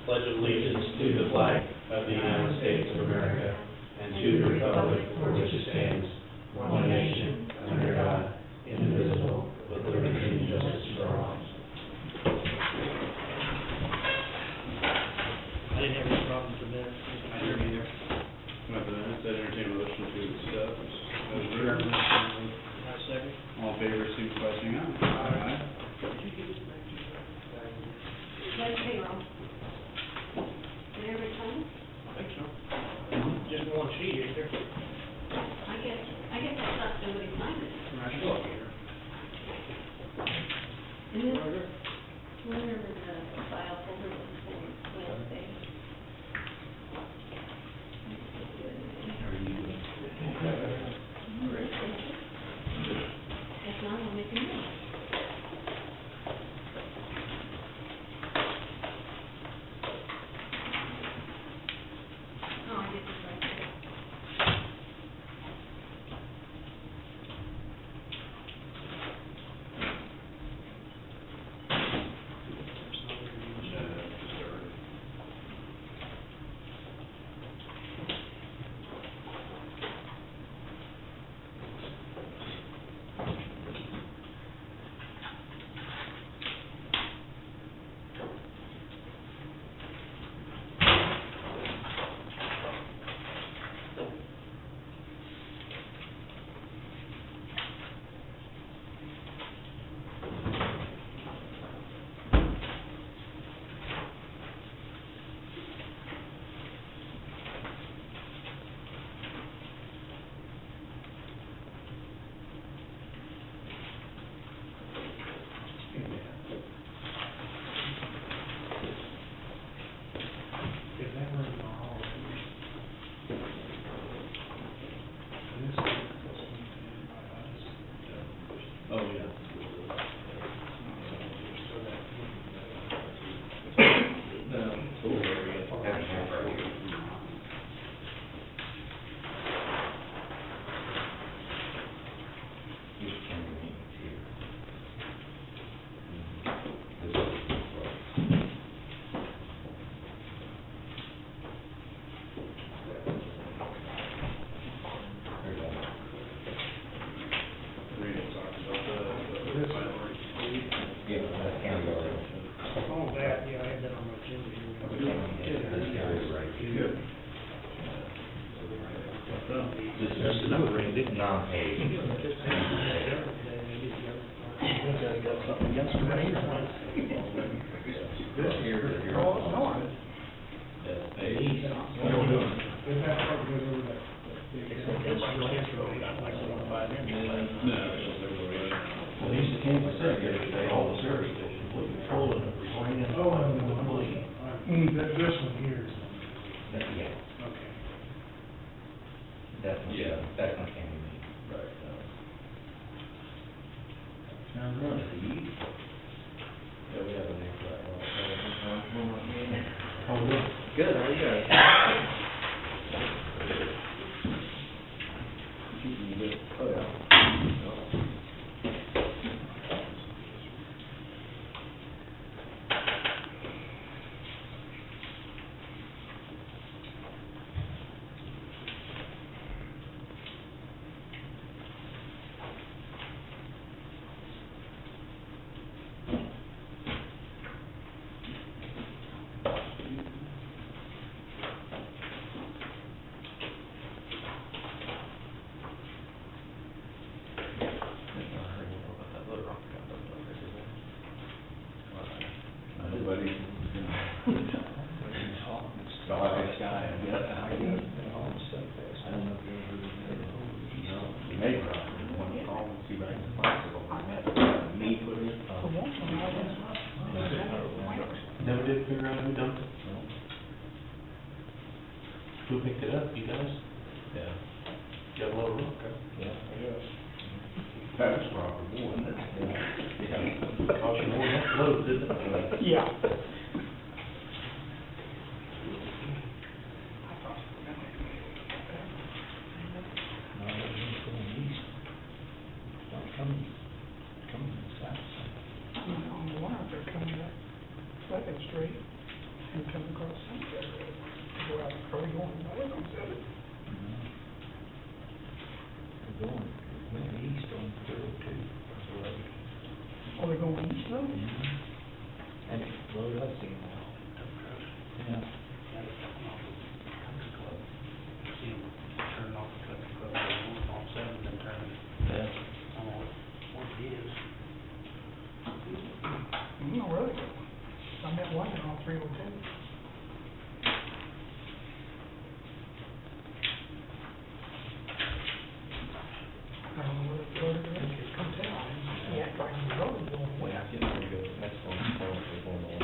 pledge allegiance to the flag of the United States of America and to the republic for which it stands, one nation, under God, indivisible, with liberty and justice for all. I didn't have any problems with that. I didn't either. With the minutes, I entertain a motion to accept as written. My second. All in favor, signify by saying aye. Aye. That's payroll. Did everybody sign it? I think so. Just one sheet, is there? I guess I thought somebody signed it. I show up here. And then, whenever the file folder was for Wednesday. If not, I'll make a note. Oh, I get this right there. Is that where the hall Oh, yeah. We need to talk about the final receipt. Oh, that, yeah, I had that on my agenda here. Good. Just enough, Randy. Non-paid. Got something against me. This year, Oh, no, Well, these came to say yesterday, all the service stations, we control it, bringing in. Oh, and the employee. This one here is. Yeah, Okay. Yeah. that's not county meeting. Right. Sounds right. Yeah, we have a name for that. Oh, look. Good, how are you guys? Oh, yeah. Nobody. Never did figure out who dumped it? Who picked it up, you guys? Yeah. Got a little rock, huh? Yeah, I guess. That was probably more, wasn't it? Cost you more than that load, didn't it? Yeah. Second Street and come across And road I've seen now. Yeah. See him turning off the country club, going on 7, then turning, Yeah. I don't know what it is. No, really. I met one on 302. I don't know what it is, come tell. He act like the road is going way. Yeah, I get pretty good. Next one, is one of the ones.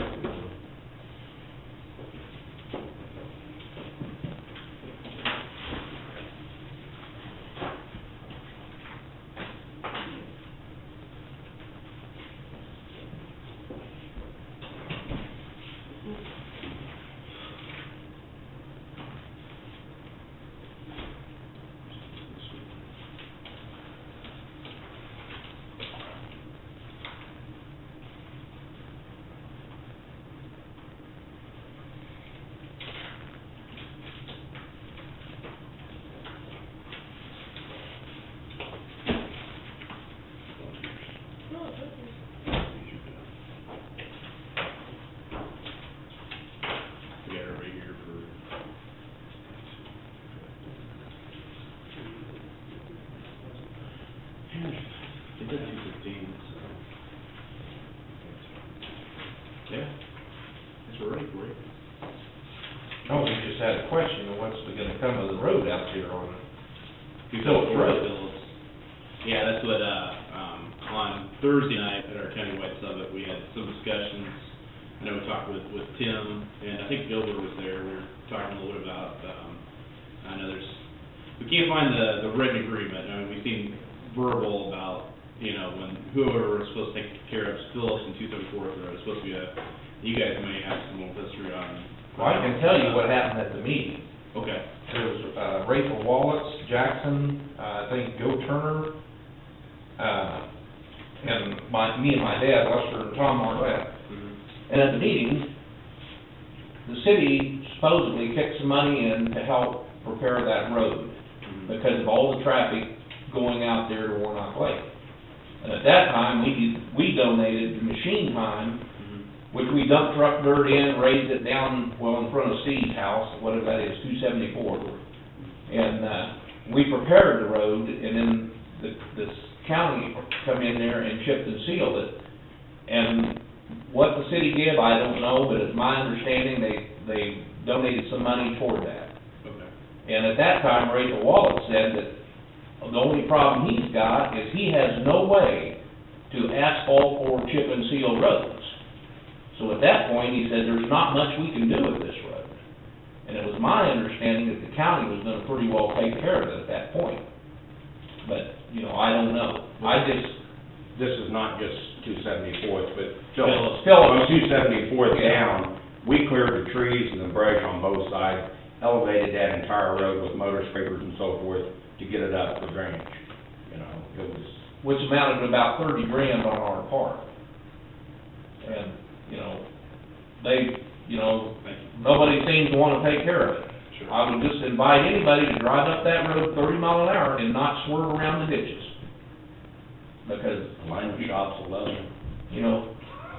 We got everybody here for. It did 2:15, so. Yeah. It's ready for it. No, we just had a question of what's gonna come of the road out there on You Phillips Road. Phillips. Yeah, that's what, on Thursday night at our countywide summit, we had some discussions. I know we talked with Tim, and I think Gilbert was there, we were talking a little bit about, I know we can't find the written agreement, I mean, we've seen verbal about, you know, when whoever was supposed to take care of Phillips and 234th Road, it's supposed to be you guys may have some more history on. Well, I can tell you what happened at the meeting. Okay. There was, Rachel Wallace, Jackson, I think Joe Turner, and me and my dad, Lester and Tom Marlette. Mhm. And at the meeting, the city supposedly kicked some money in to help prepare that road Mhm. because of all the traffic going out there to Warnock Lake. And at that time, we donated the machine time, Mhm. which we dump truck dirt in, raised it down, well, in front of Steve's house, whatever that is, 274th. And, we prepared the road, and then the county come in there and chipped and sealed it. And what the city did, I don't know, but it's my understanding, they donated some money toward that. Okay. And at that time, Rachel Wallace said that the only problem he's got is he has no way to asphalt or chip and seal roads. So at that point, he said, there's not much we can do with this road. And it was my understanding that the county was gonna pretty well take care of it at that point. But, you know, I don't know. This is not just 274th, but Phillips. From 274th down, we cleared the trees and the brush on both sides, elevated that entire road with motor scrapers and so forth to get it up for drainage. You know, it was, Which amounted to about 30 grand on our part. And, you know, nobody seems to wanna take care of it. Sure. I would just invite anybody to drive up that road 30 mile an hour and not swerve around the ditches. Because, line shops 11. you know,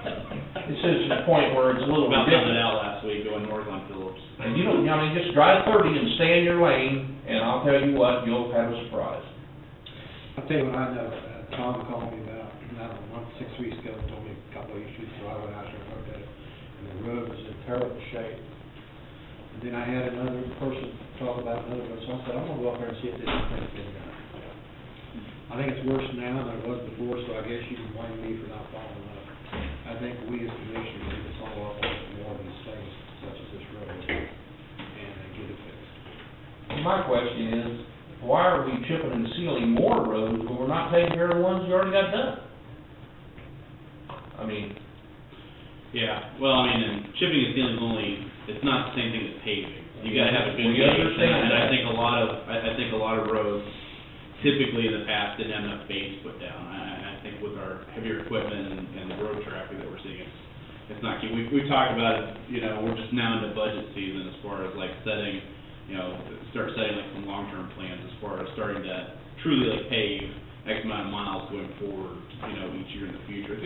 it's just to the point where it's a little About found it ridiculous. out last week going north on Phillips. And you don't, I mean, just drive 30 and stay in your lane, and I'll tell you what, you'll have a surprise. I'll tell you what I know, Tom called me about, I don't know, 6 weeks ago, and told me a couple of issues, so I went out there and looked at it, and the road was in terrible shape. And then I had another person talk about another road, so I said, I'm gonna go up there and see if this thing's been done. I think it's worse now than it was before, so I guess you can blame me for not following up. I think we as commissioners need to follow up on more of these things, such as this road, and get it fixed. My question is, why are we chipping and sealing more roads when we're not taking care of the ones you already got done? I mean, Yeah, well, I mean, and chipping and sealing is only, it's not the same thing as paving. You gotta have a good We base, understand and I that. think a lot of roads typically in the past didn't have enough base put down. I think with our heavier equipment and the road traffic that we're seeing, it's not key. We've talked about it, you know, we're just now into budget season as far as like setting, you know, start setting like some long-term plans as far as starting to truly like pave X amount of miles going forward, you know, each year in the future.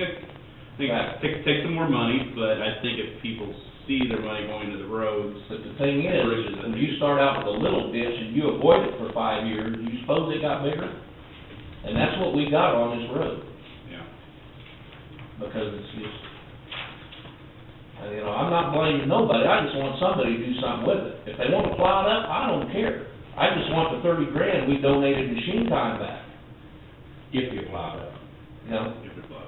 think, Right. take some more money, but I think if people see their money going to the roads, But the thing is, Bridges. when you start out with a little ditch and you avoid it for 5 years, do you suppose it got bigger? And that's what we got on this road, yeah. because it's just, and, you know, I'm not blaming nobody, I just want somebody to do something with it. If they wanna plow it up, I don't care. I just want the 30 grand we donated machine time back, If you plow it. you know? If it's like,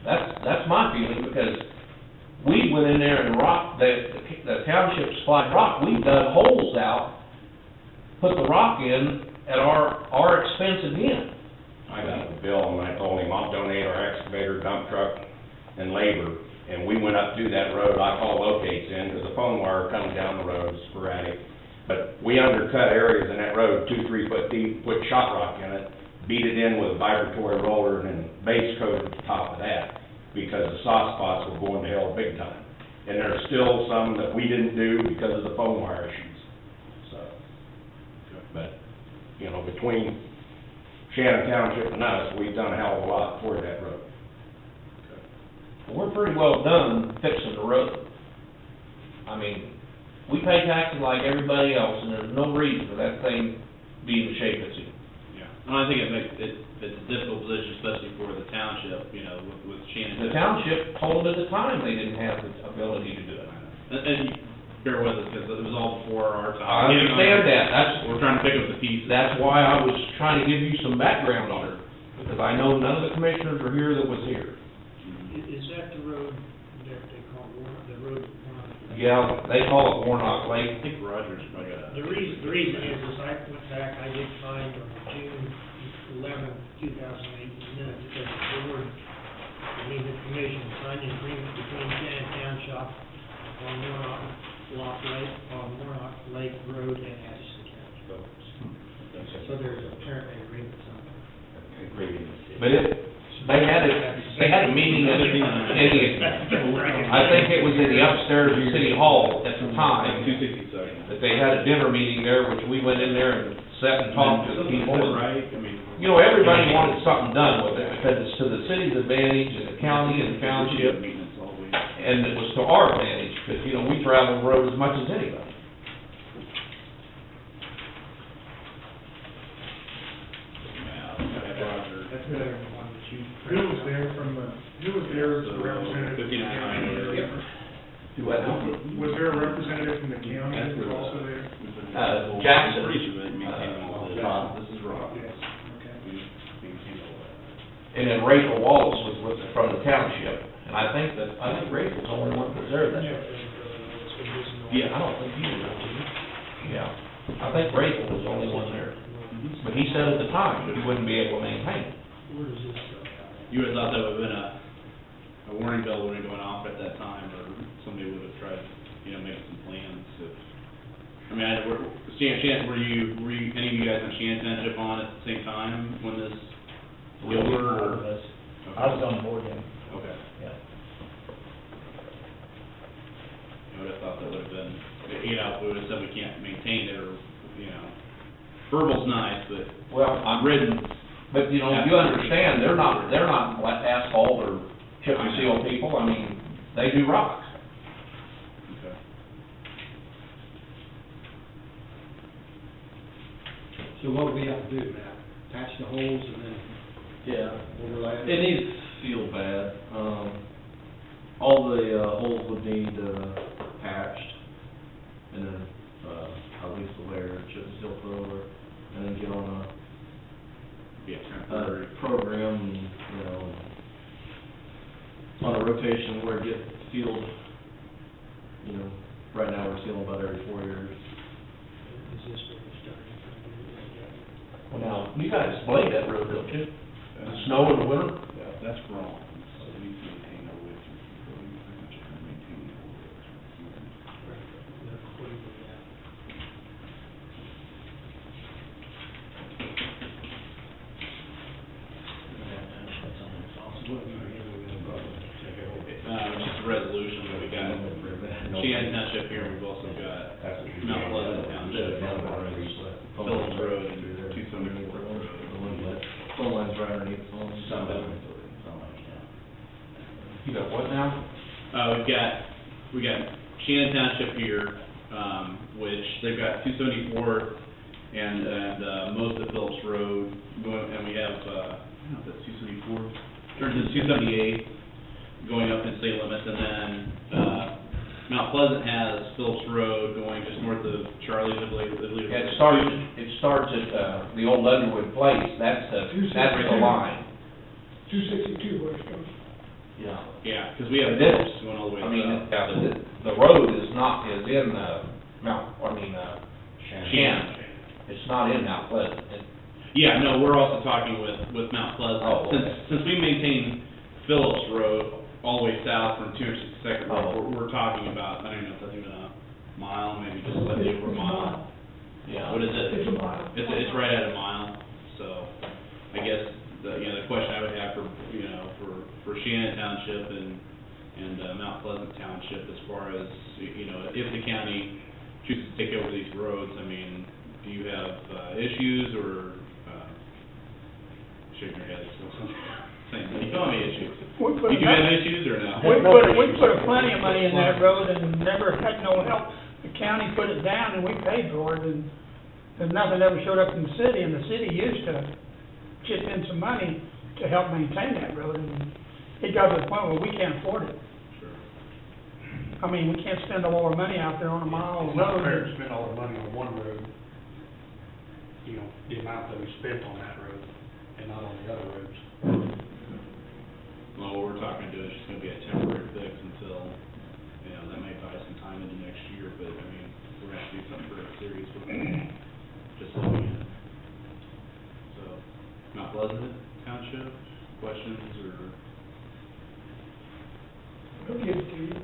yeah. That's my feeling, because we went in there and rock, the township supplied rock, we dug holes out, put the rock in at our expense again. I got the bill, and I told him, I'll donate our excavator, dump truck, and labor, and we went up through that road, I call locates in, because the phone wire comes down the road sporadic, but we undercut areas in that road, 2-3 foot deep, put shot rock in it, beat it in with a vibratory roller, and then base coat at the top of that, because the soft spots were going to hell big time. And there's still some that we didn't do because of the phone wire issues, so. But, you know, between Shannon Township and us, we've done a hell of a lot toward that road. We're pretty well done fixing the road. I mean, we pay taxes like everybody else, and there's no reason for that thing being the shape it's in. Yeah, and I think it makes, it's a difficult position, especially for the township, you know, with Shannon. The township told at the time they didn't have the ability to do it. And you bear with us, because it was all before our time. I understand that, We're trying to pick up the pieces. that's why I was trying to give you some background on it, because I know none of the commissioners are here that was here. Is that the road that they call, the road? Yeah, they call it Warnock I Lake. think Roger's probably got a. The reason is I went back, I did find on June 11th, 2008, minutes, because the board, the commission signed an agreement between Shannon Township on Warnock Lake Road and Atchison County. So there's apparently agreement somewhere. But they had a meeting in the, I think it was in the upstairs of City Hall at the time, 262nd. that they had a dinner meeting there, which we went in there and sat and talked to the people. Right, I mean. You know, everybody wanted something done with it, because it's to the city's advantage, and the county and the township, Maintenance always. and it was to our advantage, because, you know, we travel the road as much as anybody. Roger. That's better than the one that you. Who was there as a representative? 59. Do what now? Was there a representative from the county that was also there? Jackson. This is Rob. Yes, okay. And then Rachel Wallace was from the township, and I think Rachel's the only one that was there then. Yeah. I don't think you were, did you? Yeah, I think Rachel was the only one there, but he said at the time that he wouldn't be able to maintain it. Where does this go? You would have thought that would have been a warning bell would have been going off at that time, or somebody would have tried, you know, make some plans if, I mean, Shannon, were you, any of you guys in Shannon Township on at the same time when this, Gilbert, or? I was on board then, Okay. yeah. I would have thought that would have been, you know, we would have said we can't maintain it, or, you know, verbal's nice, but Well, written, but you know, you understand, they're not like asphalt or chip and seal people, I mean, they do rock. okay. So what do we have to do, Matt? Patch the holes and then Yeah, overlay it needs sealed bad. All the holes would need patched, and then at least a layer of chip seal put over, and then get on Yeah, a temporary. program, and, you know, on a rotation where it gets sealed. You know, right now we're sealing about every 4 years. Is this where we're starting from? Well, now, you guys blade that road, don't you? The snow in the winter? That's wrong. So we need to maintain our width. Maintain our It's just a resolution that we got. Shannon Township here, we've also got Mount Pleasant Township, Phillips Road, and 274 Road. Phone line's right underneath the phone. You got what now? We got Shannon Township here, which they've got 274 and most of Phillips Road going, and we have, I don't know if that's 274, turns into 278 going up in state limits, and then, Mount Pleasant has Phillips Road going just north of Charlie's, I believe. Yeah, it starts at, the old Leatherwood Place, that's the line. 262 where it goes. Yeah. Yeah, because we have It is. Phillips going all the way I mean, up. yeah, the road is in, Shannon. It's not in Mount Pleasant. Yeah, no, we're also talking with Mount Pleasant. Oh, okay. Since we maintain Phillips Road all the way south from 262nd Road, Oh. we're talking about, I don't know if that's even a mile, maybe just slightly over a mile. Yeah. What is it? It's a mile. It's right at a mile, so I guess the question I would have for Shannon Township and Mount Pleasant Township as far as, if the county chooses to take over these roads, I mean, do you have issues or, shaking your head, so, saying, you don't have any issues. We put You do have issues or no? We put plenty of money in that road and never had no help. The county put it down and we paid for it, and nothing ever showed up in the city, and the city used to chip in some money to help maintain that road, and it got to the point where we can't afford it. Sure. I mean, we can't spend all our money out there on a mile of It's not fair road. to spend all the money on one road, the amount that we spent on that road, and not on the other roads. Well, what we're talking to is just gonna be a temporary fix until, that may buy some time into next year, but, I mean, we're gonna have to do something pretty serious with it, just so we can. So, Mount Pleasant Township, questions, or? We'll give it to you.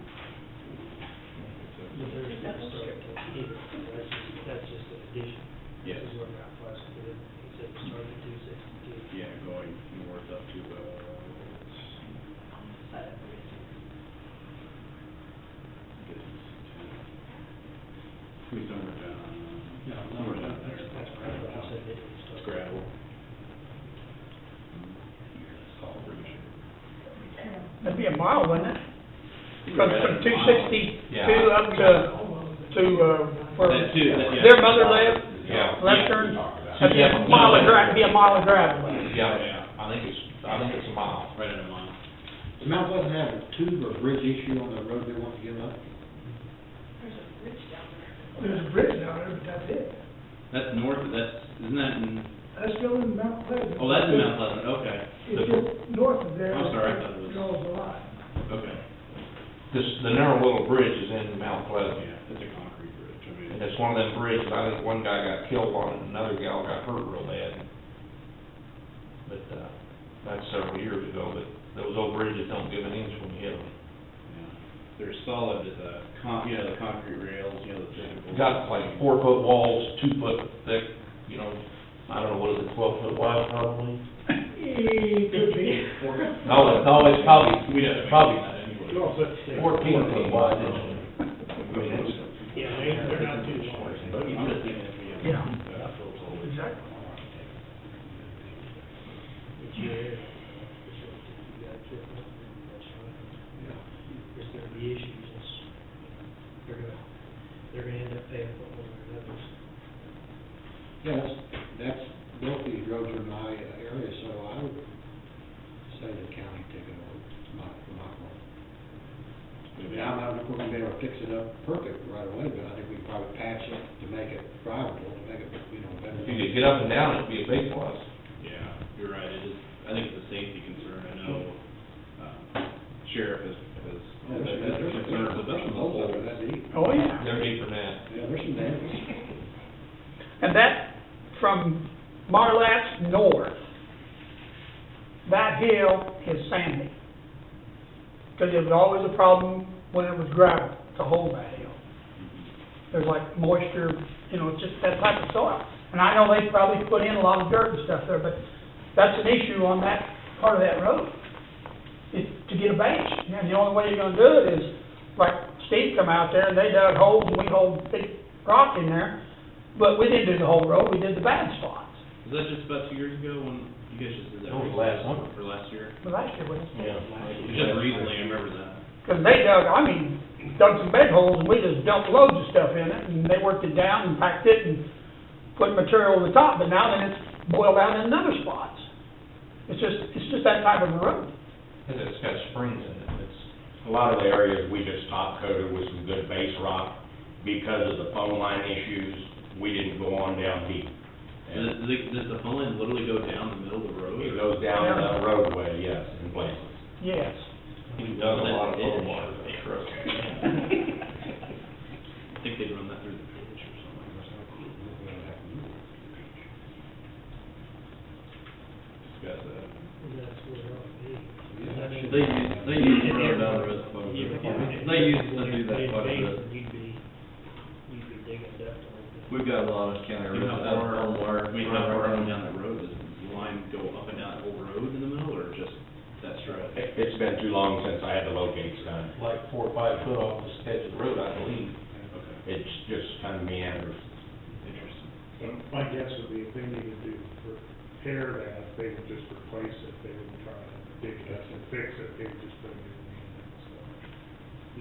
That's just an addition. Yes. This is where Mount Pleasant is. He said it started at 262. Yeah, going north up to, please don't work down, somewhere down there. That's gravel. He said it didn't start. It's gravel. Solid bridge. That'd be a mile, wouldn't it? From 262 Yeah. up to, where That too, yeah. their mother lived, Yeah. Lestern, that'd be a mile of be a mile of gravel. Yeah, I think it's a mile. Right at a mile. Does Mount Pleasant have a tube or bridge issue on the road they want to give up? There's a bridge down there, but that's it. That's north, isn't that in, That's still in Mount Pleasant. oh, that's in Mount Pleasant, okay. It's just north of there. I'm sorry, I thought it was- Goes a lot. Okay. The narrow little bridge is in Mount Pleasant. Yeah, it's a concrete bridge, I mean. And it's one of them bridges, I think one guy got killed on it, and another gal got hurt real bad. But, that's several years ago, but those old bridges don't give an inch when you hit them. Yeah. They're solid as the concrete rails, the typical. Got like 4-foot walls, 2 foot thick, I don't know, what is it, 12-foot wide probably? Could be. No, it's probably No, but. 14 feet wide. Yeah, they're not too long. I'm just thinking if we have. Yeah. Exactly. But yeah, you got to, that's right. There's gonna be issues, they're gonna end up paying for one or others. Yes, both these roads are in my area, so I would say the county take it over, my point. Yeah, I'm not sure we're gonna be able to fix it up perfect right away, but I think we can probably patch it to make it drivable, to make it, better. If you could get up and down, it'd be a big plus. Yeah, you're right, it is, I think it's a safety concern, I know, sheriff has concerns about There's some holes over that deep. Oh, yeah. They're deeper than that. Yeah, there's some damage. And that, from Marlat's north, that hill is sandy. Because it was always a problem when it was gravel to hold that hill. There's like moisture, it's just that type of soil. And I know they probably put in a lot of dirt and stuff there, but that's an issue on that part of that road, is to get a base. And the only way you're gonna do it is, like Steve come out there and they dug holes and we hauled big rock in there. But we didn't do the whole road, we did the bad spots. Was that just about 2 years ago when you guys just did that. That was last summer. Or last year? But last year, was Just recently, I remember that. because they dug some bed holes, and we just dumped loads of stuff in it, and they worked it down and packed it and put material over the top, but now then it's boiled out in other spots. It's just that type of a road. Because it's got springs in it, it's. A lot of the areas we just top coated with some good base rock. Because of the phone line issues, we didn't go on down deep. And Does the phone line literally go down the middle of the road? it goes down the roadway, yes, in places. Yes. We've done a lot of Ditch. phone wires on trucks. I think they'd run that through the ditch or something. Discuss that. That's what it ought to be. They use to run down the rest of the, they used to do that quite a bit. You'd be digging depth like that. We've got a lot of county You roads know, out on wire. I mean, how far up and down the road, does the line go up and down the whole road in the middle, or just that stretch? It's been too long since I had the locates done. Like 4 or 5 foot off the edge of the road, I believe. Okay, It's just kind of meanders. interesting. My guess would be if they needed to repair that, they would just replace it, they wouldn't try to dig it up and fix it, they would just put a new one in, so.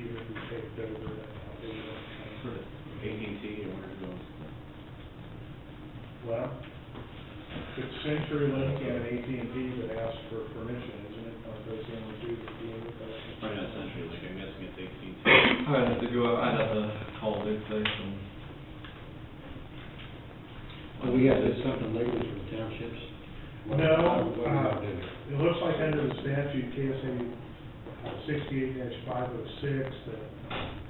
Even if we paved over it, they would. For AT&T or where it goes? Well, it's CenturyLink and AT&T that ask for permission, isn't it? Aren't those the only two that deal with that? Probably not CenturyLink, I'm guessing it's AT&T. I'd have to go out, I'd have to call Big Fish and. Well, we got this something legally for the townships? No, it looks like under the statute, KSA 68-506, that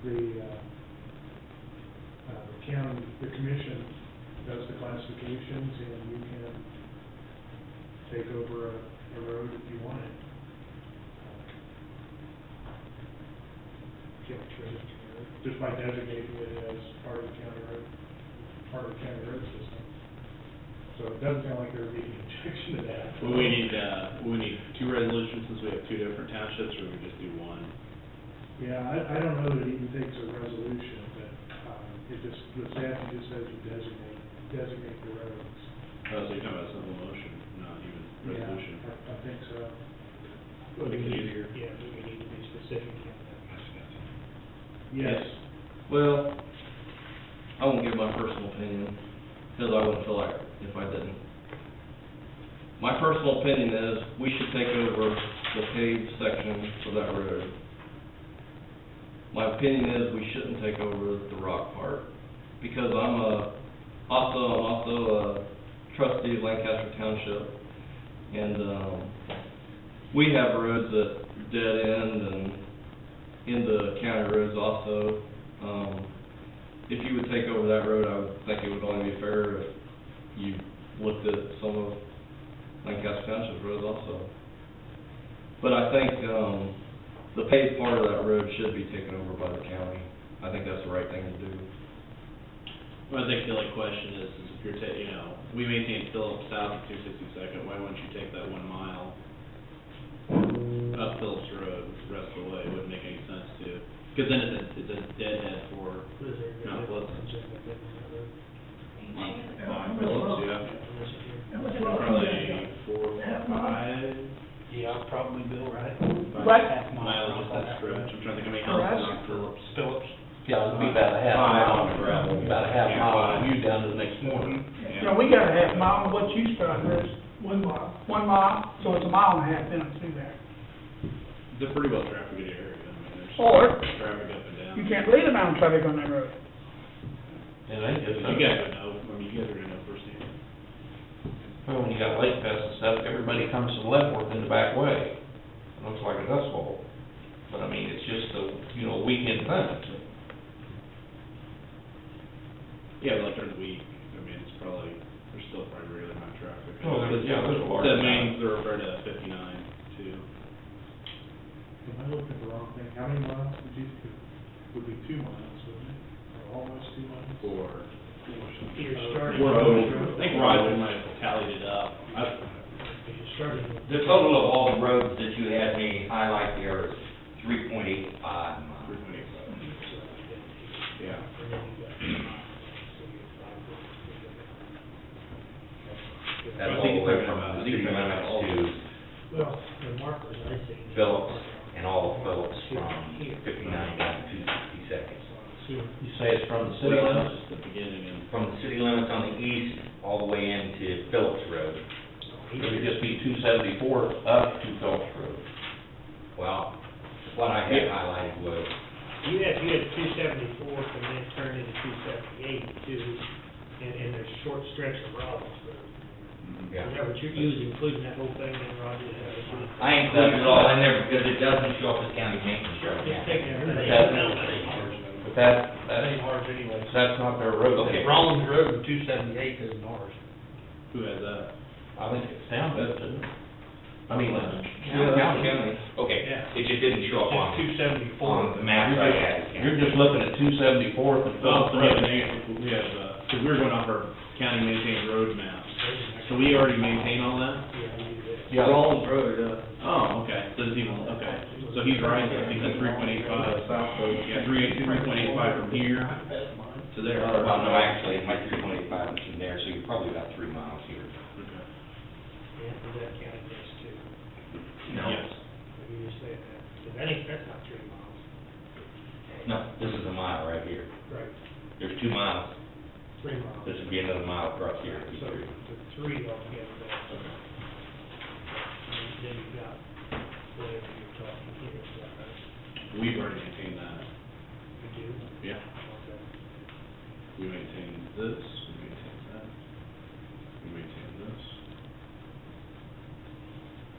the county, the commission does the classifications, and you can take over a road if you want it. Just by designating it as part of the county road, part of the county road system. So it doesn't sound like there would be any objection to that. Will we need 2 resolutions since we have 2 different townships, or we just do one? Yeah, I don't know that it even takes a resolution, but, it just, the statute just says you designate the roads. Oh, so you're talking about a simple motion, not even resolution? Yeah, I think so. Make it easier. Yeah, we need to be specific on that. Yes. Well, I won't give my personal opinion, because I wouldn't feel like it if I didn't. My personal opinion is, we should take over the paved section of that road. My opinion is, we shouldn't take over the rock part, because I'm also a trustee of Lancaster Township, and, we have roads that dead end and into county roads also. If you would take over that road, I would think it would only be fair if you looked at some of Lancaster Township's roads also. But I think, the paved part of that road should be taken over by the county. I think that's the right thing to do. Well, I think the only question is if you're we maintain Phillips south of 262nd, why wouldn't you take that 1 mile up Phillips Road the rest of the way? It wouldn't make any sense to, because then it's a deadhead for Mount Pleasant. Phillips, yeah. Probably 4 or 5. Yeah, probably Bill, right? What? Half Miles, just that stretch. I'm trying to think how many houses on Phillips. Phillips. Yeah, it'd be about a half 5 mile, on the gravel. about a half mile, and you down to the next corner. You know, we got a half mile, of what you started, there's 1 mile. 1 mile, so it's a mile and a half then through there. It's a pretty well trafficked area. I mean, there's Or- traffic up and down. You can't believe the amount of traffic on that road. And they just. You guys would know, I mean, you guys already know firsthand. Well, when you got Lake Fest and stuff, everybody comes to Leavenworth in the back way. It looks like a dust bowl. But I mean, it's just a, weekend thing. Yeah, but like during the week, I mean, there's still probably really not traffic. Oh, there's a large The amount. main thoroughfare to 59 too. Am I looking at the wrong thing? How many miles would be 2 miles, wouldn't it? Or almost 2 miles? Or, You're starting. I think Roger might have tallied it up. You're starting. The total of all the roads that you had me highlight there is 3.85 miles. 3.85. Yeah. That's I all think the it's way like from about- the I think city it's like limits Yeah. You say it's from the city Well, limits? that's just the beginning and. From the city limits on the east, all the way into Phillips Road. It would just be 274 up to Phillips Road. Well, what I had highlighted was, You had 274 and then turn into 278 too, and there's a short stretch of Robbins Road. yeah. Is that what you're using, including that whole thing in Robbins? I included it all in there because it doesn't show up as county maintenance road. Just take that. But that ain't ours anyway. That's not their road. Okay. Rollins Road, 278 isn't ours. Who has that? I think it's down there, isn't it? I mean, County. Okay, Yeah. it just didn't show up on, It's 274. on the map I had. you're just looking at 274th and Oh, Phillips so we have, Road. we have, cause we're going off our county maintained road map. So we already maintain all that? Yeah. Rollins Road, Oh, okay, so it's even, okay, so he's right, I think that's 3.85. Yeah, 3.85 from here to there. Well, no, actually, my 3.85 is in there, so you're probably about 3 miles here. Okay. Yeah, is that county this too? Yes. You just said that, so that's not 3 miles. No, this is a mile right here. Right, There's 2 miles. 3 miles. This would be another mile across here. So, the 3 altogether there. And then you've got whatever you're talking here, is that right? We've already maintained that. You do? Yeah. Okay. We maintain this, we maintain that, we maintain this.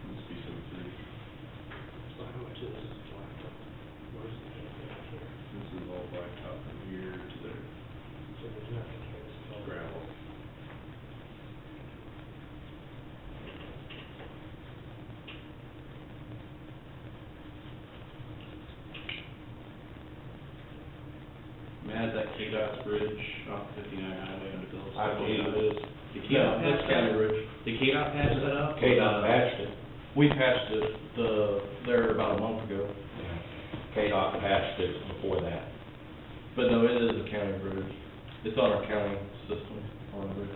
This be some three. So how much of this is blacktop? Where's the campaign here? This is all blacktop from here to there, So there's nothing here, this is all gravel. Matt, that KDOT's bridge off 59 highway under Phillips. I believe it is. The KDOT that's patch County that? Road. The KDOT patch that up? KDOT patched it. We patched it, there about a month ago, KDOT patched it before that. but no, it is a county bridge. It's on our county system, on the bridge.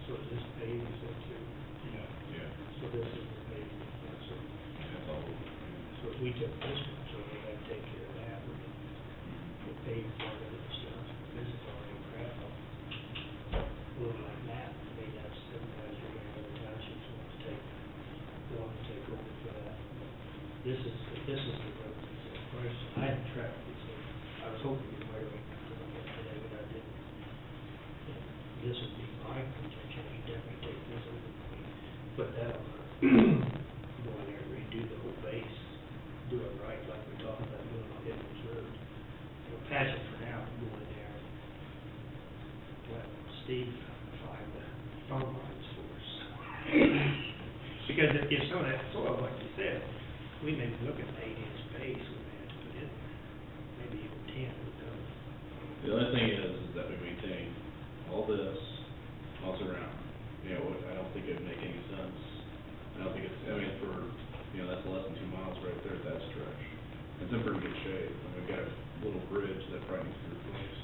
So is this paved, is that too? Yeah, So this is the paved, that's it. that's all. So if we took this one, so we had to take care of that, we could pave part of it and stuff. This is already gravel. Looking like that, maybe that's some guys or other townships want to take over for that. This is the road, that's the question. I had tracked this, I was hoping you'd wait today, but I didn't. And this would be my contention, you definitely take this over, put that on, go in there and redo the whole base, do it right, like we talked about doing on Edwards Road. Patch it for now, go in there, let Steve find the phone lines for us. Because if some of that soil, like you said, we may be looking at 8-inch base we may have to put in there, maybe even 10, who knows? The other thing is that we maintain all this, all surround. You know, I don't think it'd make any sense. I don't think it's, I mean, for, you know, that's less than 2 miles right there at that stretch. It's in pretty good shape, and we've got a little bridge that probably needs to be replaced.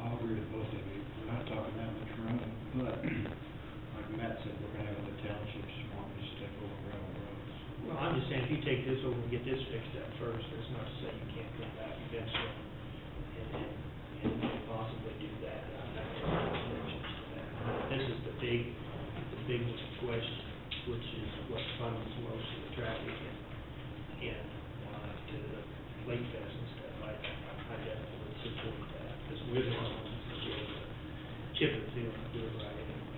I'll agree with both of you. We're not talking that much room, but like Matt said, we're gonna have the townships wanting to step over gravel roads. Well, I'm just saying, if you take this over and get this fixed up first, that's not to say you can't come back eventually and possibly do that. I'm not taking exceptions to that. This is the big question, which is what funds most of the traffic and to the Lake Fest and stuff. I definitely would support that, because we're the ones that be able to chip and seal and do it right anyway.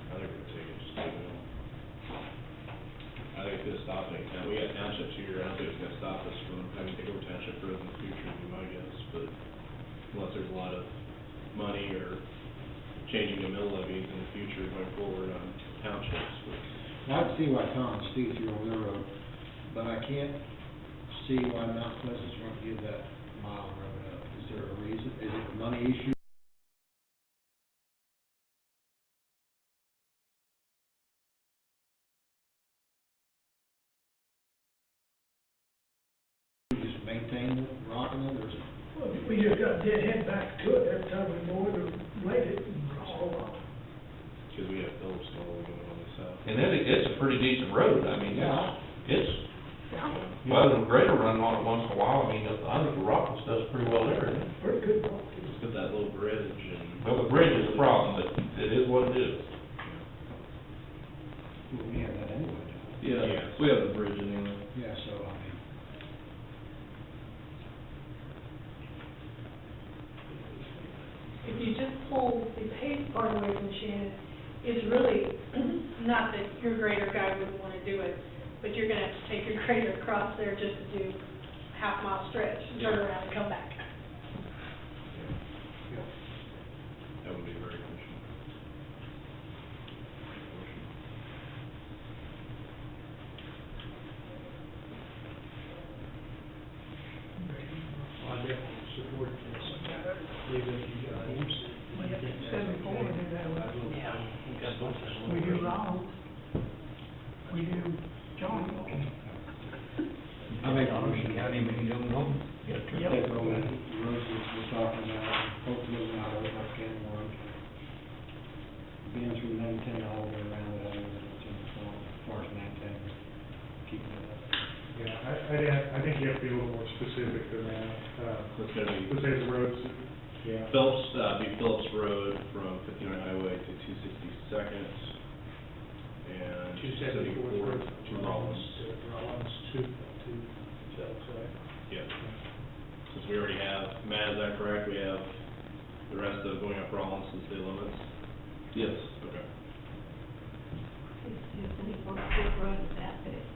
I think we'd take it just to the I think it's gonna stop it. Now, we got townships here, I don't think it's gonna stop us from having to take over township roads in the future, would be my guess, but unless there's a lot of money or changing the mill levies in the future going forward on townships, but. I can see why Tom and Steve threw over their road, but I can't see why Mount Pleasant's going to give that mile road up. Is there a reason? Is it a money issue? Just maintain it, rocking it, or is it? Well, we just got dead head back to it every time we mow it or blade it and all that. Because we have Phillips all going on the south. And then it's a pretty decent road. I mean, it's Well, the grader run on it once in a while, I mean, I think the Rockland does pretty well there, isn't it? Pretty good. Just put that little bridge and. Well, the bridge is a problem, but it is what it is. Well, we have that anyway, don't we? Yeah, Yes. we have the bridge anyway. Yeah, so, I mean, If you just pull the paved part away from Shannon, it's really, not that your grader guy wouldn't want to do it, but you're gonna have to take your grader across there just to do half-mile stretch, turn around and come back. That would be very efficient. I definitely support this. Leave it to you guys. We do Rollins. We do Johnny. I make a motion. County, we do them. Yep. Take all the roads that we're talking about, hopefully not over up Can One. Being through maintain all the way around it, I mean, it's in the form, as far as maintain, keep it up. Yeah, I think you have to be a little more specific than that. It's gonna be Let's say the roads, yeah. Phillips, Phillips Road from 59 Highway to 262nd and 274 to Rollins. Rollins, so, Yeah. Since we already have, Matt, is that correct? We have the rest of going up Rollins to city limits? Yes. Okay. What road is that, that it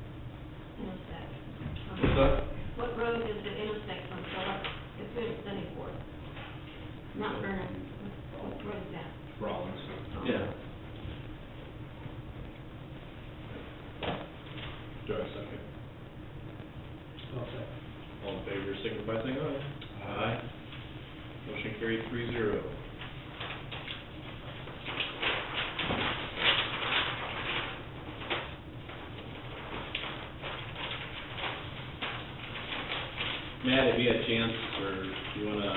intersects? What's that? What road is it intersects on Phillips? It's in Sunnyport. Mount Vernon, what road is that? Rollins. Yeah. Do I have a second? okay. All in favor, signify by saying aye. Aye. Motion carried 3-0. Matt, have you had a chance, or do you wanna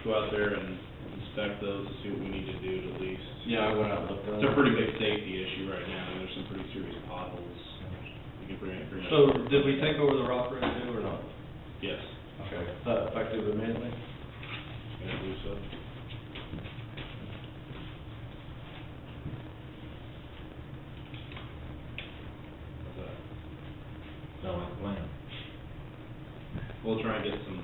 go out there and inspect those to see what we need to do to at least? Yeah, I went out and looked at It's a them. pretty big safety issue right now, and there's some pretty serious potholes. You can bring it, So, did we take over the rock road too, or not? Yes, Okay. Is that effective immediately? I believe so. How's that? Sound like a plan. We'll try and get some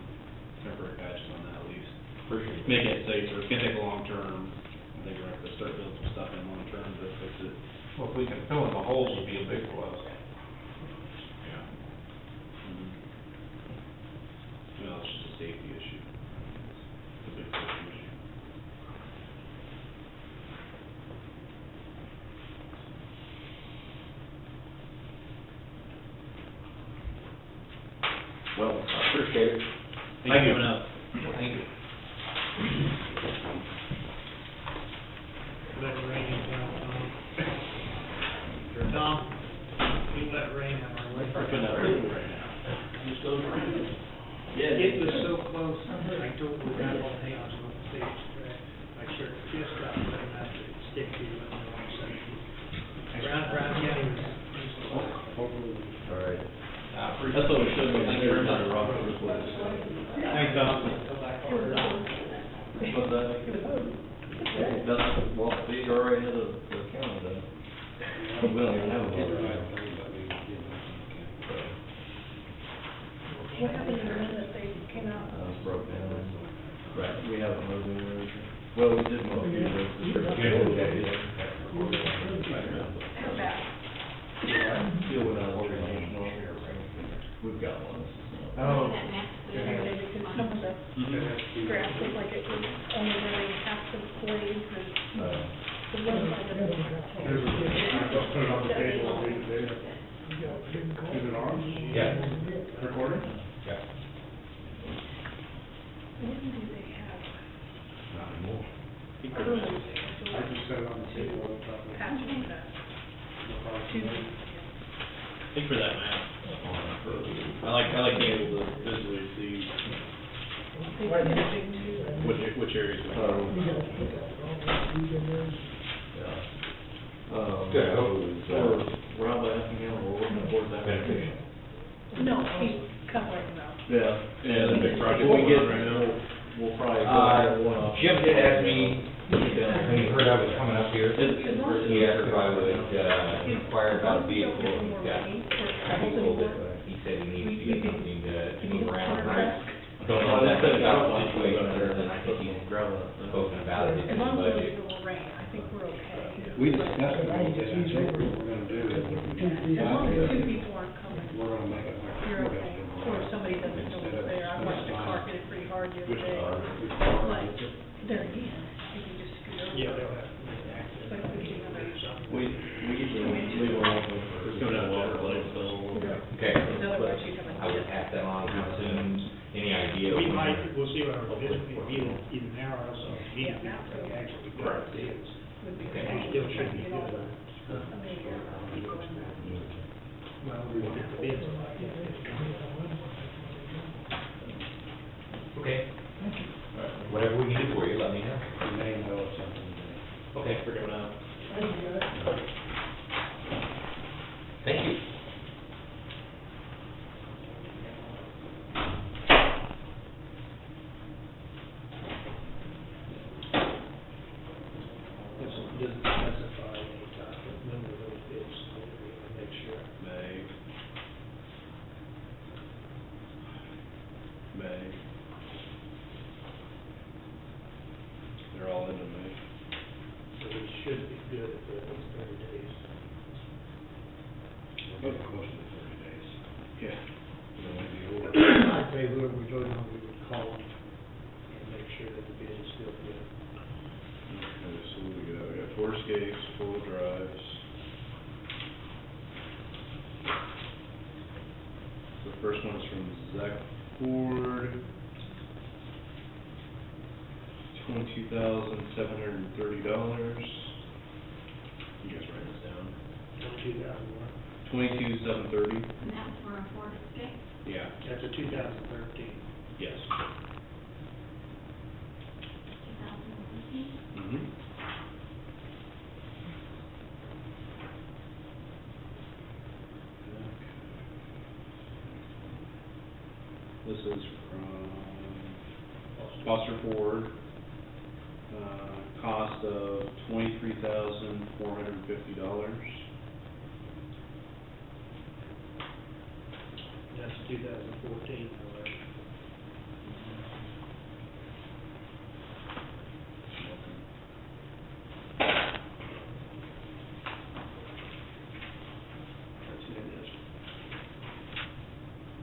temporary patches on that at least. Appreciate it. Make it safer. It's gonna take a long term. I think we're gonna have to start building some stuff in long term to fix it. Well, if we can fill in the holes, it'd be a big plus. Yeah. Well, it's just a safety issue. It's a big safety issue. Well, I appreciate it. Thank you for coming out. Thank you. Let it rain in town, Tom. You let rain out our way. We're putting out rain right now. Just goes around. It was so close, I told the guy, well, hey, I was on the stage track, I sure just got let him have to stick to you on the wrong side. Brown County was. All right. I appreciate That's what we should do. Thank you very much. Rock road reports. Thanks, Tom. What's that? That's, well, see, you're already ahead of the county then. We don't even have a voter. What happened to the one that they came out? It's broke down. Right, we haven't moved anywhere. Well, we did move a few roads. How bad? Deal with our organization over here. We've got one. Oh. That map, because some of the grass looked like it was only really half the blades and the one side of it. There's a, I'll put it on the table, I'll read it there. Is it on? Yeah. Recording? Yeah. When do they have Not anymore. I just set it on the table, I'll talk about it. patches for that? I think for that map. I like being able to visually see which areas we are. For Rob Effingham, we're working towards that. Beneficial. No, he's covering though. Yeah. Yeah, the big project If we going get, on right now. we'll probably go ahead and one off. Jim did ask me, when he heard I was coming up here, he asked if I would, inquire about a vehicle he's got. He said he needs to get something to move around. I don't know if that's about the situation, other than I think he's spoken about it in As his long as budget. it will rain, I think we're okay. We discussed it, and I think what we're gonna do is, As long as two people aren't coming, we're gonna make it like. you're okay. Or if somebody doesn't know it's there, I watched the car hit it pretty hard the other Which day. car? But there again, you can just scoot over. Yeah, they'll have to make access. But if we do another, We usually leave them open for. It's coming out of water, like, so. Okay, otherwise you have a. I would pass that on, how soon, any idea? We might, we'll see what our visit will be, either now or also Yeah, immediately, now. we actually got bids. Would be Okay. great. Still should be Get all good. the- I mean, people in there. Well, we will get the bids. Okay. Whatever we can do for you, let me know. You may know of something. Okay. For coming out. Thank you. Does specify any type of number of those bids, so we can make sure. May. They're all into May. So we should be good for at least 30 days. We're getting close to 30 days. Yeah. I'd say whoever we vote on, we would call them and make sure that the bid is still good. Okay, so we got four escapes, 4 drives. The first one is from Zach Ford. $22,730. You guys write this down. 2001. 22,730. And that's for a Ford Escape? Yeah. That's a 2013. Yes. 2015? Mm-hmm. This is from Foster Ford, cost of $23,450. That's 2014, however. That's it, yes.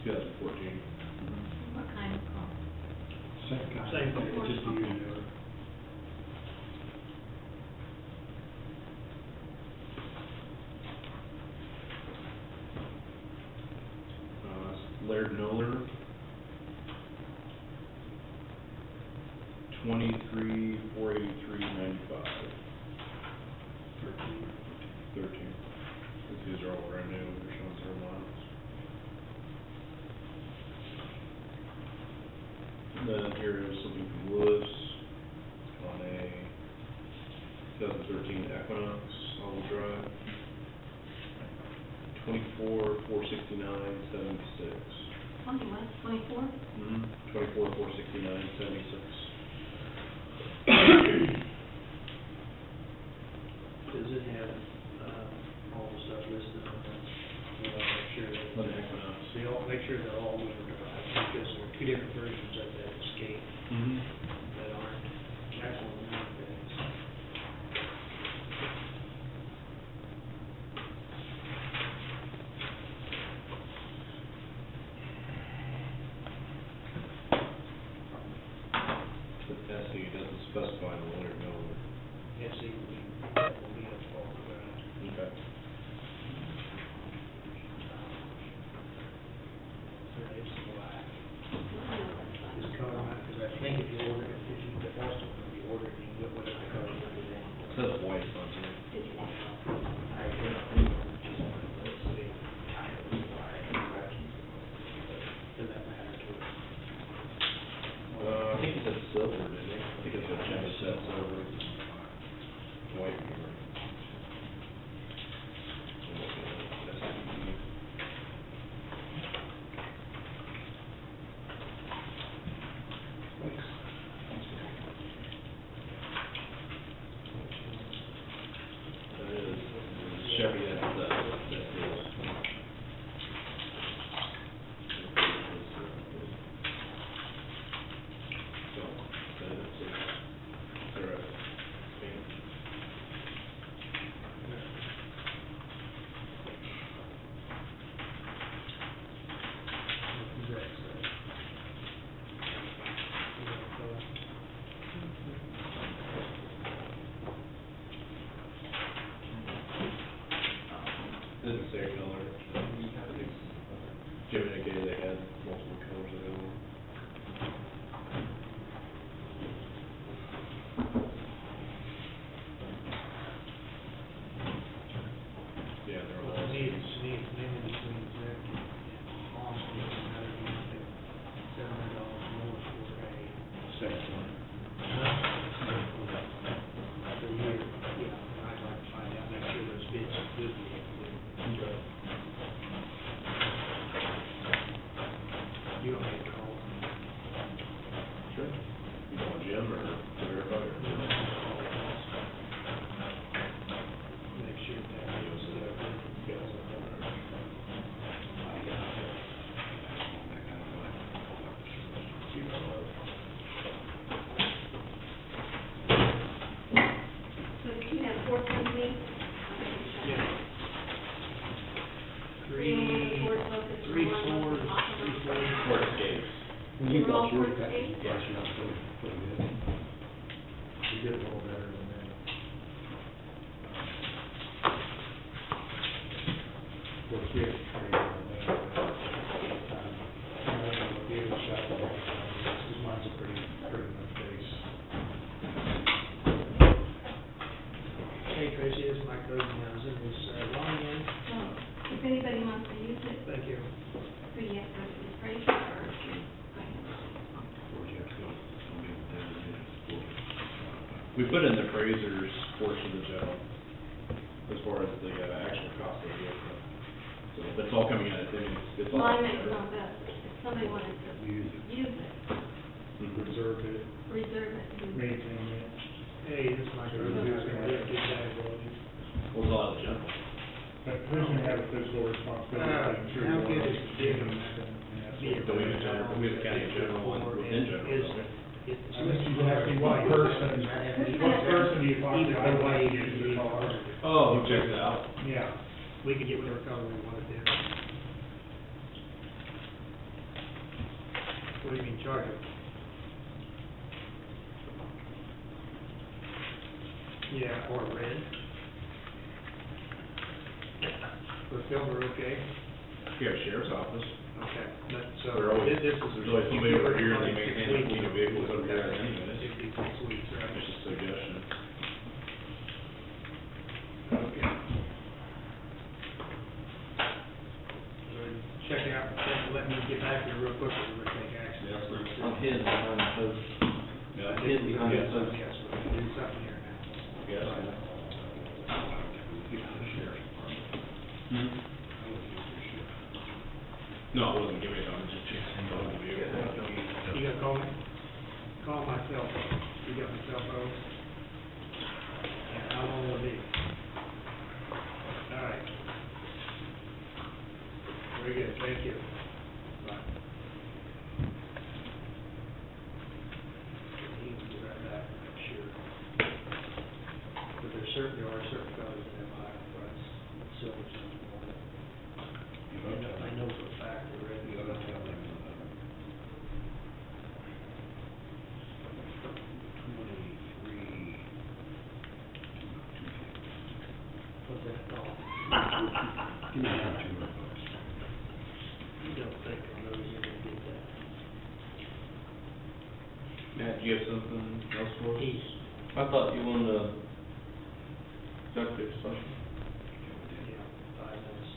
2014. What kind of car? Same kind. Same thing, it's just a year newer. Laird Noller. 23,483.95. 13. These are all brand new, they're showing 0 miles. And then here is something from Lewis on a 2013 Equinox all-wheel drive. 24,469.76. 20 what, 24? Mm-hmm. 24,469.76. Does it have, all the stuff listed on that? We'll make sure that. On the Equinox. They all, make sure they're all wheel drive, because there are two different versions of that Escape Mm-hmm. that aren't, actually, not things. The SE doesn't specify the Laird Noller. Yes, it will be, that will be a all drive. Okay. It's black. It's color, because I think if you order it, if you, also, if you order it, you can get whatever color you want. It says white on here. I think, just, let's see. Does that matter to us? I think it said silver, didn't it? I think it said Chevy said silver. White. For you, yeah, I'd like to find out, make sure those bids are good. You don't make calls. Sure. You want Jim or to verify or? Make sure that is, So you have 4 companies? yeah. Three Ford Focus, Three one Fords, Aqua three Ford. Fords. Ford Escapes. When you They're all got your, Ford that, Escapes? yes, you're not pretty good. You did a little better than that. Of course, we have to trade on that. I don't know what the other shop is, because mine's a pretty enough base. Hey Tracy, this is Mike Rosenhausen, is Ronnie in? So, if anybody wants to use it, Thank you. who do you have to go to the appraiser or if you? We put in the appraiser's portion of the job as far as the actual cost of the vehicle. So that's all coming out of, it's all. Mine makes no sense. If somebody wanted to use it, Reserve it, reserve it, and maintain it. Hey, this is Mike Rosenhausen, we have good liability. Well, it's all out of the general. But who's gonna have a physical responsibility? of making sure How the good oil is is big in? Do we have a general, we have a county general and within general, don't we? Unless you have to, what person do you talk to? Either I don't way, like to get to the car. Oh, who checks it out? Yeah. we could get whatever color we wanted there. What do you mean charge it? Yeah, or red. For silver, okay, We have a sheriff's office. okay, but so. There's always, this is. there's always somebody over here, they maintain the fleet of vehicles over there anyways. 66 weeks, right? It's just a suggestion. Okay. Check out, let me get back here real quick, we're gonna take action. I'm hidden behind the post. Yeah, I Hidden behind the Yes, post. yes, we're gonna do something here now. Yes. Hmm? No, I wasn't giving it, I was just chasing the vehicle. You gonna call me? Call my cell phone. You got my cell phone? Yeah, how long will it be? All right. Very good, thank you. Bye. He can be right back, I'm sure. But there certainly are certain colors that have higher price, silver's much more. I know for a fact the red is not tell them. 23. What's that called? Give me that $200. You don't think on those you're gonna get that. Matt, do you have something else for us? I thought you wanted a executive session. Yeah, 5 minutes.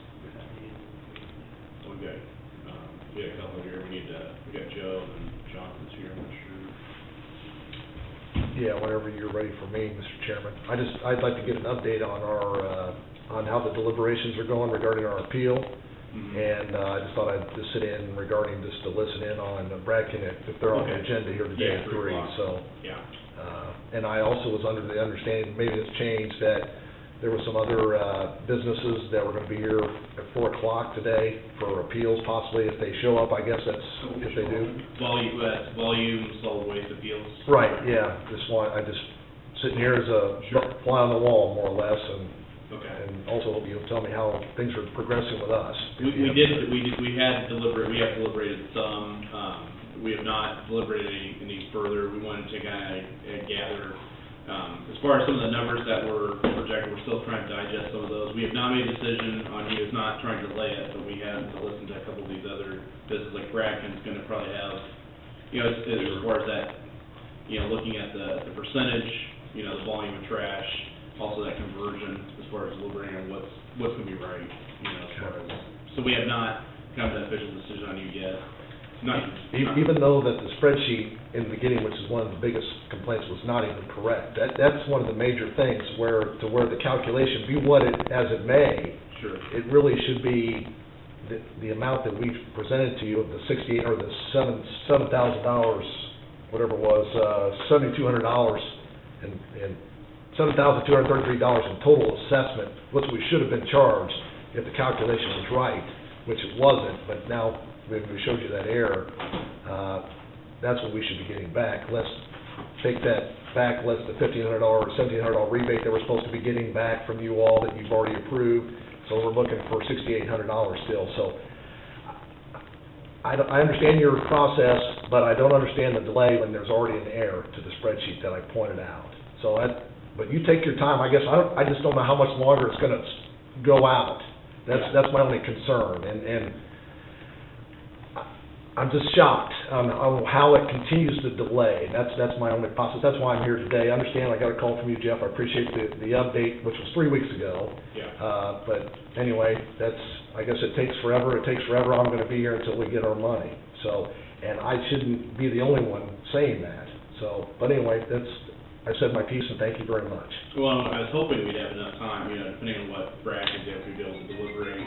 So we got, we got a couple here, we got Joe and Jonathan's here, I'm not sure. Yeah, whenever you're ready for me, Mr. Chairman. I'd like to get an update on our, on how the deliberations are going regarding our appeal. And I just thought I'd just sit in regarding, just to listen in on Brad Connect, if they're on the Okay. agenda here today Yeah, at 3 3, o'clock. so. Yeah. And I also was under the understanding, maybe it's changed, that there were some other businesses that were gonna be here at 4 o'clock today for appeals possibly, if they show up, I guess that's, if they do. Volume solid waste appeals. Right, yeah, I just sitting here as a Sure. fly on the wall, more or less, Okay. and also you'll tell me how things are progressing with us. We have deliberated some, we have not deliberated any further, we wanted to kind of gather, as far as some of the numbers that were projected, we're still trying to digest some of those. We have not made a decision on, he is not trying to delay it, but we have to listen to a couple of these other businesses, like Bradken's gonna probably have, you know, as far as that, you know, looking at the percentage, you know, the volume of trash, also that conversion, as far as deliberating on what's gonna be right, you know, as far as, so we have not come to an official decision on you yet. Even though that the spreadsheet in the beginning, which is one of the biggest complaints, was not even correct. That's one of the major things where the calculation, be what it, as it may, Sure. it really should be the amount that we presented to you of the 68, or the $7,000, whatever it was, $7,200 and $7,233 in total assessment, what we should have been charged if the calculation was right, which it wasn't, but now we showed you that error. That's what we should be getting back. Let's take that back, less the $1,500 or $1,700 rebate that we're supposed to be getting back from you all that you've already approved. So we're looking for $6,800 still. So I understand your process, but I don't understand the delay when there's already an error to the spreadsheet that I pointed out. So but you take your time. I guess I just don't know how much longer it's going to go out. That's my only concern, and I'm just shocked on how it continues to delay. That's my only process. That's why I'm here today. I understand I got a call from you, Jeff. I appreciate the update, which was 3 weeks ago. Yeah. But anyway, I guess it takes forever. It takes forever. I'm going to be here until we get our money. So, and I shouldn't be the only one saying that. So, but anyway, I said my piece, and thank you very much. Well, I was hoping we'd have enough time, depending on what Brad can do, if we'd be able to deliberate,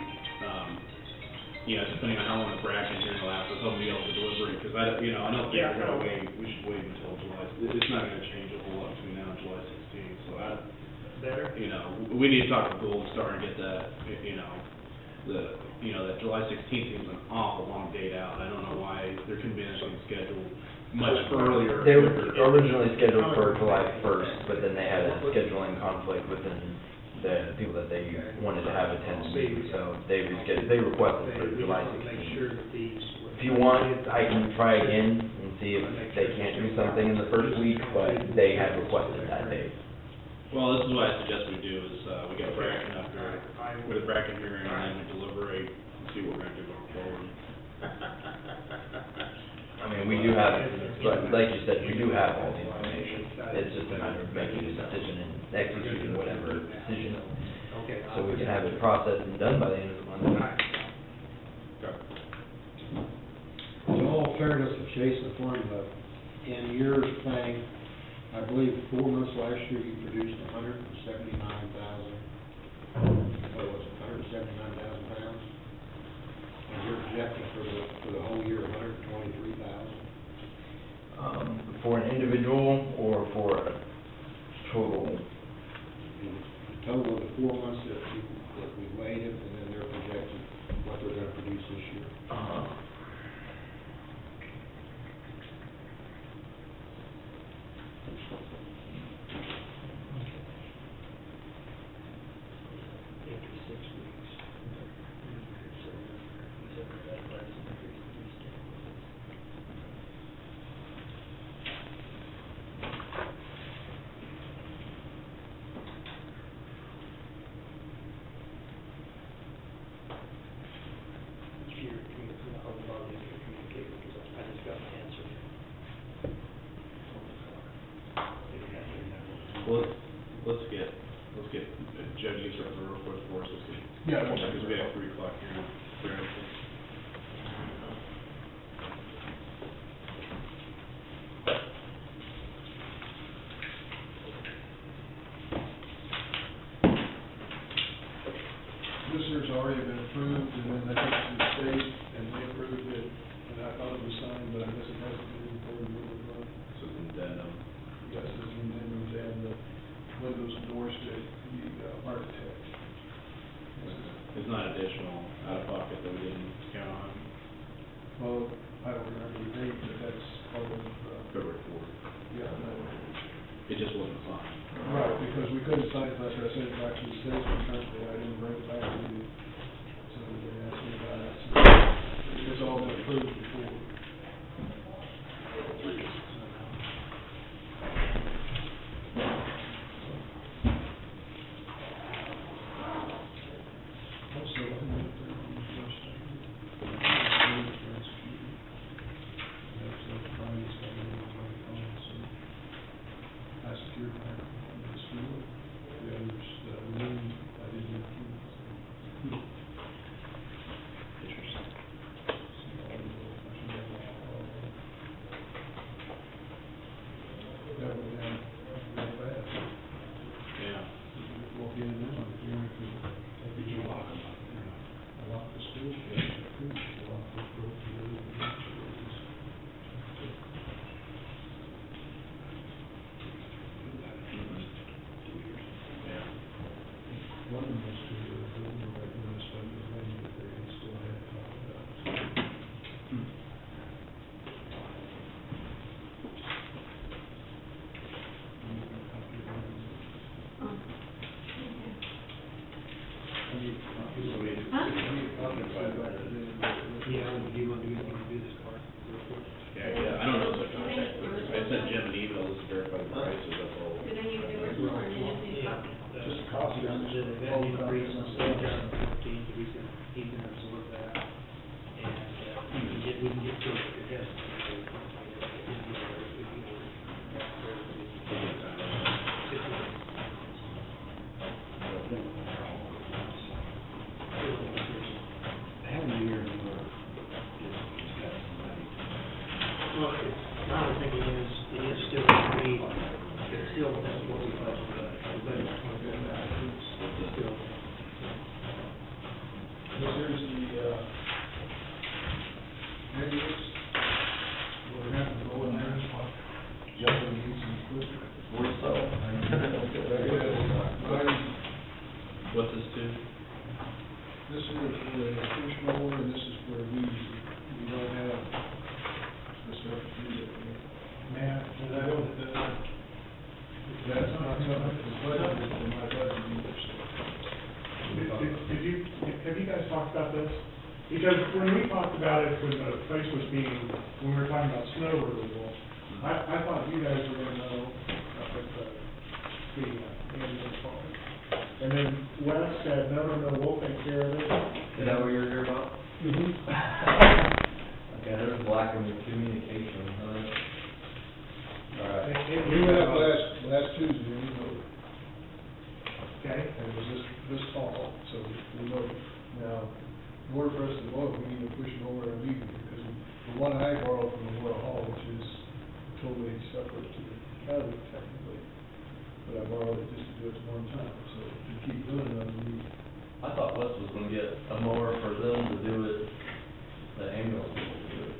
depending on how long the Brad can hearing lasts, I was hoping to be able to deliberate, because I don't think we're gonna wait, we should wait until July, it's not gonna change a whole lot between now and July 16th, so Better? we need to talk to Gold Star and get that, that July 16th seems an awful long date out. I don't know why there couldn't be anything scheduled much earlier. They were originally scheduled for July 1st, but then they had a scheduling conflict within the people that they wanted to have attend the meeting, so they rescheduled, they requested for July 16th. If you want, I can try again and see if they can't do something in the first week, but they had requested that date. Well, this is what I suggest we do, is we get Bracken up here, with a Bracken hearing, and then we deliberate and see what we're gonna do going forward. I mean, we do have, but like you said, we do have all the information. It's just a matter of making a decision and executing whatever decision, so we can have it processed and done by the end of the month. In all fairness of Jason Thornhill, in your thing, I believe 4 months last year, you produced 179,000, what was it, 179,000 pounds? And you're projecting for the whole year, 123,000. For an individual or for a total? The total of the 4 months that we waited, and then they're projecting what they're gonna produce this year. Let's get Joe, you start the report for us, Yeah. because we have 3 o'clock here. This year's already been approved, and then they took it to the state, and they approved it, and I thought it was signed, but I guess it hasn't been before we move it. So it's addendum. Yes, it's an amendment and the windows endorsed it, the architect. It's not additional out-of-pocket that we didn't count on. Well, I don't remember the date, but that's part of, February 4th. yeah, no. It just wasn't signed. Right, because we couldn't sign it after I sent it back to the state, apparently I didn't bring it back to you. So they asked me about it, so it's all been approved before. coming down real fast. Yeah. Walk in and out, did you lock them up? I locked the school, I locked the door. One of them was to the building, but when I started to run, they still had to talk about. Yeah, I don't know if the contact, I sent Jim an email to verify the prices, that's all. Do they need to work on it? Just a cost. Increase on state job 15, so he can absorb that. And, we can get to the test. Well, my only thinking is, it is still, it's still, that's what we budgeted. But it's still. This is the, ambulance, we're having to go in there, jumping in some equipment. What's this to? This is for a push mower, and this is where we don't have the stuff to do that. Man, and I don't, that's not something, the budget is for my budget either, so. Have you guys talked about this? Because when we talked about it, when the place was being, when we were talking about snow removal, I thought you guys were gonna know up at the ambulance farm. And then Wes said, no, we'll take care of it. Is that what you're here about? Mhm. Okay, there's lack of communication, All right. We went up last Tuesday, and we voted. Okay. And it was this fall, so we voted. Now, in order for us to vote, we need to push it over and leave it, because the one I borrowed from the Royal Hall, which is totally separate to the county technically, but I borrowed it just to do it one time, so to keep doing it, we need. I thought Wes was gonna get a mower for them to do it, the ambulance people to do it.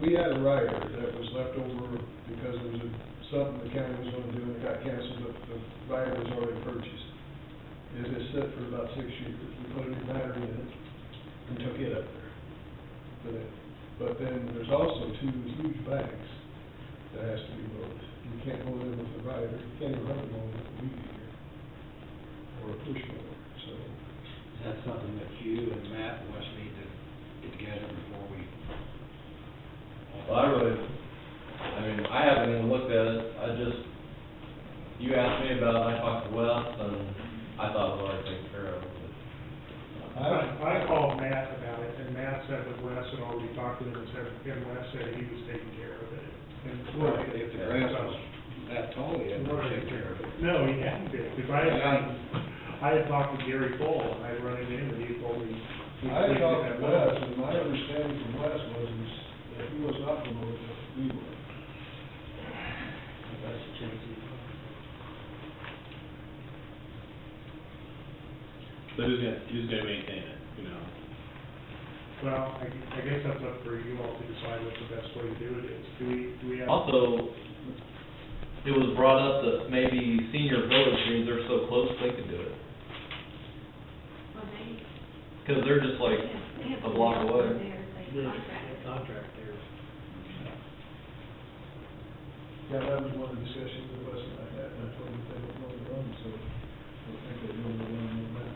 We had a rider that was left over because it was something the county was gonna do and it got canceled, but the rider was already purchased. It has sit for about 6 years. We put a new battery in it and took it up there. But then there's also 2 huge bags that has to be moved. You can't go in with the rider, you can't even run the mower with a weed eater or a push mower, so. Is that something that you and Matt and Wes need to get together before we? Well, I haven't even looked at it, you asked me about it, I talked to Wes, and I thought it was already taken care of. I called Matt about it, and Matt said that Wes had already talked to him, and Wes said he was taking care of it. And Well, if the grass was that tall, he had to take care of it. No, he hadn't been, because I had talked to Gary Cole, and I'd run into him, and he told me. I talked to Wes, and my understanding from Wes was that he was not promoted, we were. That's the change. But who's gonna maintain it, you know? Well, I guess that's up for you all to decide what the best way to do it is. Do we have? Also, it was brought up that maybe senior village means they're so close they could do it, Well, they, cause they're just like they have a block to away. their contract. Contract there. Yeah, that was one of the discussions that Wes and I had, and I told him they were going to run, so I think they're going to run on that.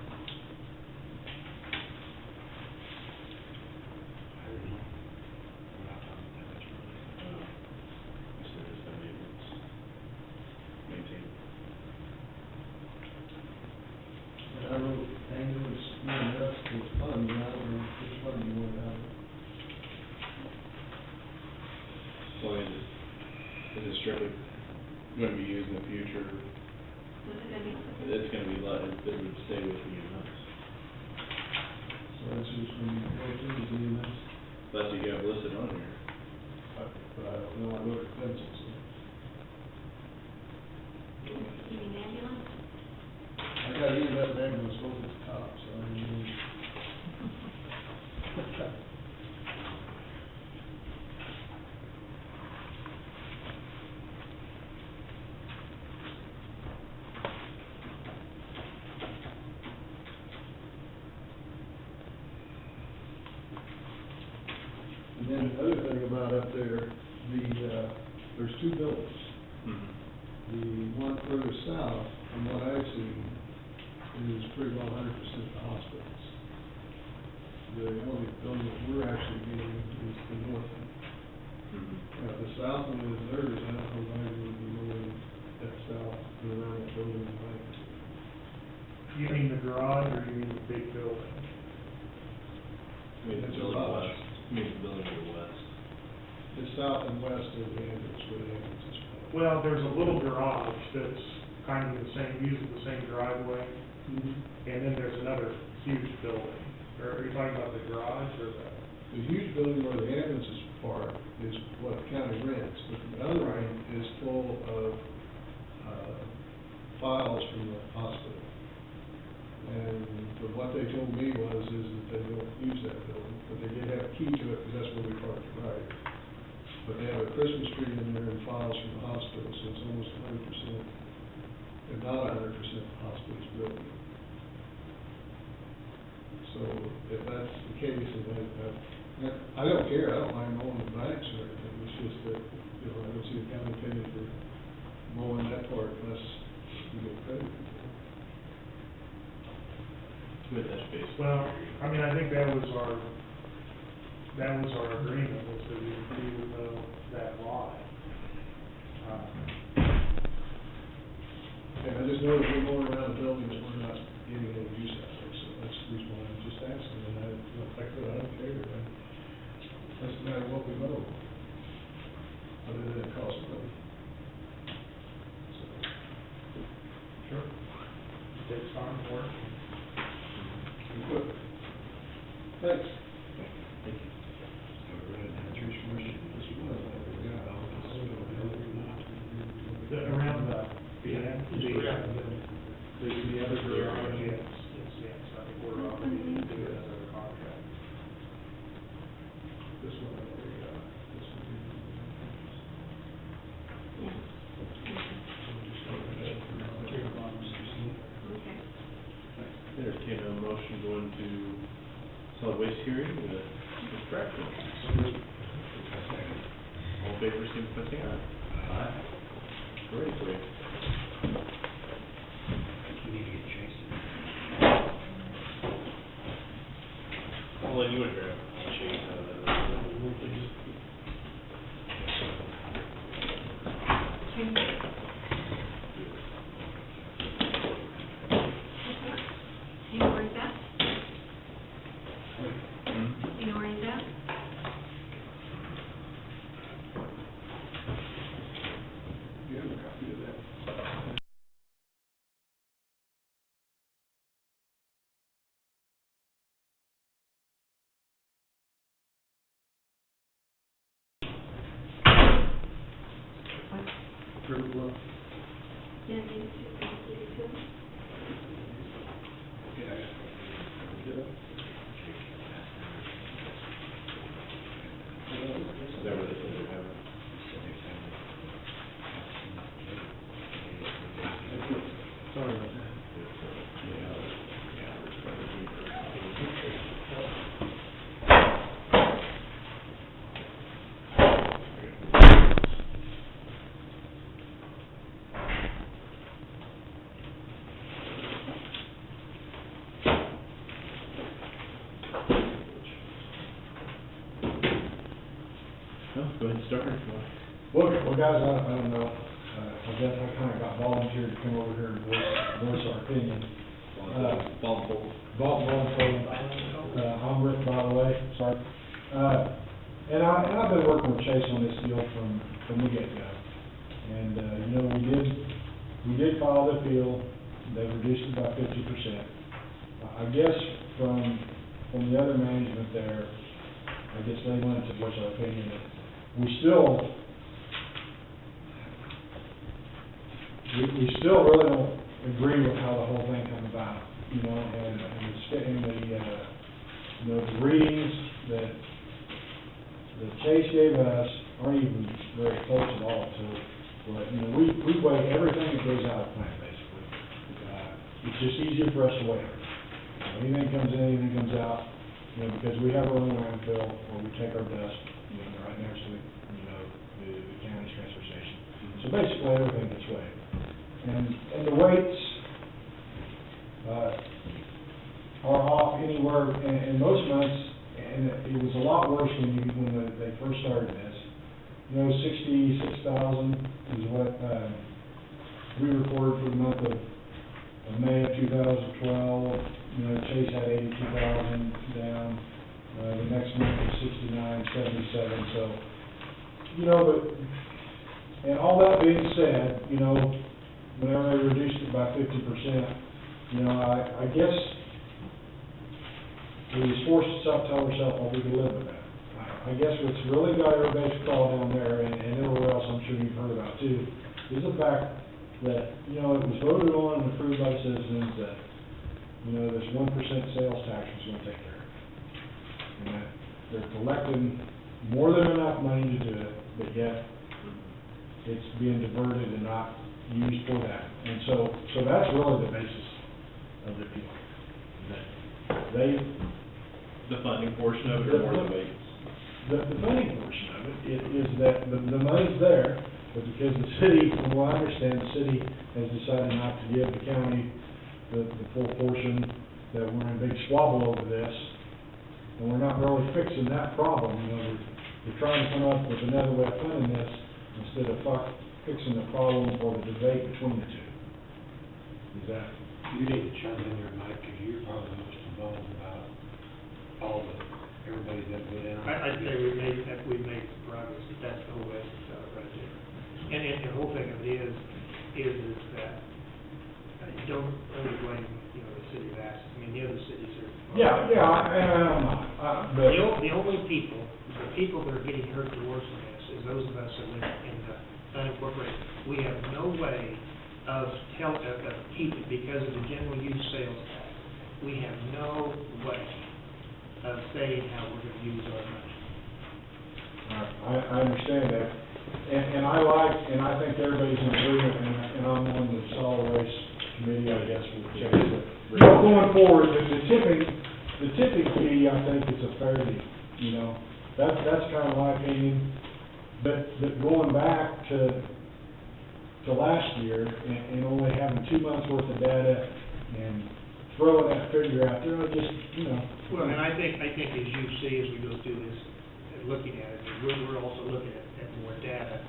And I wrote ambulance, that's the fund, and I don't know which fund you want out of. So is it strictly going to be used in the future? It's gonna be it would stay with EMS. So that's who's going to go to the EMS. That's what you have listed on here. But I don't know, I wrote it pencil, so. about up there, there's two buildings. Mhm. The one further south, from what I've seen, is pretty well 100% the hospitals. The only building that we're actually getting is the north one. Mhm. The south one is theirs, I don't know why they would be moving that south and around that building behind it. You mean the garage or you mean the big building? I mean, the It's building garage. west, I mean, the building to the west. The south and west of the entrance, where the entrance is from. Well, there's a little garage that's kind of the same, uses the same driveway, and then there's another huge building. Are you talking about the garage or the? The huge building where the ambulance is parked is what the county rents, but the other one is full of, files from the hospital. And but what they told me is that they don't use that building, but they did have a key to it, because that's where we parked it right. But they have a Christmas tree in there and files from the hospital, so it's almost 100%, if not 100% the hospital's building. So if that's the case, then I don't care, I don't mind mowing the banks or anything, it's just that, you know, I don't see the county paying for mowing that part unless you get credit. With that space. Well, I mean, I think that was our agreement, was that we would know that lot. And I just know that we're going around the building that we're not getting any use out of, so that's the reason why I'm just asking, and I, like I said, I don't care, doesn't matter what we mow, other than it costs money. So, Sure. Takes time for it. good. Thanks. Thank you. Around the other garage, yes, I think we're obligated to do it as a contract. This one, this one. Okay. Entertain a motion going to solid waste hearing with Ms. Braxton. All in favor, signify by saying aye. Aye. Great. I'll let you in here. You know where he's at? You know where he's at? You have a copy of that? River Bluff. Yeah, give it to him. Is that where they said they have it? Sorry about that. No, go ahead and start. Well, guys, I don't know, I guess I kind of got volunteered to come over here and voice our opinion. I'm Rick, by the way, sorry. And I've been working with Chase on this deal from the get-go. And, you know, we did file the appeal, they reduced it by 50%. I guess from the other management there, I guess they wanted to voice our opinion. We still really don't agree with how the whole thing came about, you know, and the readings that Chase gave us aren't even very close at all to what, you know, we weigh everything that goes out of the plant, basically. It's just easier for us to weigh everything. Anything comes in, anything comes out, you know, because we have our own landfill where we take our dust, you know, right right next to the county's transfer station. So basically, everything gets weighed. And the weights, are off anywhere, and most months, and it was a lot worse when they first started this. 66,000 is what, we recorded for the month of May of 2012. Chase had 82,000 down, the next month was 69,77, so, but, and all that being said, whenever they reduced it by 50%, I guess we was forced to tell ourselves, well, we can live with that. I guess what's really got everybody's crawl down there, and everywhere else I'm sure you've heard about too, is the fact that, it was voted on and approved by the citizens that, this 1% sales tax was gonna take care of it. And that they're collecting more than enough money to do it, but yet it's being diverted and not used for that. And so that's really the basis of the appeal. The funding portion of it, or more the weights? The funding portion of it is that the money's there, but because the city, from what I understand, the city has decided not to give the county the full portion, that we're in a big squabble over this, and we're not really fixing that problem. We're trying to come up with another way of funding this instead of fixing the problem or the debate between the two. Is that? You need to chime in there, Mike, because you're probably the most involved about everybody that go down. I'd say we've made progress, but that's the whole essence of it right there. And the whole thing of it is that, don't only blame, the city of Athens. I mean, the other cities are. Yeah, I'm not, but. The only people that are getting hurt the worst in this is those of us that live in the unincorporated. We have no way of keeping, because of the general use sales tax, we have no way of saying how we're gonna use our money. I understand that, and I think everybody's in agreement, and I'm on the solid waste committee, I guess, will check it. Going forward, the tipping fee, I think it's a fair deal, that's kind of my opinion, but going back to last year, and only having 2 months worth of data, and throwing that figure out there, Well, and I think as you see, as we go through this, and looking at it, we're also looking at more data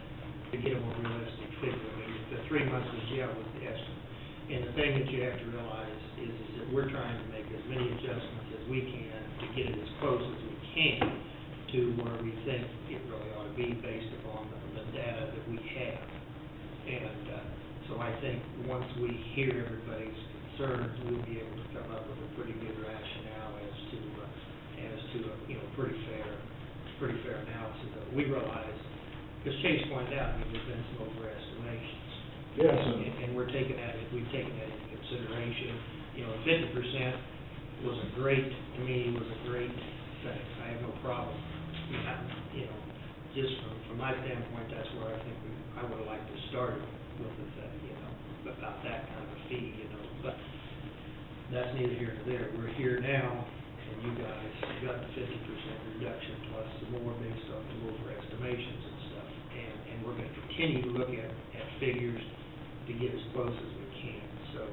to get a more realistic figure. I mean, the 3 months was the estimate. And the thing that you have to realize is that we're trying to make as many adjustments as we can to get it as close as we can to where we think it really ought to be based upon the data that we have. And so I think once we hear everybody's concerns, we'll be able to come up with a pretty good rationale as to a pretty fair analysis of it. We realize, because Chase pointed out, there's been some overestimations. Yes. And we've taken that into consideration. 50% was a great thing. I have no problem. Just from my standpoint, that's where I think I would have liked to start with it, about that kind of a fee, but that's neither here nor there. We're here now, and you guys got the 50% reduction plus some more based on the overestimations and stuff. And we're gonna continue to look at figures to get as close as we can. So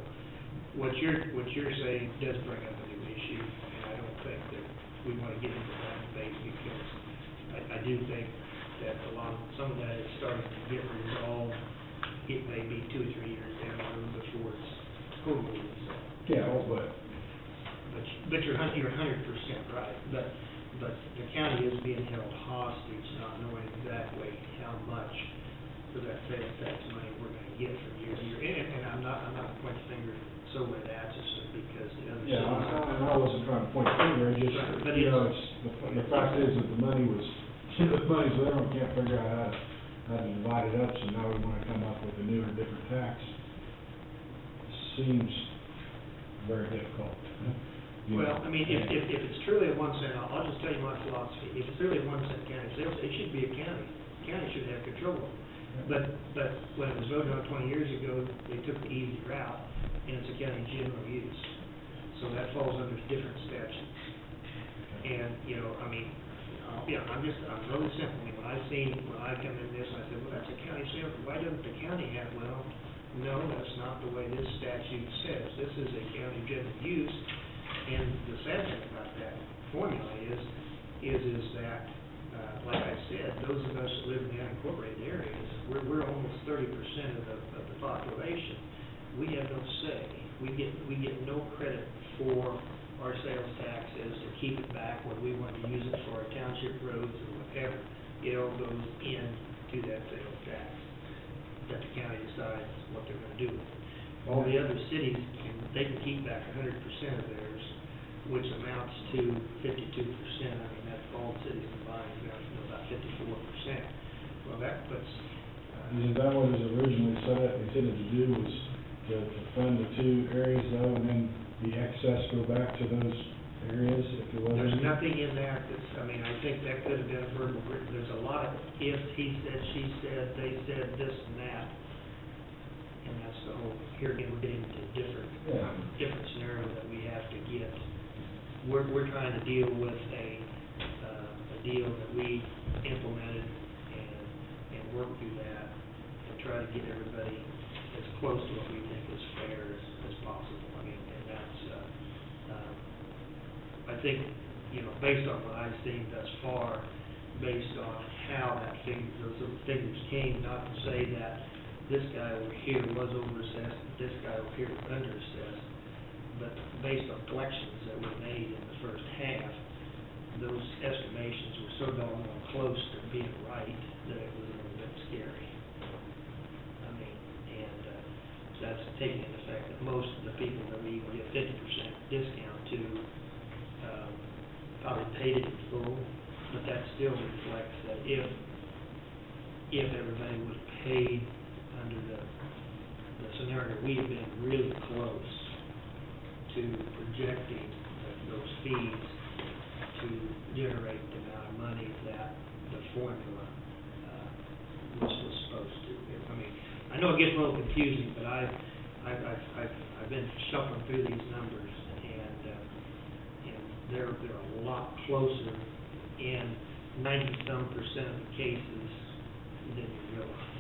what you're saying does bring up a new issue, and I don't think that we want to get into that debate, because I do think that some of that is starting to get resolved. It may be 2 or 3 years down the road before it's totally resolved. Yeah, But you're 100% right. But the county is being held hostage, not knowing exactly how much for that sales tax money we're going to get from year to year. And I'm not pointing the finger solely at Atchison, because the other cities. Yeah, I wasn't trying to point the finger, it's just, Right, but the fact is that the money's there, we can't figure out how to divide it up, so now we want to come up with a new or different tax. Seems very difficult. Well, I mean, if it's truly a 1 cent, I'll just tell you my philosophy. If it's really a 1 cent county sales, it should be a county. The county should have control of it. But when it was voted on 20 years ago, they took the easy route, and it's a county general use. So that falls under different statutes. And, I'm really simple. When I come in this, I said, well, that's a county sale, why doesn't the county have, well, no, that's not the way this statute says. This is a county general use, and the sad thing about that formula is that, like I said, those of us that live in the unincorporated areas, we're almost 30% of the population. We have no say. We get no credit for our sales taxes to keep it back when we want to use it for our township roads or whatever. It all goes into that sales tax that the county decides what they're going to do with it. All the other cities, they can keep back 100% of theirs, which amounts to 52%. I mean, that's all cities combined, amounts to about 54%. Well, that puts... Isn't that what it was originally intended to do, was to fund the two areas though, and then the excess go back to those areas if there was? There's nothing in that that's, I mean, I think that could have been a verbal, there's a lot of if, he said, she said, they said, this and that. And that's the whole, here again, we're getting into different scenario that we have to get. We're trying to deal with a deal that we implemented and work through that and try to get everybody as close to what we think is fair as possible. I mean, and that's, I think, based on what I've seen thus far, based on how those figures came, not to say that this guy over here was overassessed, this guy over here was underassessed, but based on collections that were made in the first half, those estimations were so doggone close to being right that it was a little bit scary. I mean, and that's taking into effect that most of the people that we even give 50% discount to probably paid it in full, but that still reflects that if everybody was paid under the scenario, we have been really close to projecting those fees to generate the amount of money that the formula was supposed to. I mean, I know it gets a little confusing, but I've been shuffling through these numbers, and they're a lot closer in 90-some% of the cases than you realize.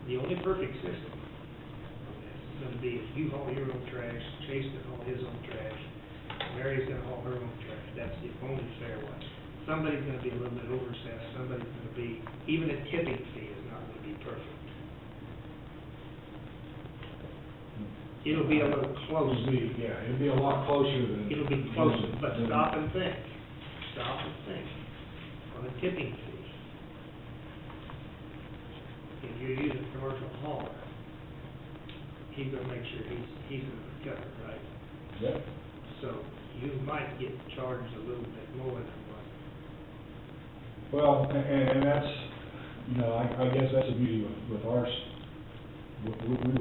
The only perfect system is going to be if you haul your own trash, Chase can haul his own trash, Mary's going to haul her own trash. That's the only fair one. Somebody's going to be a little bit overassessed. Somebody's going to be, even a tipping fee is not going to be perfect. It'll be a little closer. It'll be a lot closer than... It'll be closer, but stop and think. Stop and think. On a tipping fee, if you're using a commercial hauler, he's going to make sure he's going to recover, right? Yep. So you might get charged a little bit more than what. Well, and that's, I guess that's the beauty with ours. We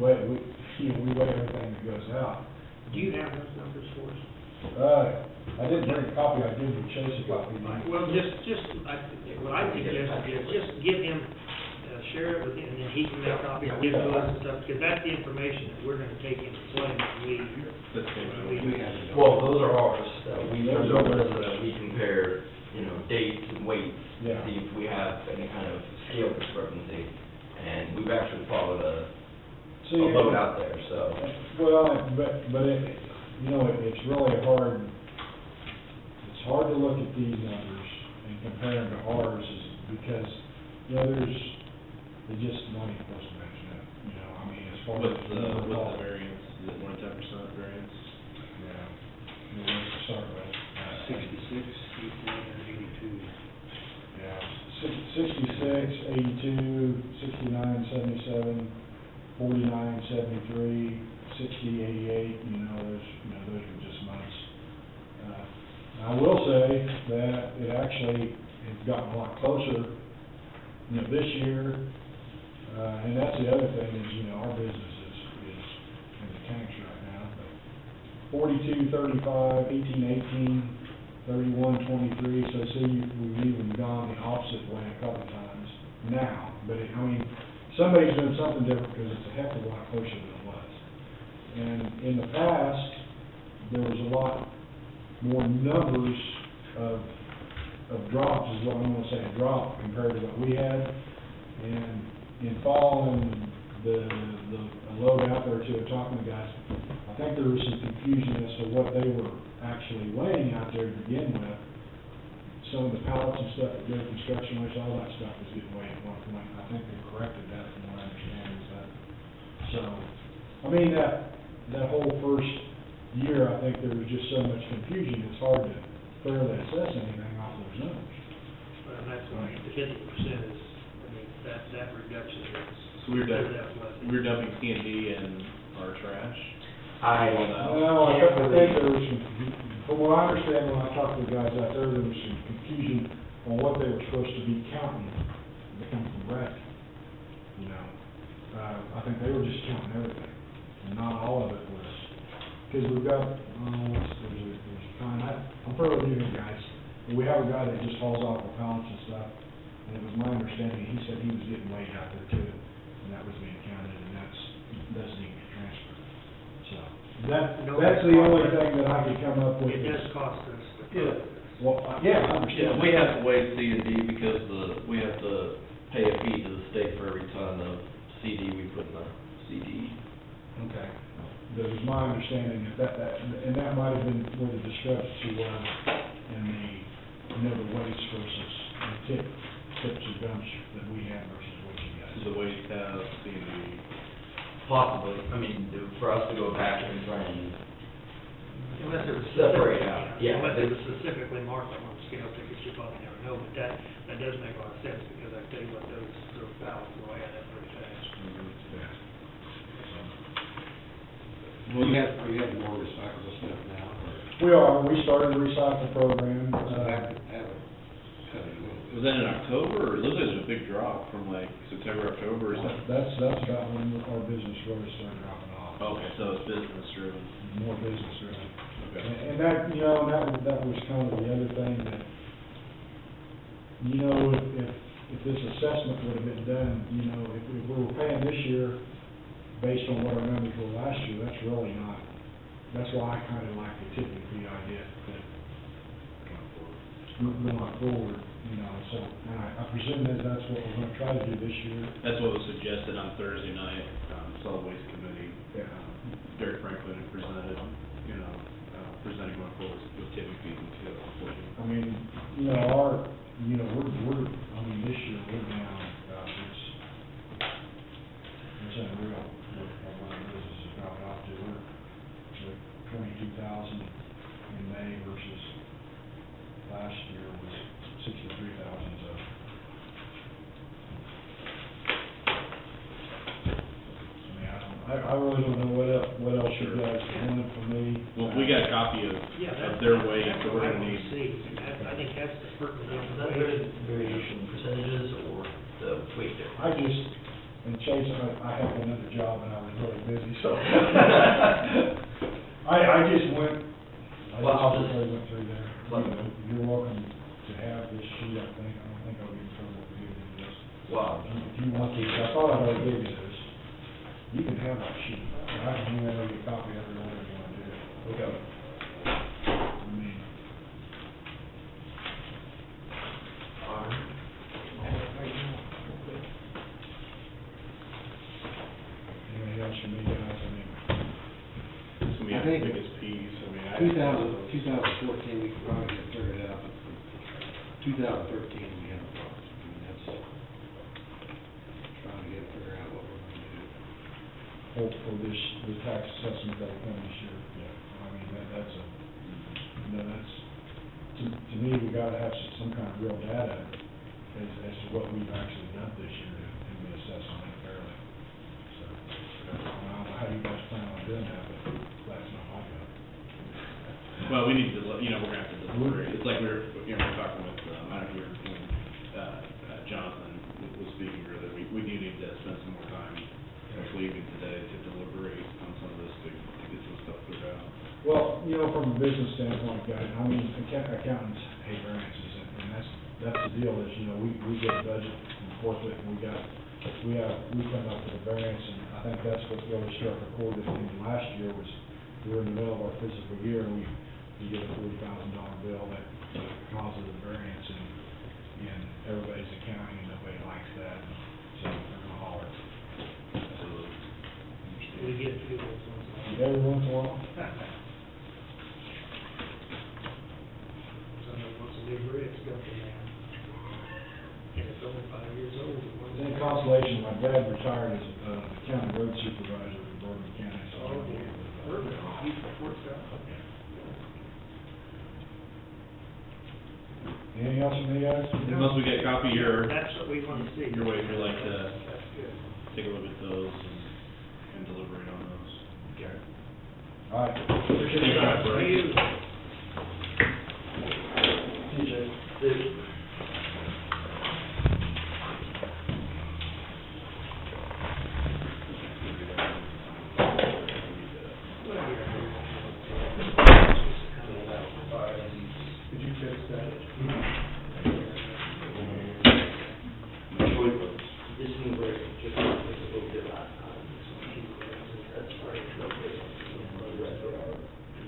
weigh everything that goes out. Do you have those numbers for us? I didn't bring a copy. I did Chase a copy. Well, what I suggest is just give him, share it with him, and then he can make a copy and give it to us and stuff, because that's the information that we're gonna take into play when we. Well, those are ours, we turned over so that we compare, dates and weights, to see if we have any kind of scale discrepancy. And we've actually followed a load out there, so. Well, but it's really hard, it's hard to look at these numbers and compare them to ours, because, it's just not even close to matching up, I mean, as far as. What's the variance? Is it more than 10% variance? Yeah. Let's start with. 66, 84, and 82. Yeah, 66, 82, 69, 77, 49, 73, 60, 88, those are just months. I will say that it actually has gotten a lot closer, this year, and that's the other thing is, our business is in the tanks right now, but 42, 35, 18, 18, 31, 23, so see, we've even gone the opposite way a couple of times now, but somebody's doing something different because it's a heck of a lot closer than it was. And in the past, there was a lot more numbers of of drops is what I'm gonna say, a drop compared to what we had. And in following the load out there too, talking to guys, I think there was some confusion as to what they were actually weighing out there to begin with. Some of the pallets and stuff that go to construction, which all that stuff was getting weighed at one point. I think they corrected that from what I understand is that. So, I mean, that whole first year, I think there was just so much confusion, it's hard to fairly assess anything off those numbers. And that's why the 50% is, I mean, that reduction is. So we're dumping C&D in our trash? Well, I think there was some, from what I understand, when I talked to the guys out there was some confusion on what they were supposed to be counting that come from Bradley. You know, I think they were just counting everything, and not all of it was, because we've got, there's a kind, I'm fairly new here, guys, but we have a guy that just hauls off the pallets and stuff, and it was my understanding, he said he was getting weighed out there too, and that was being counted, and doesn't even get transferred. So, that's the only thing that I could come up with. It does cost us. Yeah. Well, yeah, I understand. Yeah, we have to weigh C&D because we have to pay a fee to the state for every ton of CD we put in the CD. Okay. That was my understanding, and that might have been where the discrepancy was in the never waste versus the tips or dumps that we have versus what you guys. The waste has C&D. Possibly, I mean, for us to go back and try and Unless it was separate out, yeah. Unless it was specifically marked on scale tickets, you probably never know, but that does make a lot of sense, because I tell you what, those ballots will add up pretty fast. Well, you have more recyclable stuff now, or? We started a recycle program, Have it cut it a little bit. Was that in October, or it looks like there's a big drop from like September, October, is that? that's about when our business really started dropping off. Okay, so it's business driven. More business driven. Okay. And that, you know, that was kind of the other thing that, you know, if this assessment would have been done, you know, if we were paying this year based on what our numbers were last year, that's really not, that's why I kind of like the tipping fee idea, that going forward, you know, so, and I presume that that's what we're gonna try to do this year. That's what was suggested on Thursday night, solid waste committee. Yeah. Derek Franklin had presented, presenting going forward with tipping fees and too. I mean, you know, this year, we're down, it's unreal, what our business has dropped off to. We're 22,000 in May versus last year was 63,000, so. I really don't know what else you guys wanted from me. Well, we got a copy of their weight, so we're gonna need. I think that's the pertinent Is that variation percentages or the weight difference? And Chase, I had another job and I was really busy, so. I just went went through there. You're welcome to have this sheet, I think. I don't think I'll be in trouble with you with this. Wow. If you want these, I thought I already gave you this. You can have that sheet. I can email you a copy of it, whatever you want to do. Okay. I mean. Anything else from me, guys? I mean. This will be I the think biggest piece, I mean. 2014, we could probably get figured out, but 2013, we have a problem. I mean, that's trying to figure out what we're going to do. For this, the tax assessment that will come this year, yeah. I mean, that's to me, we gotta have some kind of real data as to what we've actually done this year to be assessing it fairly. So, I don't know how you guys plan on doing that, but that's not my job. Well, we need to, we're gonna have to deliberate. It's like we were talking with, I don't know if you were, Jonathan was speaking earlier, we do need to spend some more time leaving today to deliberate on some of this to get some stuff figured out. Well, from a business standpoint, guys, I mean, accountants hate variances, and that's the deal is, we get a budget from corporate, and we come up with a variance, and I think that's what really struck a chord with me last year was we were in the middle of our fiscal year, and we get a $40,000 bill that causes a variance in everybody's accounting, and nobody likes that, so they're gonna holler. We get through those ones. Every once in a while. Somebody wants a new bridge, go for that. And it's only 5 years old. In consolation, my dad retired as the county road supervisor in Bourbon County, so. Oh, dear. Perfect. He's worked out. Anything else from you guys? Unless we get a copy of your, That's what we want to see. your way, if you'd like to That's good. take a look at those and deliberate on those. Okay. All right. Appreciate your time. Thank you. Did you fix that? This new version, just a little bit last time. That's fine.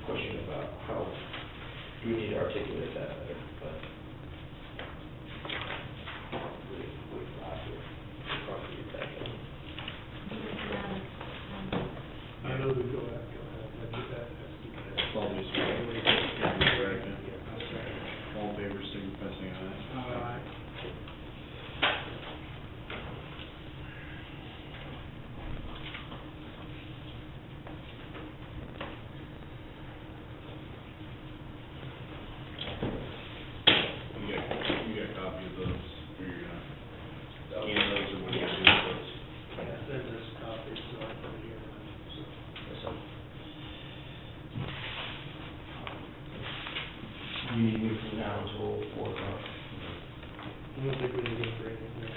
Question about how, do we need to articulate that better, but. I know we go ahead, let's do that. All these, all in favor, signify by saying aye. You got a copy of those, or you're gonna scan those, or what are you gonna do with those? Yeah, send us copies, so I put it here. So. You need me from now until 4 o'clock. I don't think we need to for anything.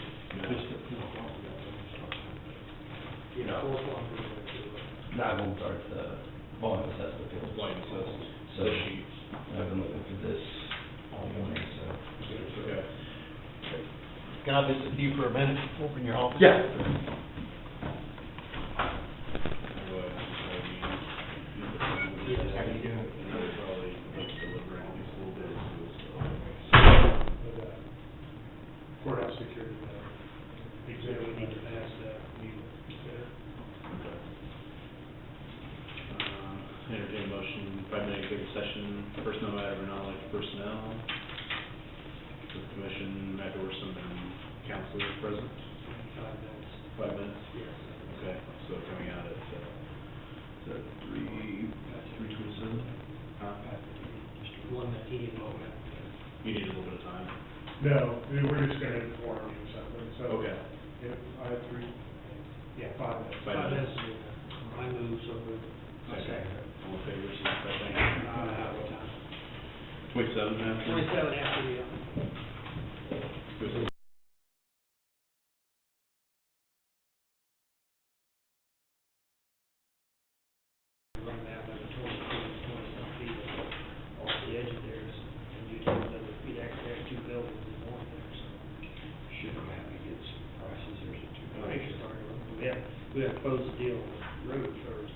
Yeah, 4 o'clock. That will start the volume assessment. Volume assessment. So I've been looking for this all morning, so. Okay. Can I visit you for a minute, open your office? Yeah. How you doing? Probably deliberate at least a little bit. Courthouse security. Example, we need to pass that. Entertain a motion, 5-minute executive session, personnel matter of non-elected personnel. The commission, Matt Dorson and council is present. 5 minutes. 5 minutes? Yes. Okay, so coming out at, is that 3:27? Huh? One that he didn't know about. You need a little bit of time. No, we're just gonna inform you of something, so. Okay. If I have 3, 5 minutes. 5 minutes. I move, so moved. Okay. All in favor, signify by saying aye. 27 minutes? 27 after the, run that like 20-some feet off the edge of theirs, and you'd have another, you'd actually have 2 buildings in one there, so. Should we have to get some prices, or is it too? I think it's already, we have to close the deal on the road first.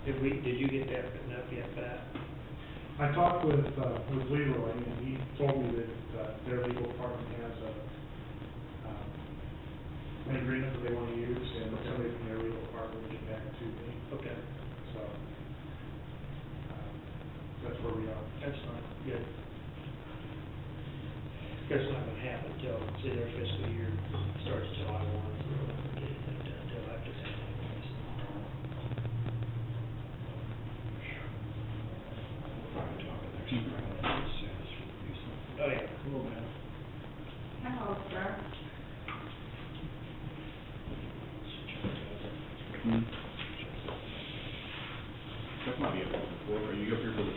Did you get that written up yet, Pat? I talked with Leroy, and he told me that their legal department has an agreement that they want to use, and somebody from their legal department will get back to me. Okay. So, that's where we are. That's fine, good. That's not gonna happen until, say, their fiscal year starts July 1, so we're not gonna get anything done until after that. Oh, yeah. Cool, man. Hello, sir. That might be up before, are you up here for the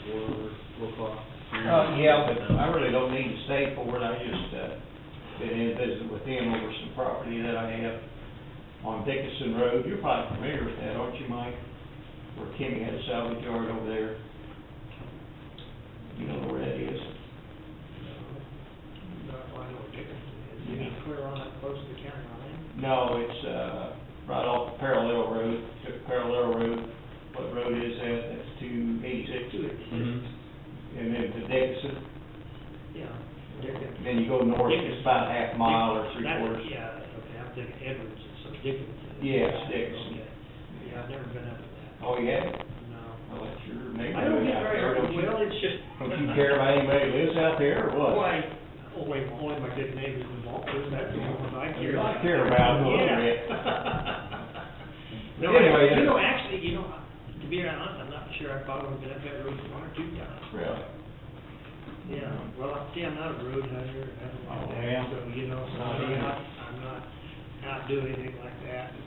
4 o'clock? Yeah, but I really don't need to stay for it, I just, been in visit with him over some property that I have on Dickinson Road. You're probably familiar with that, aren't you, Mike? Where Kenny had a salvage yard over there. You know where that is? I know what Dickinson is. You mean clear on that close to the county line? No, it's, right off Parallel Road, took Parallel Road, what road road is that? That's 286? 286. Mm-hmm. And then to Dickinson, Yeah. then you go north, it's about a half mile or three quarters. Yeah, okay, I'm thinking Edwards, and so Dickinson. Yes, Dickinson. Okay. Yeah, I've never been up to that. Oh, you have? No. Well, that's your neighborhood. I don't get out very, there, don't you? well, it's just. Don't you care about anybody that lives out there, or what? Why, only my good neighbors in Walton, that's the one I care about. I care about a little Yeah. bit. No, Anyway, actually, to be honest, I'm not sure I've probably been up that road one or two times. Really? Yeah, well, I'm not a road hunter, or nothing like Oh, that, yeah. so, so Not I'm either. not out doing anything like that.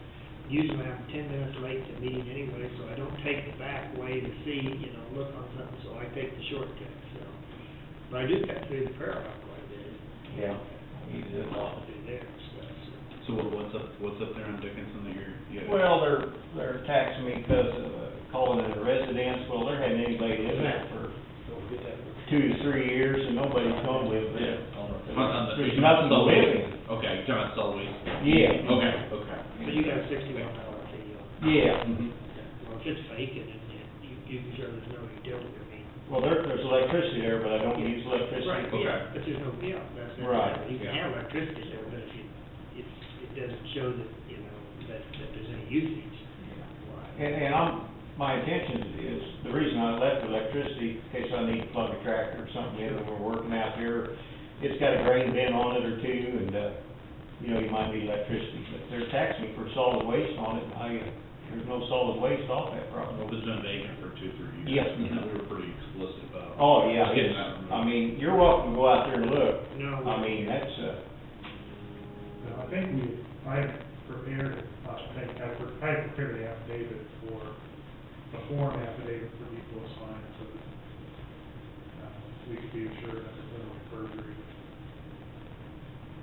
Usually I'm 10 minutes late to meeting anyway, so I don't take the back way to see, look on something, so I take the shortcut, so. But I do cut through the parallel quite a bit. Yeah, you did a lot. Through there and stuff, so. So what's up there on Dickinson that you got? Well, they're taxing me because of calling it a residence. Well, there hadn't anybody lived there for 2 to 3 years, and nobody's gonna live there. There's nothing to live in. Okay, you're talking about solid waste? Yeah. Okay. So you got a 61-hour fee on it. Yeah. Well, if it's vacant, and you can show there's no utility, I mean. Well, there's electricity there, but I don't use electricity. Right, Okay. yeah, but there's no, that's. Right. You can have electricity there, but if it doesn't show that, that there's any usage. And my intention is, the reason I left electricity, in case I need to plug a tractor or something in, when we're working out there, it's got a grain bin on it or two, and, you might need electricity, but they're taxing me for solid waste on it, there's no solid waste off that property. It's been vacant for 2-3 years. Yes. We were pretty explicit about. Oh, yeah, just getting that removed. I mean, you're welcome to go out there and look. No. I mean, that's, No, I think I prepared the affidavit for, the form affidavit for people to sign, so that, we could be assured that there's no perjury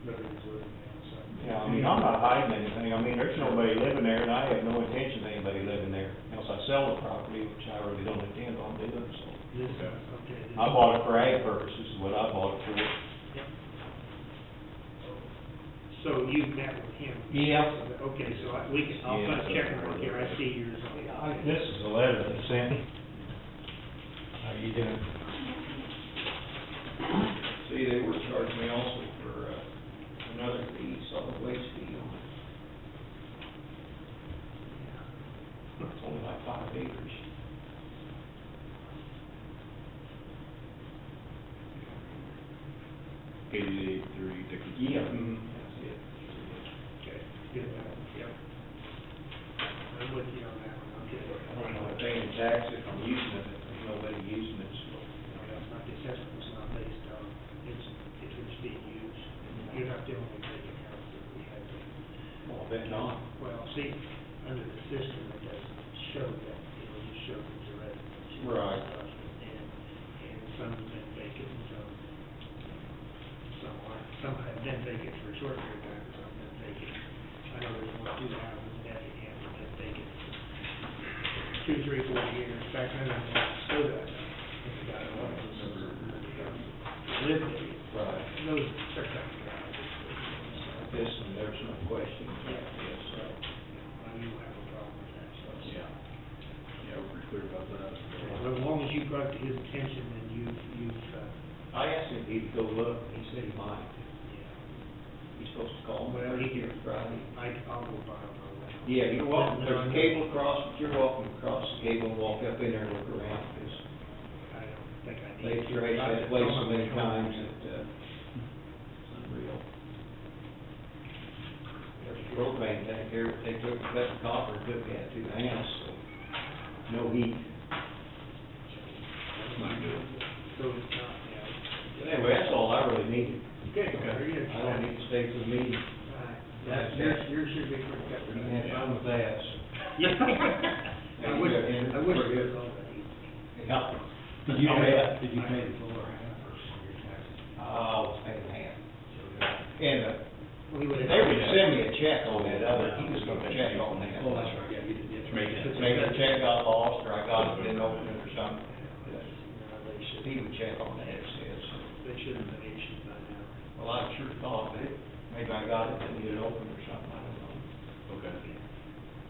that it was living in, so. yeah, I mean, I'm not hiding anything, I mean, there's nobody living there, and I have no intention of anybody living there, else I sell the property, which I really don't intend on doing, so. This, okay. I bought it for ag purposes, is what I bought it for. So you met with him? Yeah. Okay, so I'll Yeah, kind of so- check and look here, I see yours. This is a letter they sent me. How you doing? See, they were charging me also for, another fee, solid waste fee on it. It's only like 5 acres. $88.83 Dickinson. Yeah. That's it. Okay, good, yep. I'm with you on that one, okay. I don't know, if paying tax if I'm using it, if there's nobody using it, so. That's not, the assessment's not based on, it's what's being used. You're not the only vacant house that we have. Well, I bet not. Well, see, under the system, it doesn't show that, it just shows it's a residence. Right. And some have been vacant, and some aren't. Some have been vacant for a short period of time, and some have been vacant. I know there's one, 2 houses in Effingham that have been vacant for 2, 3, 4 years. In fact, I don't know, still got them. The guy who owns them, lived there. Right. Those are tough guys. This one, there's no question. Yeah. Yes, so. You have a problem with that, so. Yeah. Yeah, we're pretty clear about that. Well, as long as you brought it to his attention, then you've, I asked him if he'd go look, and he said he might. He's supposed to call me. Well, he here Friday. I'll go by him on that. Yeah, you're welcome, there's a cable across, but you're welcome to cross the cable and walk up in there and look around, because I don't think I need. they've traced that place so many times that, it's unreal. There's a propane tank here, but they took that copper and took that to the house, so, no heat. That's not good. So it's not, But anyway, that's all I really needed. Okay, very good. I don't need to stay for the meeting. Alright, yours should be pretty good. You can have fun with that, so. Yeah. I wish it was already. Yeah. Did you Oh, pay, yeah. did you pay the full or half or your taxes? I was paying half. And, We would have. they would send me a check on that other, he was gonna check on that. Oh, that's right, yeah, you did, yes. Maybe the check got lost, or I got it, didn't open it or something. They should, He would check on that, it says. they should have been issued by now. Well, I sure thought that, maybe I got it, didn't get it open or something, I don't know. Okay.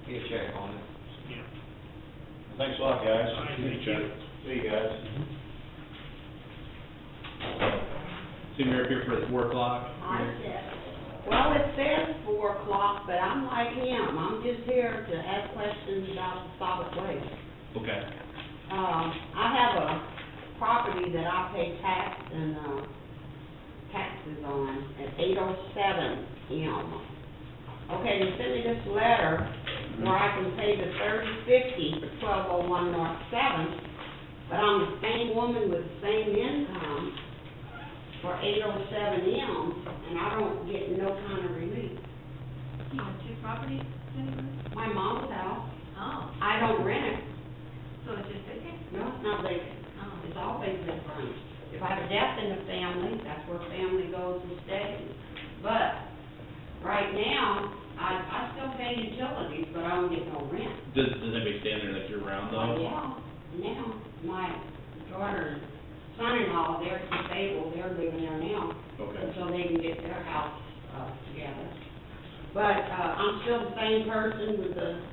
He'd check on it. Yeah. Thanks a lot, guys. Thank you. See you guys. So you're up here for the 4 o'clock? I said, well, it says 4 o'clock, but I'm like him, I'm just here to ask questions about the solid waste. Okay. I have a property that I pay tax and, taxes on at 807 M. Okay, they sent me this letter where I can pay the $30.50 for 1201 North 7th, but I'm the same woman with the same income for 807 M, and I don't get no kind of relief. You have two properties anywhere? My mom's house, Oh, I don't rent it, so it's just vacant? no, it's not vacant, Oh. it's always been furnished. If I have a death in the family, that's where family goes and stays. But, right now, I still pay utilities, but I don't get no rent. Does anybody stay in there like year-round though? Yeah, now, my daughter and son-in-law, they're disabled, they're living there now. Okay. So they can get their house, together. But, I'm still the same person with the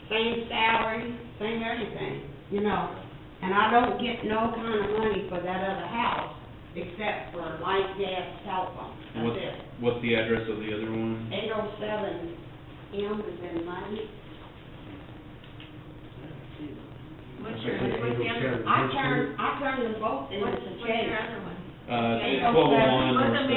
same salary, same everything, you know. And I don't get no kind of money for that other house, except for light, gas, telephone, And that's it. what's the address of the other one? 807 M is in money. What's the other? I turned them both into What's your Chase. other one? 1201 What's North the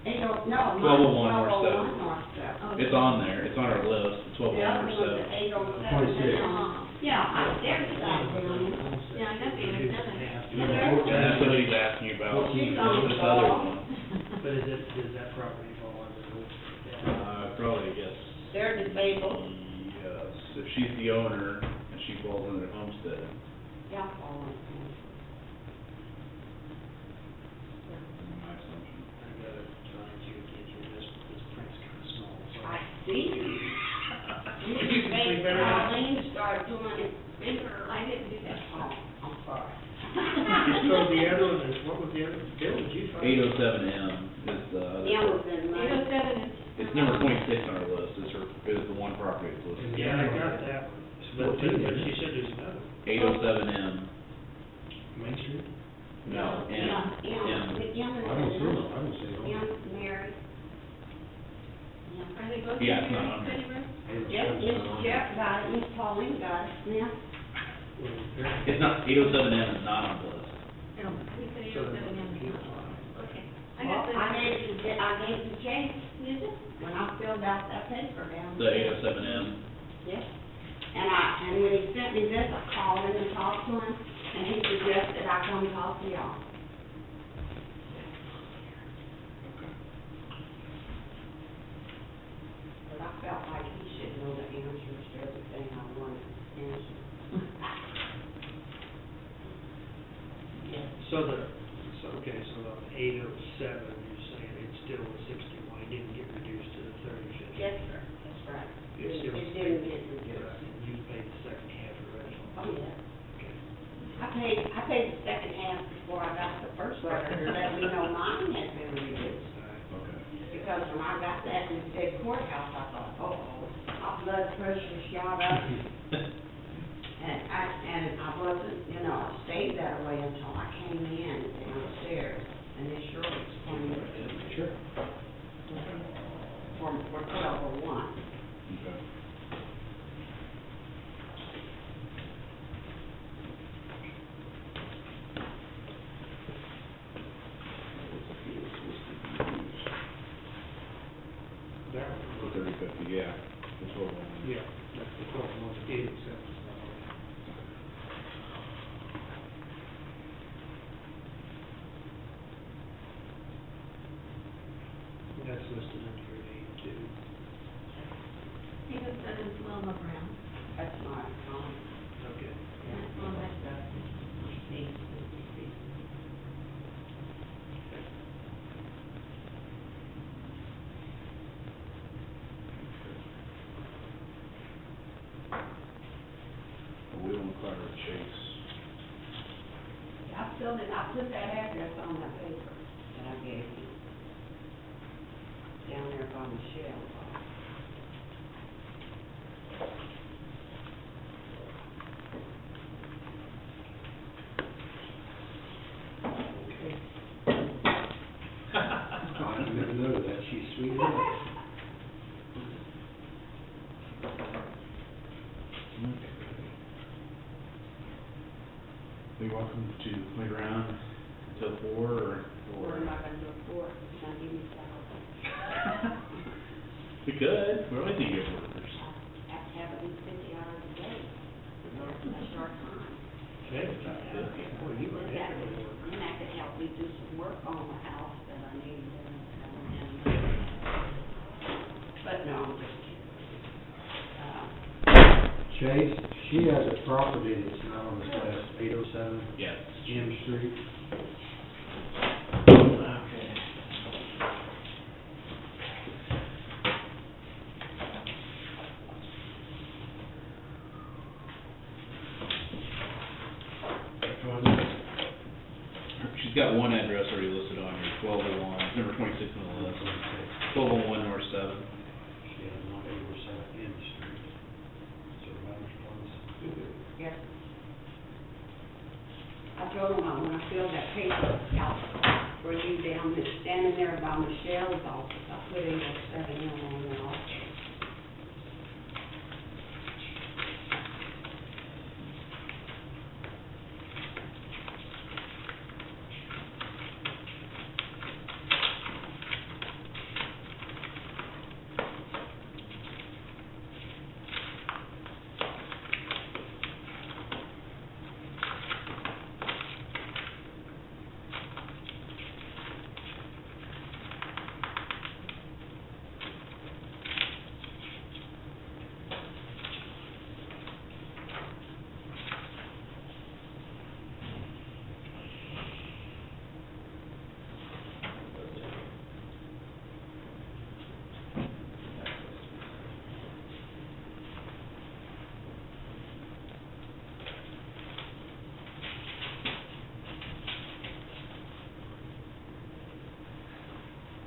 7. No, 1201 North 1201 North 7. Oh, It's on there, it's on our list, 1201 The other North one's 7. at 807. Oh. Yeah, there's that down there. Yeah, I got the other seven. And that's what he's asking you about, She's on this the other ball. one. But does that property fall under the? Probably, yes. They're disabled. Yes, if she's the owner and she falls under homestead. Yeah, all of them. My assumption. I got it, trying to get you this print's kind of small, so. I see. You made Colleen start doing it bigger. I didn't do that. Oh, I'm sorry. So the other one is, what was the other, Bill, did you find? 807M is the other. Yeah, was in money. 807 is. It's number 26 on our list, is the one property that's listed. Yeah, I got that one, but she said there's another. 807M, Main Street? no, M, Yeah, M. I don't see it, I don't see it. Yeah, Mary. Are they both? Yeah, it's not on there. Anywhere? Jeff, Jeff got it, Miss Pauline got it, yeah. It's not, 807M is not on the list. No, we said 807 in. Okay. I Well, got the. I gave it to James, Is it? when I filled out that paper down. The 807M, Yes. And when he sent me this, I called him and talked to him, and he suggested I come talk to y'all. But I felt like he should know the answers to everything I wanted to answer. So okay, so on 807, you're saying it's still a 61, it didn't get reduced to the 30/50? Yes, sir, that's right. It It still- didn't get reduced. Right, and you paid the second half already? Oh, yeah. Okay. I paid the second half before I got the first letter to let me know mine had been reduced. All right. okay. Because when I got that in the state courthouse, I thought, oh, my blood pressure shot up. And I wasn't, I stayed that way until I came in downstairs, and it sure explained it to me. Sure. For 1201. Okay. That The one, 3050, yeah. The 1201. yeah, that's the 1201, 807. That's listed under 82. 807 is Wilma Brown. That's my, Okay. That's on that stuff. We don't require a chase. I filled it, I put that address on that paper that I gave you. Down there by Michelle. sweet enough. Are you welcome to wait around until 4 or? We're not gonna do it for, it's not give me salary. We could, we're only two years workers. Have to have at least 50 hours a day, it's a short time. Okay, well, you were there. And that could help me do some work on the house that I need to, but no, I'm just kidding. Chase, she has a property that's not on this list, 807 Yes. M Street. Okay. She's got one address already listed on here, 1201, number 26 on the list. 1201 North 7. She has one 807 M Street. So Rogers Place. Yes. I told him when I filled that paper out for you down there, standing there by Michelle's office, I put in those 7 in on there also.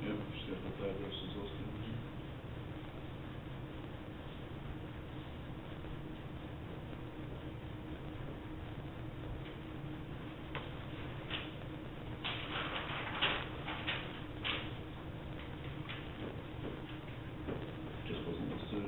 Yep, she's got both addresses listed. Just wasn't listed.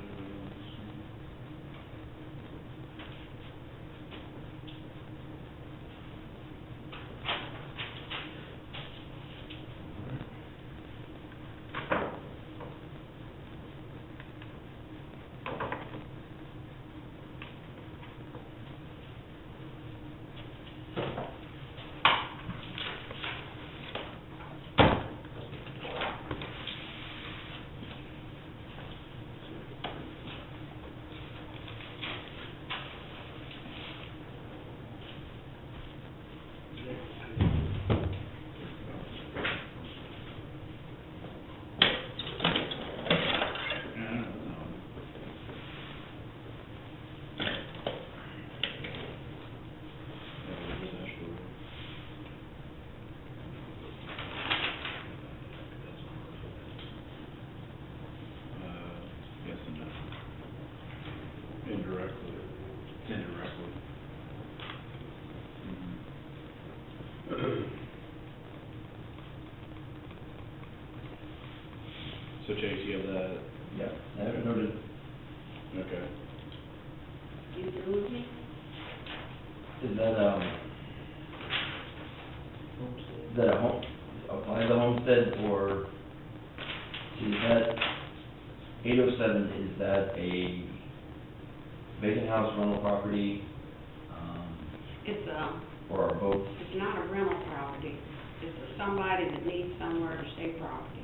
Yes and no. Indirectly. Indirectly. So Chase, you have that? Yeah, I have it noted. Okay. You through with me? Is that a home, apply the homestead, or, see, is that 807, is that a vacant house rental property, It's or are both? it's not a rental property, it's somebody that needs somewhere to stay property.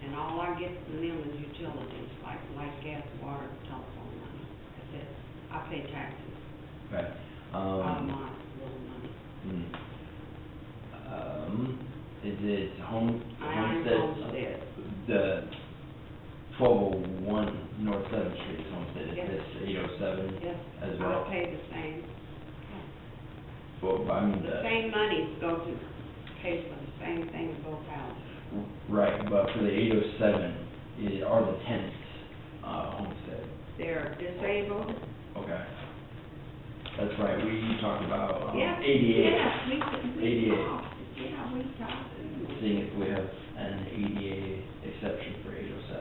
And all I get from them is utilities, like light, gas, water, telephone money, that's it. I pay taxes, Okay. out of my little money. Is it I own homestead. The 1201 North 7th Street is homestead, is Yes. this 807 Yes, as well? I pay the same. Well, I mean, The same monies go to, pays for the same thing in both houses. right, but for the 807, are the tenants, homestead? They're disabled. Okay. That's right, we talked about, Yeah. ADA. Yeah, we ADA. talked, yeah, we talked. Seeing if we have an ADA exception for 807.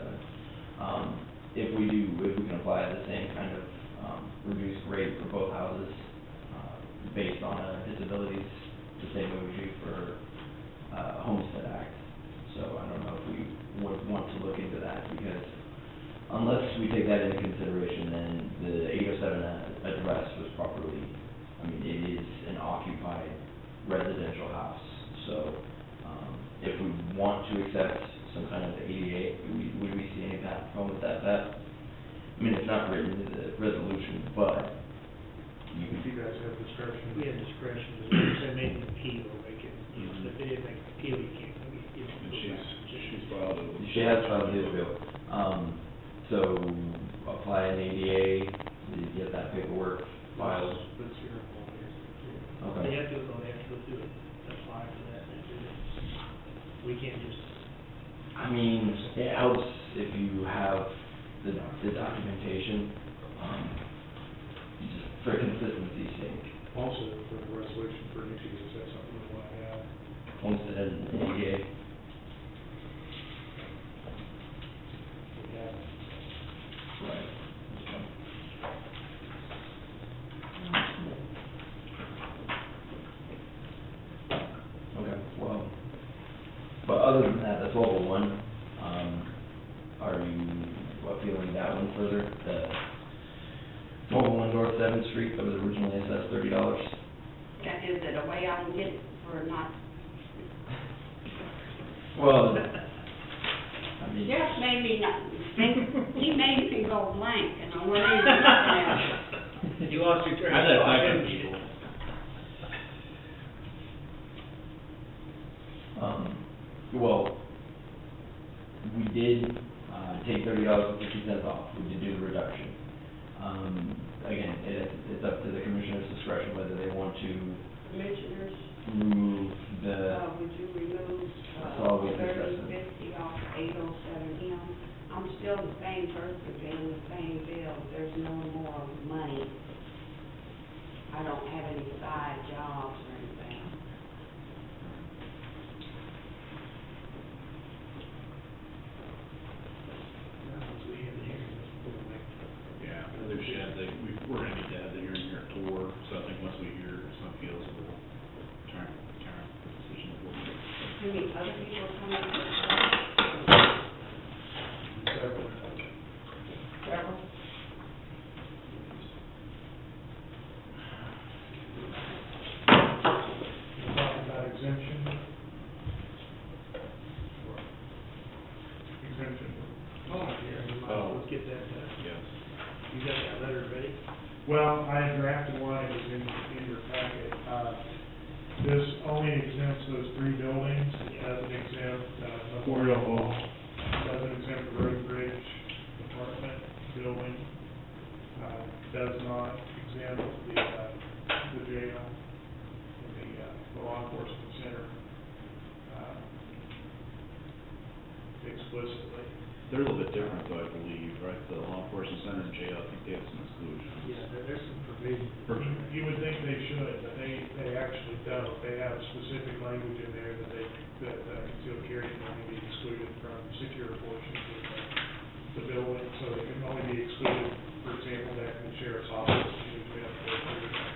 if we can apply the same kind of, reduced rate for both houses, based on disabilities, the same way we do for, Homestead Act. So I don't know if we would want to look into that, because unless we take that into consideration, then the 807 address was properly, I mean, it is an occupied residential house. So, if we want to accept some kind of ADA, would we see any problem with that, Pat? I mean, it's not written into the resolution, but you If can, you guys have discretion. We have discretion, but if they make an appeal, they can, you know, if they didn't make an appeal, you can't, you know. And she's filed it. she has filed his bill. So apply an ADA, you get that paperwork filed. Let's hear it all here. Okay. They have to go through it, apply for that, and do it. We can't just, I mean, it helps if you have the documentation, just for consistency's sake. Also, for the resolution for next year, is that something we want to have? Homestead and ADA. We have. Right. Okay, well, but other than that, the 1201, are you appealing that one further? The 1201 North 7th Street that was originally assessed $30? Yeah, is it a way I can get for not, Well, I mean, Jeff made me not, he made me go blank, and I wasn't even looking at it. you lost your train How's of that thought, affect didn't you? people? well, we did, take $30.50 off, we did do the reduction. Again, it's up to the commissioner's discretion whether they want to Commissioners, remove the, would you remove, solid waste assessment. 3050 off 807 M? I'm still the same person paying the same bill, there's no more money. I don't have any side jobs or anything. Yeah, I think we should have we're gonna need to have the hearing here tour, so I think once we hear some feels, we'll try and the decision that we'll make. How many other people coming in? Several. Several? Talking about exemption. Exemption. Oh, here, let's get that done. Yes. You got that letter ready? Well, I drafted one, it was in your packet. This only exempts those three buildings, it doesn't exempt, Memorial Hall, doesn't exempt the road bridge, apartment, building, does not exempt the jail, and the law enforcement center, explicitly. They're a little bit different though, I believe, right? The law enforcement center and jail, I think they have some exclusions. Yeah, there's some provision. You would think they should, but they actually don't. They have specific language in there that concealed carry can only be excluded from secure portions of the building, so they can only be excluded, for example, that in the sheriff's office, which we have to go through.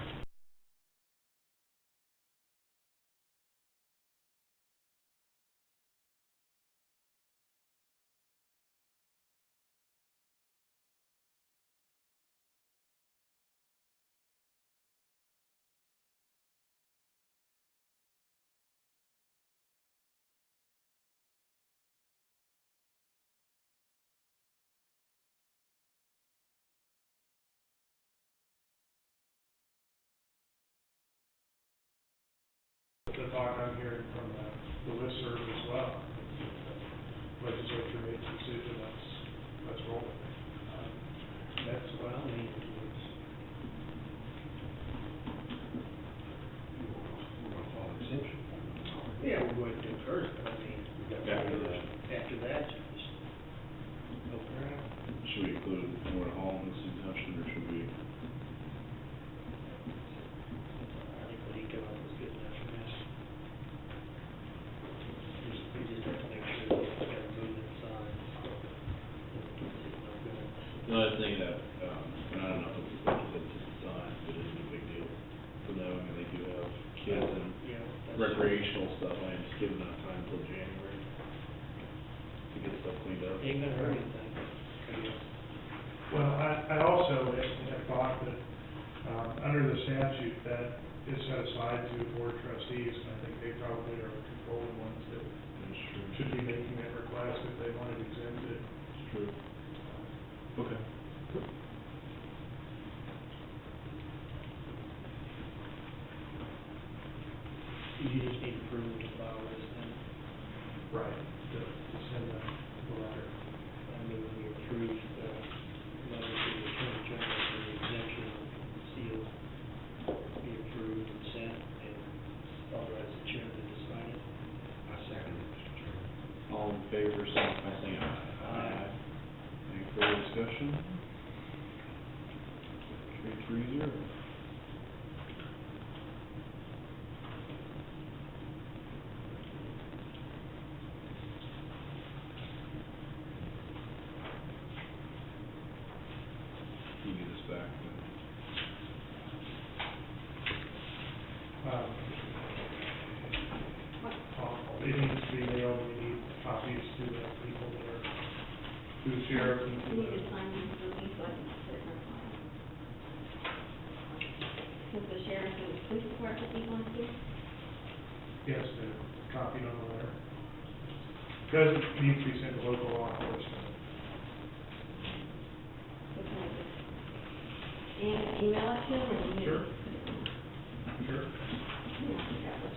The talk I'm hearing from the listserv as well. Legislature makes a decision, let's roll with it. That's what I mean. Yeah, we'll go ahead and do it first, but I mean, we got after that, just go around. Should we include Memorial Hall in this exemption, or should we? I think what he came up with was good enough for us. We just have to make sure that we got to move inside. It's not good. thing that, and I don't know if it's related to design, but it's a big deal for them, and they do have kids and Yeah, that's- recreational stuff, I am just giving enough time until January to get stuff cleaned up. Ain't gonna hurt anything. Well, I also have thought that, under the statute, that is set aside to the board of trustees, and I think they probably are the controlling ones that should be making that request if they want it exempted. It's true. Okay. You just need approval to file this then. Right. To send a letter. I move we approve the letter to the Attorney General for the exemption of seal be approved and sent and authorize the chairman to sign it. I second it, Mr. Chairman. All in favor, signify by saying aye. Aye. Any further discussion? Carried 3-0. You get this back. It needs to be mailed, we need copies to the people that are, to the sheriff and to You need the. to sign this release so I can put it in my file. Because the sheriff and the police department need one too? Yes, they're copied on the letter. Because it needs to be sent to local law enforcement. So can I just email it to them or do you? Sure. Sure. Yeah, I think that works.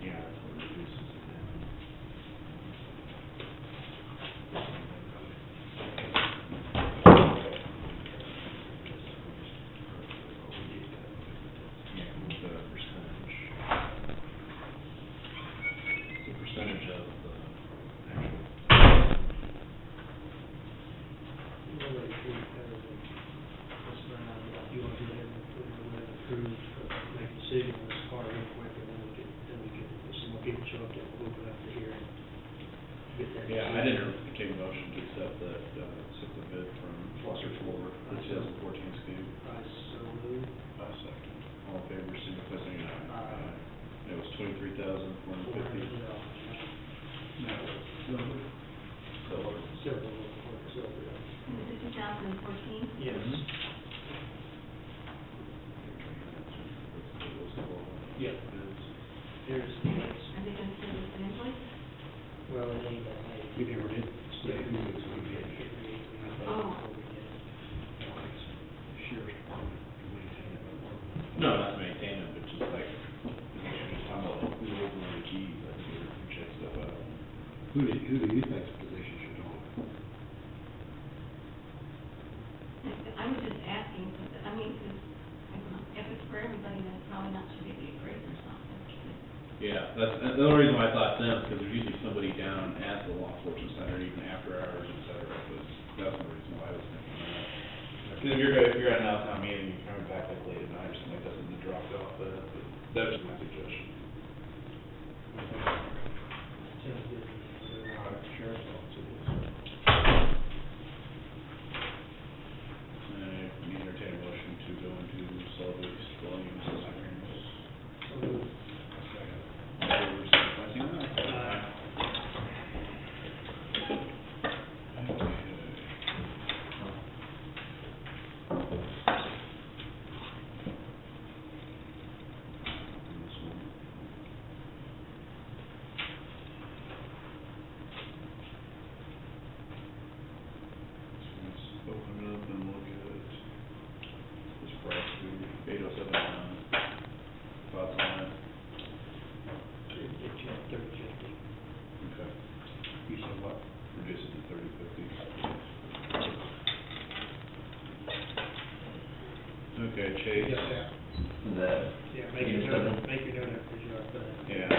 Yeah, that's what reduces it down. Yeah, what's the percentage? It's the percentage of the actual. You already approved everything. That's not, you want to do it, put it away, approved, make a decision on this part real quick, and then we can, if some more people show up, then we'll open up the hearing. Get that. Yeah, I didn't take a motion to accept the bid from Foster Ford for the 2014 SKU. I so moved. Second. All in favor, signify by saying aye. Aye. It was $23,450. Silver. Silver. Silver, silver. Is it 2014? Yes. Yeah. There's, Are they going to send us an invoice? well, it ain't that late. We never did say who was We going to did, get it. Oh. Sheriff's Department to maintain it, but we're- No, not to maintain them, but just like, I'm a, who's opening the keys, I think, or check stuff out. Who do you think's position should go on? I was just asking, I mean, because if it's for everybody, then it's probably not should be a grade or something. Yeah, that's, the only reason why I thought them, because there's usually somebody down at the law enforcement center, even after hours, et cetera, but that's the reason why I was thinking that. Because if you're at an out-of-town meeting, you're coming back like late at night or something like that, and it dropped off, but that was my suggestion. Sounds good. Sheriff's office it is. I need to entertain a motion to go into solid waste volumes and agreements. So moved. All in favor, signify by saying aye. Aye. Let's open it up and look at this price to 8079. Thoughts on that? Get you at 30, 50. Okay. You said what? Reduce it to 3050. Okay, Chase. Yes, sir. Yeah, make your note after you're done. Yeah.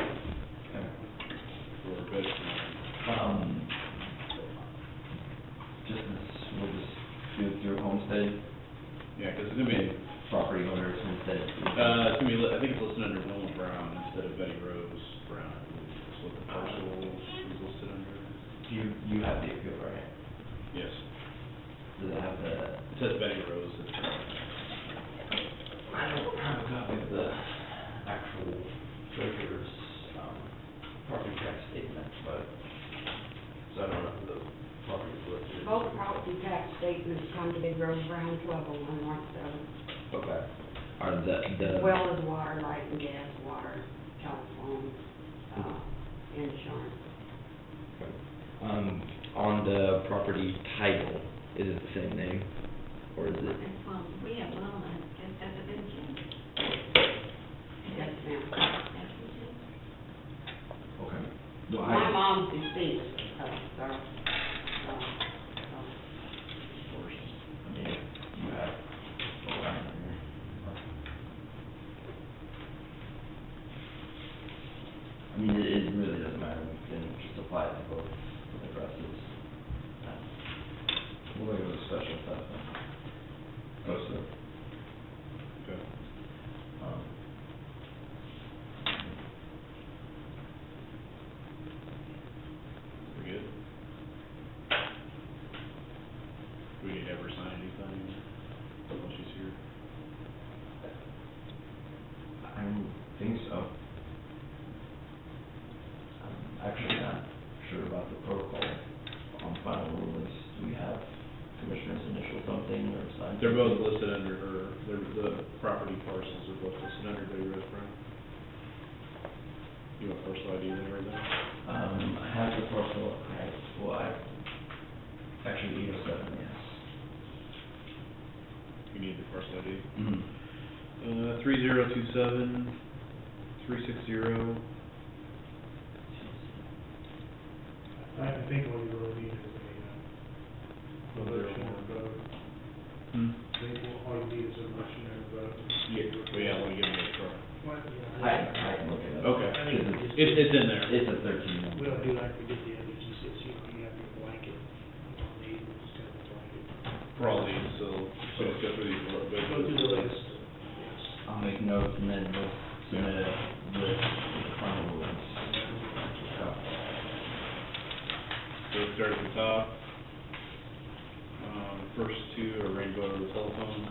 For bid. listed Yeah, 'cause it's gonna be, property owners instead. it's gonna be, I think it's listed under Wilma Brown instead of Betty Rose Brown, I believe. That's what the parcel is listed under. You have the appeal, right? Yes. Does it have the? It says Betty Rose. I don't have a copy of the actual treasurer's, property tax statement, but, so I don't know who the property is listed. Both property tax statements come to Big Rose Brown, 1201 North 7. Okay. Are the? As well as water, light and gas, water, telephone, insurance. On the property title, is it the same name, or is it? We have Wilma, has it been changed? Yes, ma'am. Okay. My mom's deceased, so, You have. I mean, it really doesn't matter, we can just apply it to both addresses. We'll look at the special assessment. Goes to. Okay. We good? Do we need to ever sign anything while she's here? I don't think so. I'm actually not sure about the protocol on final rulings. Do we have commissioner's initial something or sign? They're both listed under her, the property parcels are both listed under Betty Rose Brown. You want parcel ID and everything? I have the parcel, actually 807, yes. You need the parcel ID? Mm-hmm. 3027 360. I think all you really need is a motion and vote. I think all you need is a motion and a vote. Yeah, well, yeah, let me give you a try. I can look it up. Okay. I think we just- It's in there. It's a 13. We don't do like we did the other G6, you have your blanket, you don't need, just have a blanket. For all these, so just go through these a little bit. Go through the list, yes. I'll make notes and then we'll submit a list with the final rulings. So start at the top. First two are rainbow over the telephone.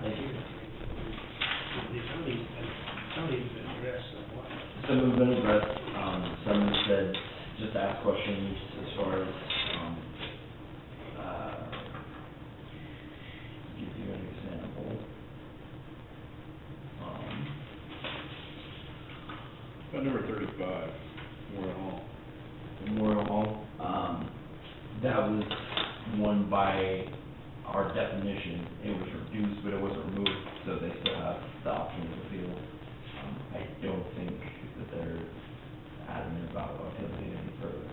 Thank you. Some of these have been addressed somewhat. Some have been addressed, some have said, just ask questions as far as, give you an example. About number 35, Memorial Hall. Memorial Hall, that was one by our definition, it was reduced, but it wasn't removed, so they still have the option of appeal. I don't think that they're adamant about appealing any further.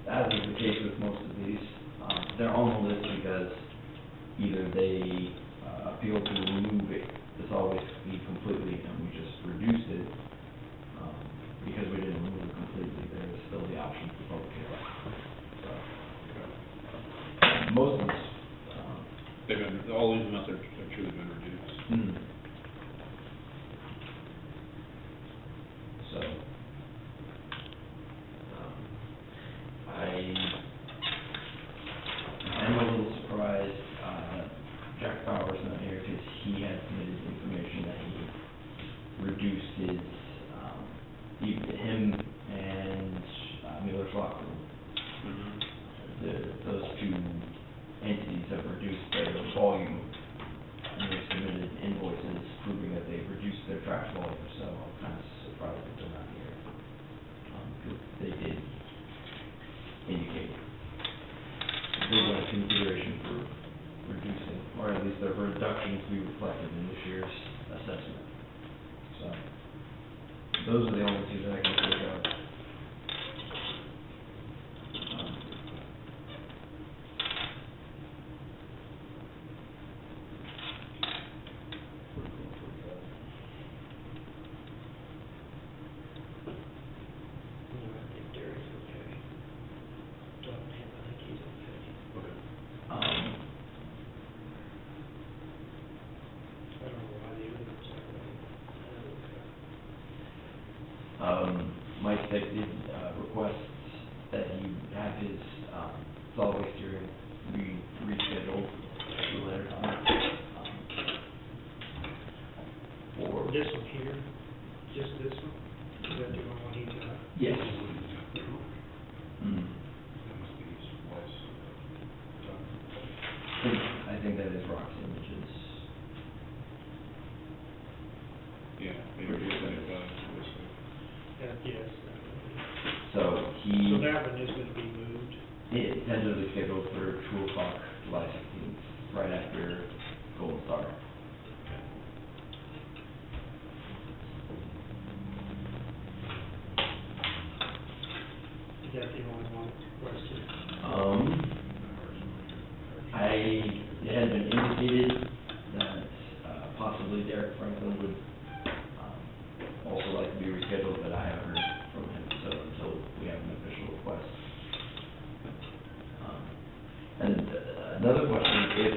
As is the case with most of these, they're on the list because either they appeal to remove it, the solid waste fee completely, and we just reduced it, because we didn't remove it completely, there is still the option for public hearing. So, most of them, They've been, all these amounts have truly been reduced. So, I'm a little surprised, Jack Bauer's not here, because he had submitted information that he reduced his, him and Miller's Locker Room. Those two entities have reduced their volume, and they've submitted invoices proving that they've reduced their trash volume, so I'm kind of surprised that they're not here. Because they did indicate they want consideration for reducing, or at least their reductions be reflected in this year's assessment. So, those are the only two that I can figure out. Mike Stick did, request that he have his, solid waste hearing rescheduled to a later time. For This one here, just this one, is that the only one he got? Yes. Mm. I think that is Rock's Images. Yeah, maybe we send it down. Yes. So So that one is gonna be moved. It tentatively scheduled for 2:00 July 16th, right after Golden Star. Is that the only one question? It had been indicated that, possibly Derek Franklin would, also like to be rescheduled, but I haven't heard from him, so until we have an official request. And another question, if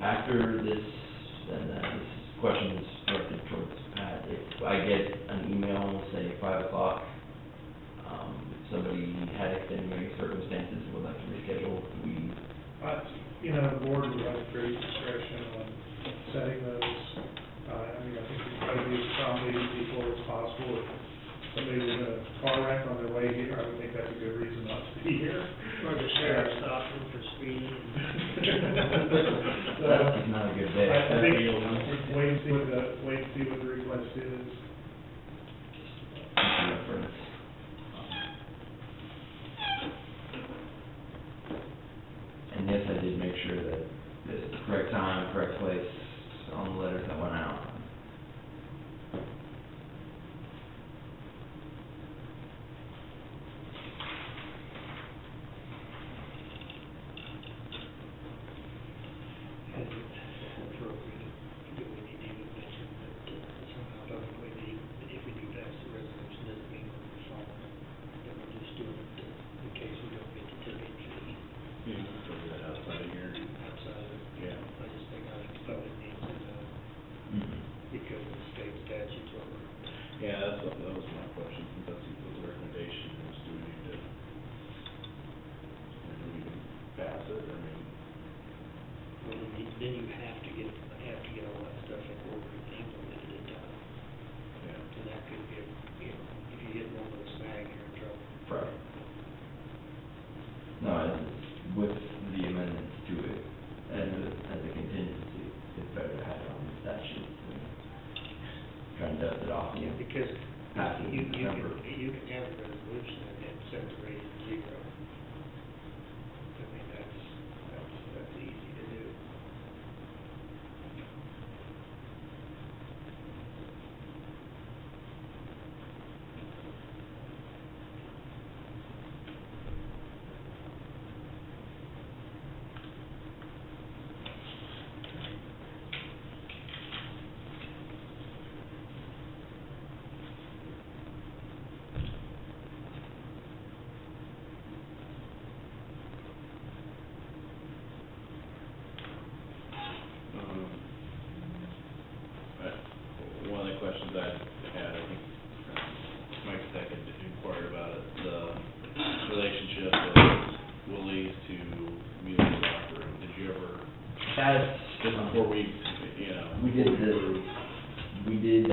after this, and this question is directed towards Pat, if I get an email, say 5:00, somebody had extenuating circumstances and would like to reschedule, we, You know, the board would have great discretion on setting those. I mean, I think we try to be as accommodating people as possible. If somebody was in a car wreck on their way here, I would think that's a good reason not to be here. Or the sheriff stopped him for speeding. that's not a good day. I think, wait and see what the request is. Reference. And yes, I did make sure that this is the correct time, correct place on the letters that went out. Is it appropriate, do we need to even mention that somehow doesn't we need, if we do pass the resolution, doesn't mean we're following, that we're just doing it in case we don't get the tipping fee Yeah, figure that outside of here. outside of it. Yeah. I just think our public needs to know, because of the state statutes over. Yeah, that was my question, since that's the recommendation, is do we need to, pass it, I mean? Well, then you have to get all that stuff in order and implemented in time. Yeah. And that could get, if you get one of those snag, you're in trouble. Right. No, with the amendments to it, as a contingency, it's better to have it on the statute than trying to dust it off. Yeah, because pass it you in December. can have a resolution and then set the rate at 0. I mean, that's easy to do. One of the questions I had, I think, Mike Steck had inquired about it, the relationship of Willie's to Mule's Locker Room. Did you ever, just before we, We did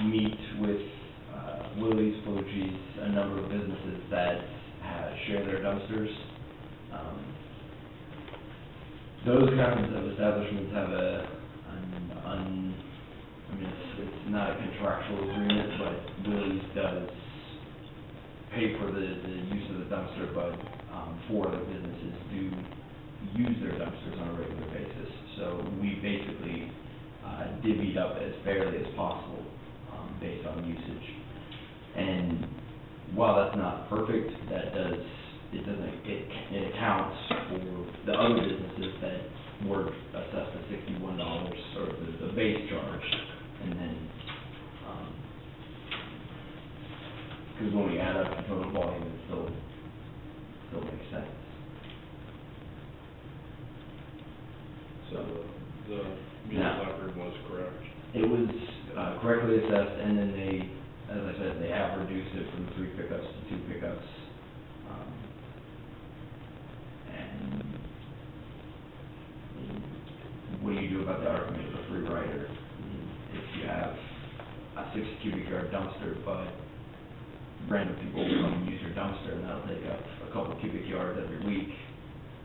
meet with, Willie's, Flochi's, a number of businesses that share their dumpsters. Those kinds of establishments have it's not a contractual agreement, but Willie's does pay for the use of the dumpster, but, 4 other businesses do use their dumpsters on a regular basis. So we basically, divvied up as fairly as possible, based on usage. And while that's not perfect, it accounts for the other businesses that were assessed at $61, or the base charge, and then, because when we add up the total volume, it still makes sense. so the Mule's Now- Locker Room was correct? It was correctly assessed, and then they as I said, they have reduced it from 3 pickups to 2 pickups. And what do you do about the argument of a free rider? If you have a 60 cubic yard dumpster, but random people will come and use your dumpster, and that'll take up a couple cubic yards every week,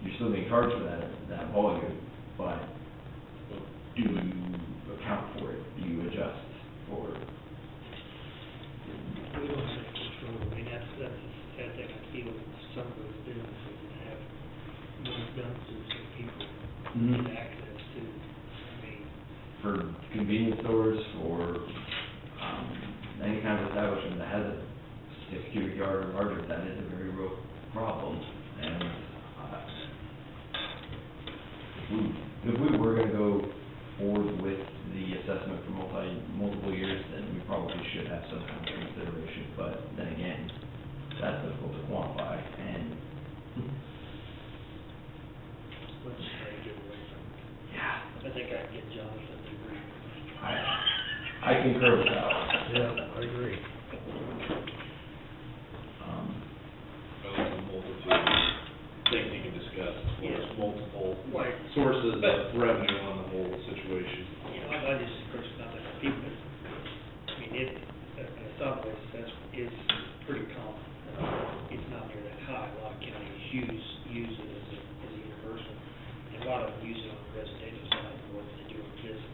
you're still being charged for that volume, but do you account for it? Do you adjust for it? We don't have control, I mean, that's the thing I feel some of those businesses have more dumpsters that people Mhm. get access to. I mean, For convenience stores, for any kind of establishment that has a 6 cubic yard or larger, that is a very real problem. And if we were going to go forward with the assessment for multiple years, then we probably should have some kind of consideration. But then again, that's difficult to quantify. And let's just try to get away from it. yeah, I think I can get Jonathan to agree. I concur with that. Yeah, I agree. There's a multitude of things you can discuss, there's multiple Like, sources of revenue on the whole situation. you know, I just, of course, not that people, I mean, a solid waste assessment is pretty common. It's not near that high. A lot of counties use it as a universal. And a lot of them use it on the residential side more than they do on business.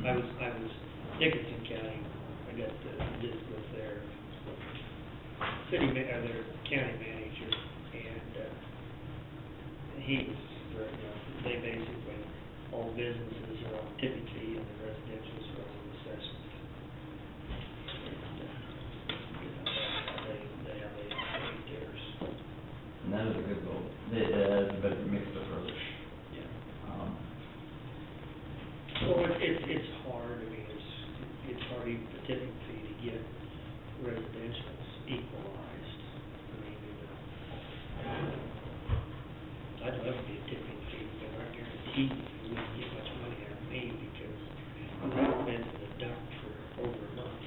I was Dickinson County, I got to visit with their their county manager, and he was, they basically, all businesses are on tipping fee and the residentials are on assessment. And, they have theirs. And that is a good goal. It is a better mixed approach. Yeah. So Well, it's hard, I mean, it's hard even the tipping fee to get residentials equalized. I mean, I'd love to be a tipping fee, but I guarantee you wouldn't get much money out of me because I've never been to the dump for over a month.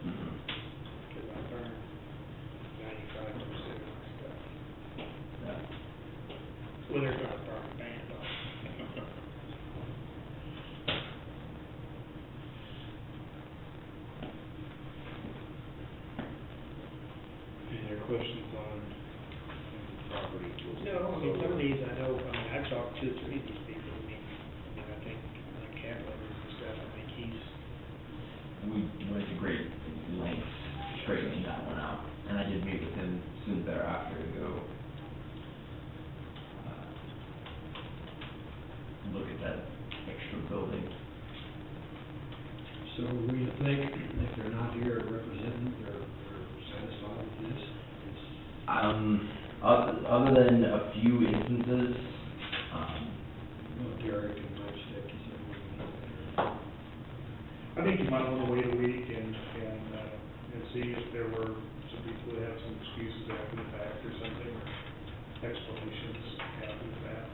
Because I burn 95% of my stuff. yeah. Well, there's not a burn ban, though. Any other questions on property? No, I mean, some of these I know, I mean, I've talked to 2 or 3 of these people, I think like Cat Lovers and stuff, I think We went to great lengths straightening that one out, and I did meet with him soon thereafter to go look at that extra building. So we think if they're not here representing, they're satisfied with this? Other than a few instances, Well, Derek and Matchstick, he said we can help there. I think you might want to wait a week and see if there were some people that have some excuses after the fact or something, or explanations after the fact.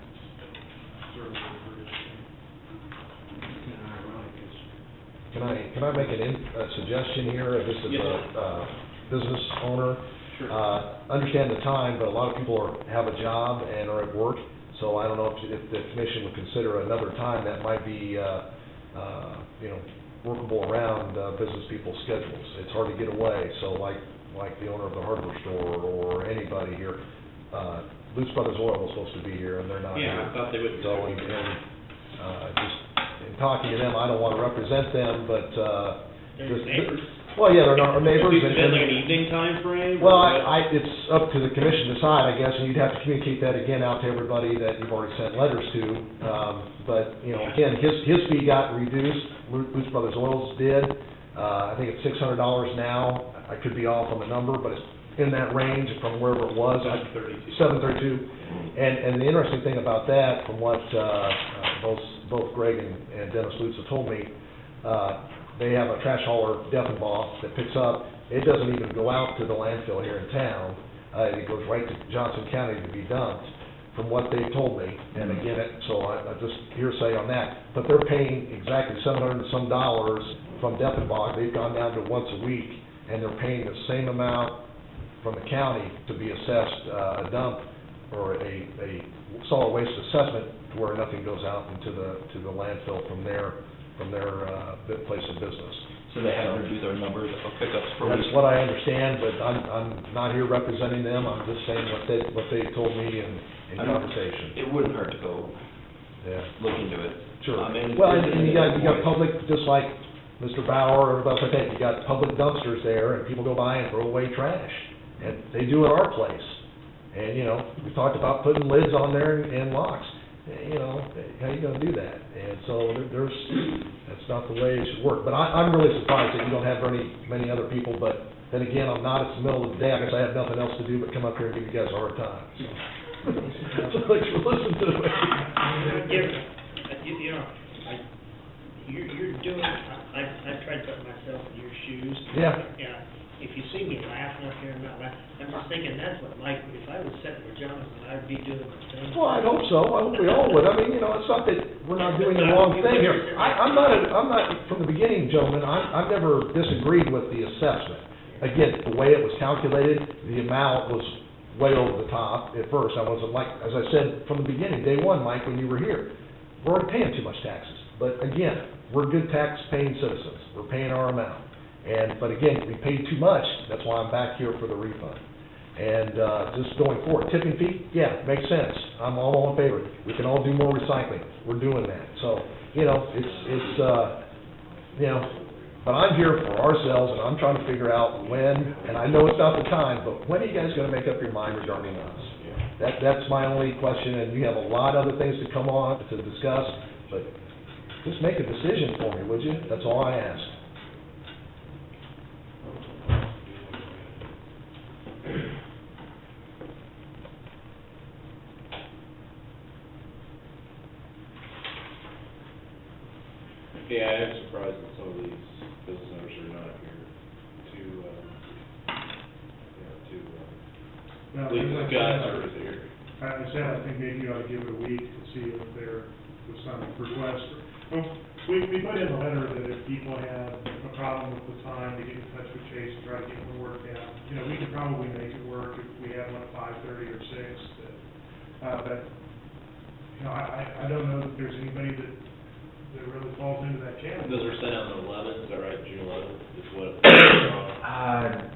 Certainly agree. Kind of ironic, it's Can I make a suggestion here? This is a business owner. Sure. Understand the time, but a lot of people have a job and are at work, so I don't know if the commission would consider another time that might be, workable around business people's schedules. It's hard to get away, so like the owner of the hardware store or anybody here, Luce Brothers Oil was supposed to be here, and they're not here. Yeah, I thought they would be. So, just in talking to them, I don't want to represent them, but, They're just- neighbors. well, yeah, they're our neighbors. Is and- it like an evening time frame? Well, it's up to the commission to decide, I guess, and you'd have to communicate that again out to everybody that you've already sent letters to. But, again, his fee got reduced, Luce Brothers Oils did. I think it's $600 now. I could be off on the number, but it's in that range from wherever it was. $732. And the interesting thing about that, from what both Greg and Dennis Lutz have told me, they have a trash hauler, Deffenbaugh, that picks up. It doesn't even go out to the landfill here in town. It goes right to Johnson County to be dumped, from what they've told me. And again, so I just hearsay on that. But they're paying exactly $700 and some from Deffenbaugh. They've gone down to once a week, and they're paying the same amount from the county to be assessed a dump or a solid waste assessment to where nothing goes out into the landfill from their place of business. So they have to do their numbers of pickups per week? That's what I understand, but I'm not here representing them, I'm just saying what they told me in conversation. It wouldn't hurt to go look into it. Sure. I mean, Well, and you got public, just like Mr. Bauer or everybody else like that, you got public dumpsters there, and people go by and throw away trash. And they do at our place. And, you know, we talked about putting lids on there and locks. You know, how you gonna do that? And so that's not the way it should work. But I'm really surprised that you don't have many other people, but then again, I'm not, it's the middle of the day, I guess I have nothing else to do but come up here and give you guys a hard time. So thanks for listening to me. You know, you're doing, I've tried to put myself in your shoes. Yeah. Yeah. If you see me laughing up here and not laughing, I'm just thinking that's what Mike, if I was sitting with Jonathan, I'd be doing the same. Well, I hope so. I hope we all would. I mean, you know, it's not that we're not doing the wrong thing here. I'm not, from the beginning, gentlemen, I've never disagreed with the assessment. Again, the way it was calculated, the amount was way over the top at first. I wasn't like, as I said from the beginning, day one, Mike, when you were here, we're already paying too much taxes. But again, we're good tax-paying citizens. We're paying our amount. But again, we paid too much, that's why I'm back here for the refund. And just going forward, tipping fee, yeah, makes sense. I'm all in favor. We can all do more recycling. We're doing that. So, you know, it's you know, but I'm here for ourselves, and I'm trying to figure out when, and I know it's not the time, but when are you guys gonna make up your mind regarding us? That's my only question, and you have a lot of other things to come on to discuss, but just make a decision for me, would you? That's all I ask. Yeah, I am surprised that some of these business owners are not here to Well, at least as I discuss said, or is here. I said, I think maybe you ought to give it a week to see if there was some request. Well, we put in the letter that if people have a problem with the time, to get in touch with Chase and try to get one worked out. You know, we could probably make it work if we have one at 5:30 or 6, but, you know, I don't know that there's anybody that really falls into that category. Those were sent out on the 11th, is that right, June 11th, is what?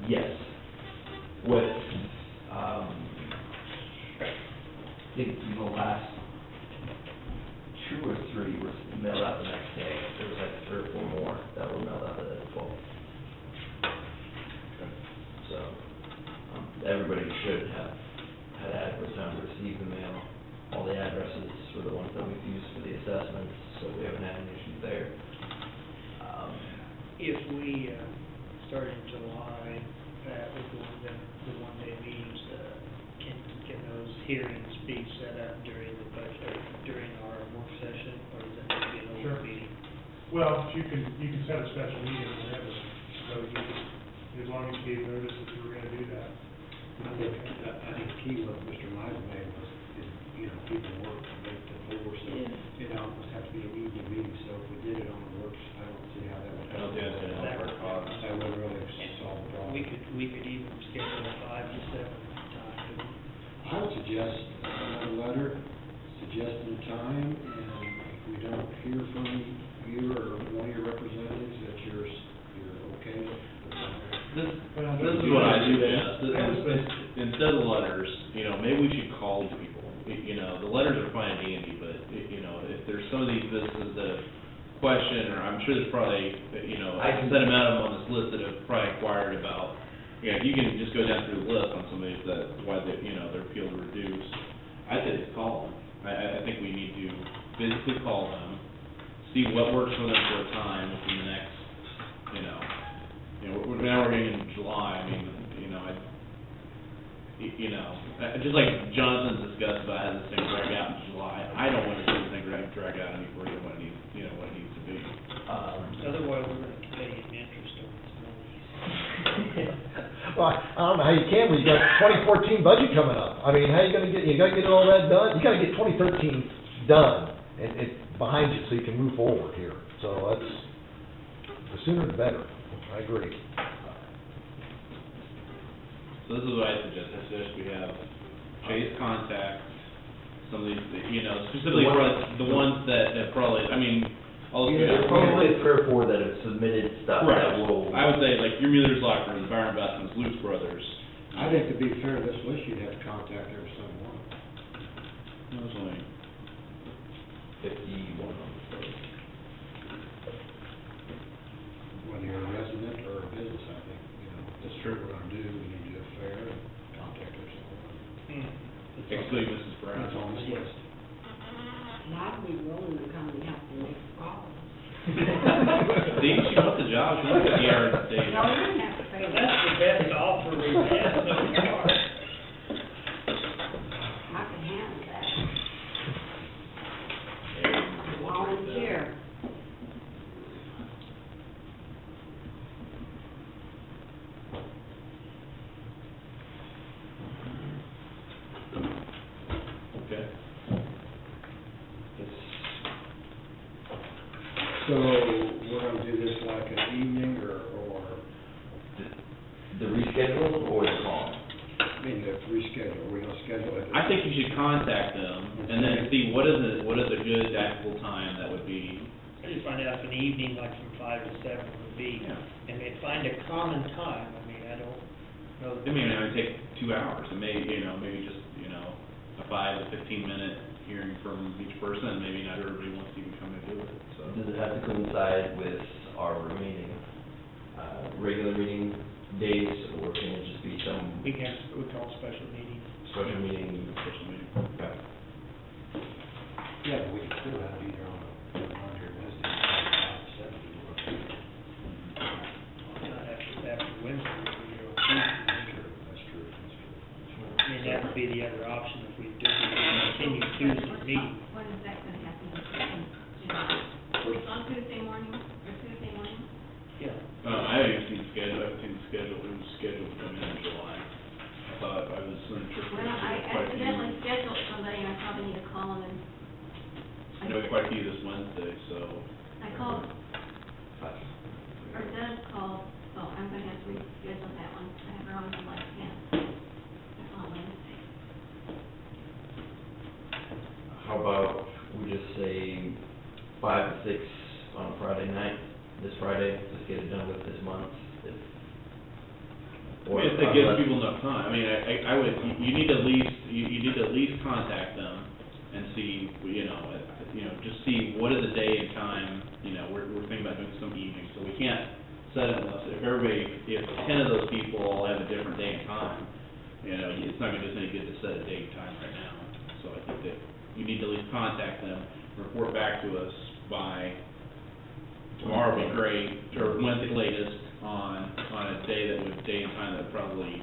Yes. With, I think the last 2 or 3 were mailed out the next day. There was like 3 or 4 more that were mailed out the 12th. So, everybody should have had adequate time to receive the mail. All the addresses were the ones that we've used for the assessments, so we haven't had any issues there. If we start in July, with the one-day meetings, can those hearings be set up during the budget, during our work session, or is it going to be an Sure. open meeting? Well, you can set a special meeting whenever, so you can, as long as you gave notice that you were gonna do that. I think the key what Mr. Mizel made was, you know, people work to make the floor, so it almost have to be an evening meeting, so if we did it on the works, I don't see how that would. I don't think that's gonna help our cause. That would really solve the problem. We could even schedule a 5 to 7 time. I would suggest a letter suggesting a time, and if we don't hear from you or one of your representatives that you're okay with. This is what I suggest, instead of letters, you know, maybe we should call people. You know, the letters are fine and dandy, but, you know, if there's some of these businesses that have questioned, or I'm sure there's probably, you know, I can set them out on this list that have probably inquired about, you know, you can just go down through the list on some of these that, why they, you know, their appeal reduced. I think it's call them. I think we need to physically call them, see what works for them for a time within the next, now we're getting into July, I mean, just like Jonathan discussed about having this thing drag out in July, I don't want to see this thing drag out any further than what it needs to be. Otherwise, we're going to pay interest on this money. Well, I don't know how you can, when you got 2014 budget coming up. I mean, how you gotta get all that done? You gotta get 2013 done and behind you so you can move forward here. So that's, the sooner the better. I agree. So this is what I suggest. I suggest we have Chase contact some of these, you know, specifically for the ones that probably, I mean, all the. There's probably 3 or 4 that have submitted stuff Right. that will. I would say like your Mueller's Locker, the Byron Investments, Luke's Brothers. I think to be fair to this list, you'd have to contact every single one. There's only 51 on this list. Whether you're a resident or a business, I think, you know, this is what we're gonna do, we need to do it fair and contact every single one. excluding Mrs. Brown. That's on this list. Not be willing to come and have to make calls. See, she wants a job, she wants a PR station. No, you don't have to pay that. That's the best offer we've had so far. I can handle that. Volunteer. Okay. So, we're gonna do this like an evening or, The reschedule or the call? I mean, the reschedule, we're gonna schedule it. I think you should contact them and then see what is a good actual time that would be. I just find out if an evening, like from 5 to 7 would be, and they find a common time, I mean, I don't know. It may only take 2 hours, and maybe just, a 5 to 15 minute hearing from each person, and maybe not everybody wants to even come and do it, so. Does it have to coincide with our remaining, regular meeting days, or can it just be some We can, we call special meeting. special meeting? Special meeting. Okay. Yeah, but we can still have it either on your Wednesday, 5 to 7. Not after Wednesday, we go Tuesday. That's true, that's true. I mean, that would be the other option if we do, continue Tuesday meeting. When is that gonna happen in July? On Tuesday morning, or Tuesday morning? Yeah. I haven't even seen the schedule, I haven't seen the schedule, it was scheduled to come in July. I thought I was unsure. Well, I accidentally scheduled somebody, and I probably need to call them and. I know quite a few this Wednesday, so. I called, or Doug called, so I'm gonna have to reschedule that one. I have her on July 10th. That's on Wednesday. How about we just say 5 to 6 on Friday night, this Friday, just get it done with this month, if. If that gives people enough time, I mean, I would, you need to at least contact them and see, just see what is the day and time, we're thinking about doing some evenings, so we can't set it unless, if 10 of those people all have a different day and time, it's not gonna do us any good to set a date and time right now. So I think that you need to at least contact them, report back to us by tomorrow would be great, or Wednesday latest, on a day and time that would probably,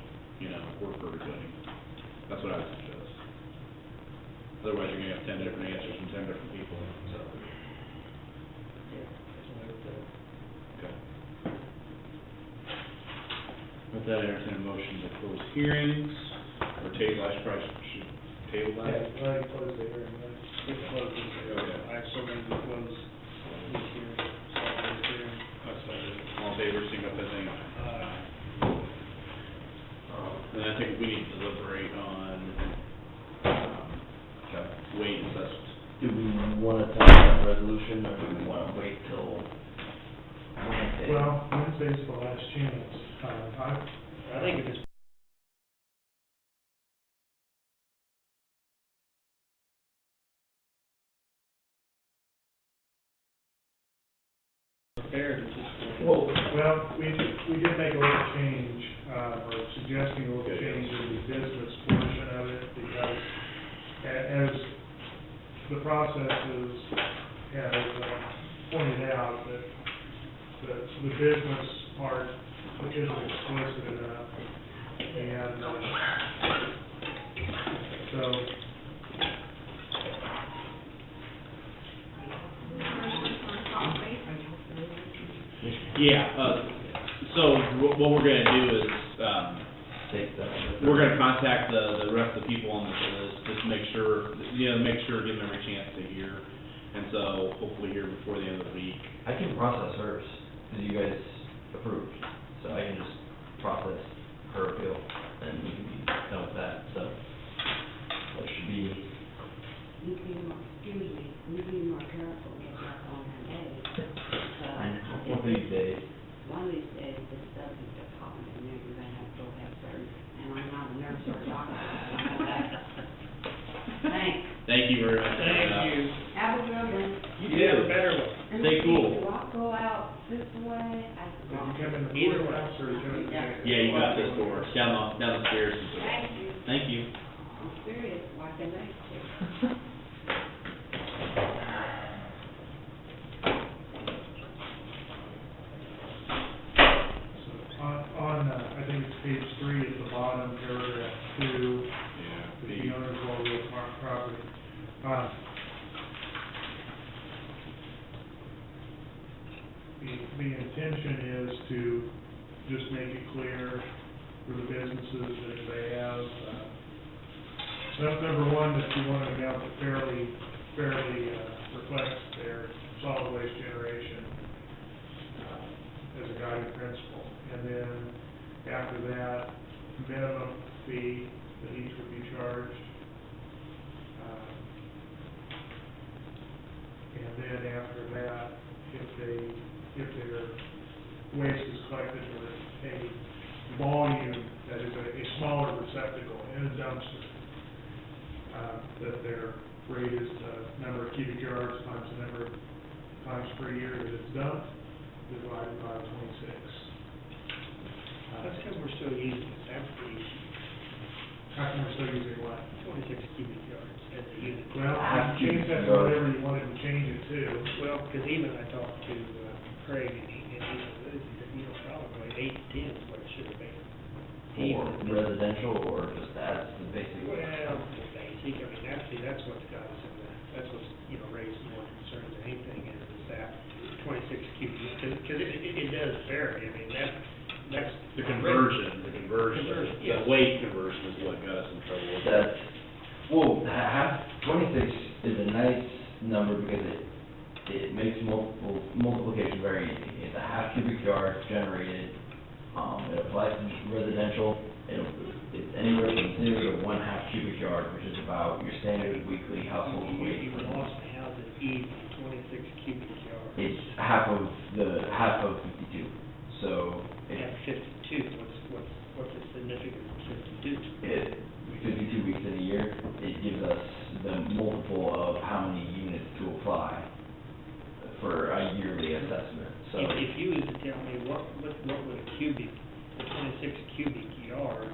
work for everybody. That's what I would suggest. Otherwise, you're gonna have 10 different answers from 10 different people, so. Okay. With that, I entertain a motion to close hearings, or table, I should probably should table that. Yeah, right, close the hearing, right? It's closed. Okay. I so moved to close this hearing, start this hearing. All in favor, signify by saying aye. And I think we need to deliberate on, weight and such. Do we wanna take that resolution, or do we wanna wait till Wednesday? Well, Wednesday's the last chance. I think if it's fair to just. Well, we did make a little change, or suggesting a little change in the business portion of it, because as the processes have pointed out, that the business part isn't explicit enough, and so. Yeah, so what we're gonna do is, we're gonna contact the rest of the people on this list, just to make sure, give them every chance to hear. And so hopefully here before the end of the week. I can process hers, because you guys approved, so I can just process her appeal and Thank you very much. Thank you. Have a good one. You You have too. a better one. And Stay see, cool. Do I go out this way? Did you come in the Either courthouse or you come in the? Yeah, you got this door, down the stairs. Thank you. Thank you. I'm serious, like I like to. I think it's page 3 at the bottom, paragraph 2, Yeah. the owner's all real property. The intention is to just make it clear for the businesses that if they have, number one, that you want an amount that fairly reflects their solid waste generation as a guiding principle. And then after that, minimum fee that each would be charged. And then after that, if their waste is collected with a volume that is a smaller receptacle in a dumpster, that their rate is the number of cubic yards times the number of times per year that it's dumped, divided by 26. That's because we're still using it, that's the issue. How come we're still using what? 26 cubic yards as a unit. Well, you can change that to whatever you wanted to change it to. Well, because even I talked to Craig, and he said, probably 8 to 10 is what it should have been. For residential or just that's the basic? Well, the basic, I mean, actually, that's what's got us in the, that's what's, raised more concern than anything is that 26 cubic, because it does vary, I mean, that's. The conversion, yes. the weight conversion is what got us in trouble with that. That's, well, 26 is a nice number because it makes multiplication very easy. It's a half cubic yard generated, it applies to residential, it's anywhere from 0 to 1/2 cubic yard, which is about your standard weekly household waste. You lost the housing easy, 26 cubic yards. It's half of 52, so Yeah, 52, what's the significance of 52? 52 weeks in a year, it gives us the multiple of how many units to apply for a yearly assessment, so. If you was to tell me what would a 26 cubic yard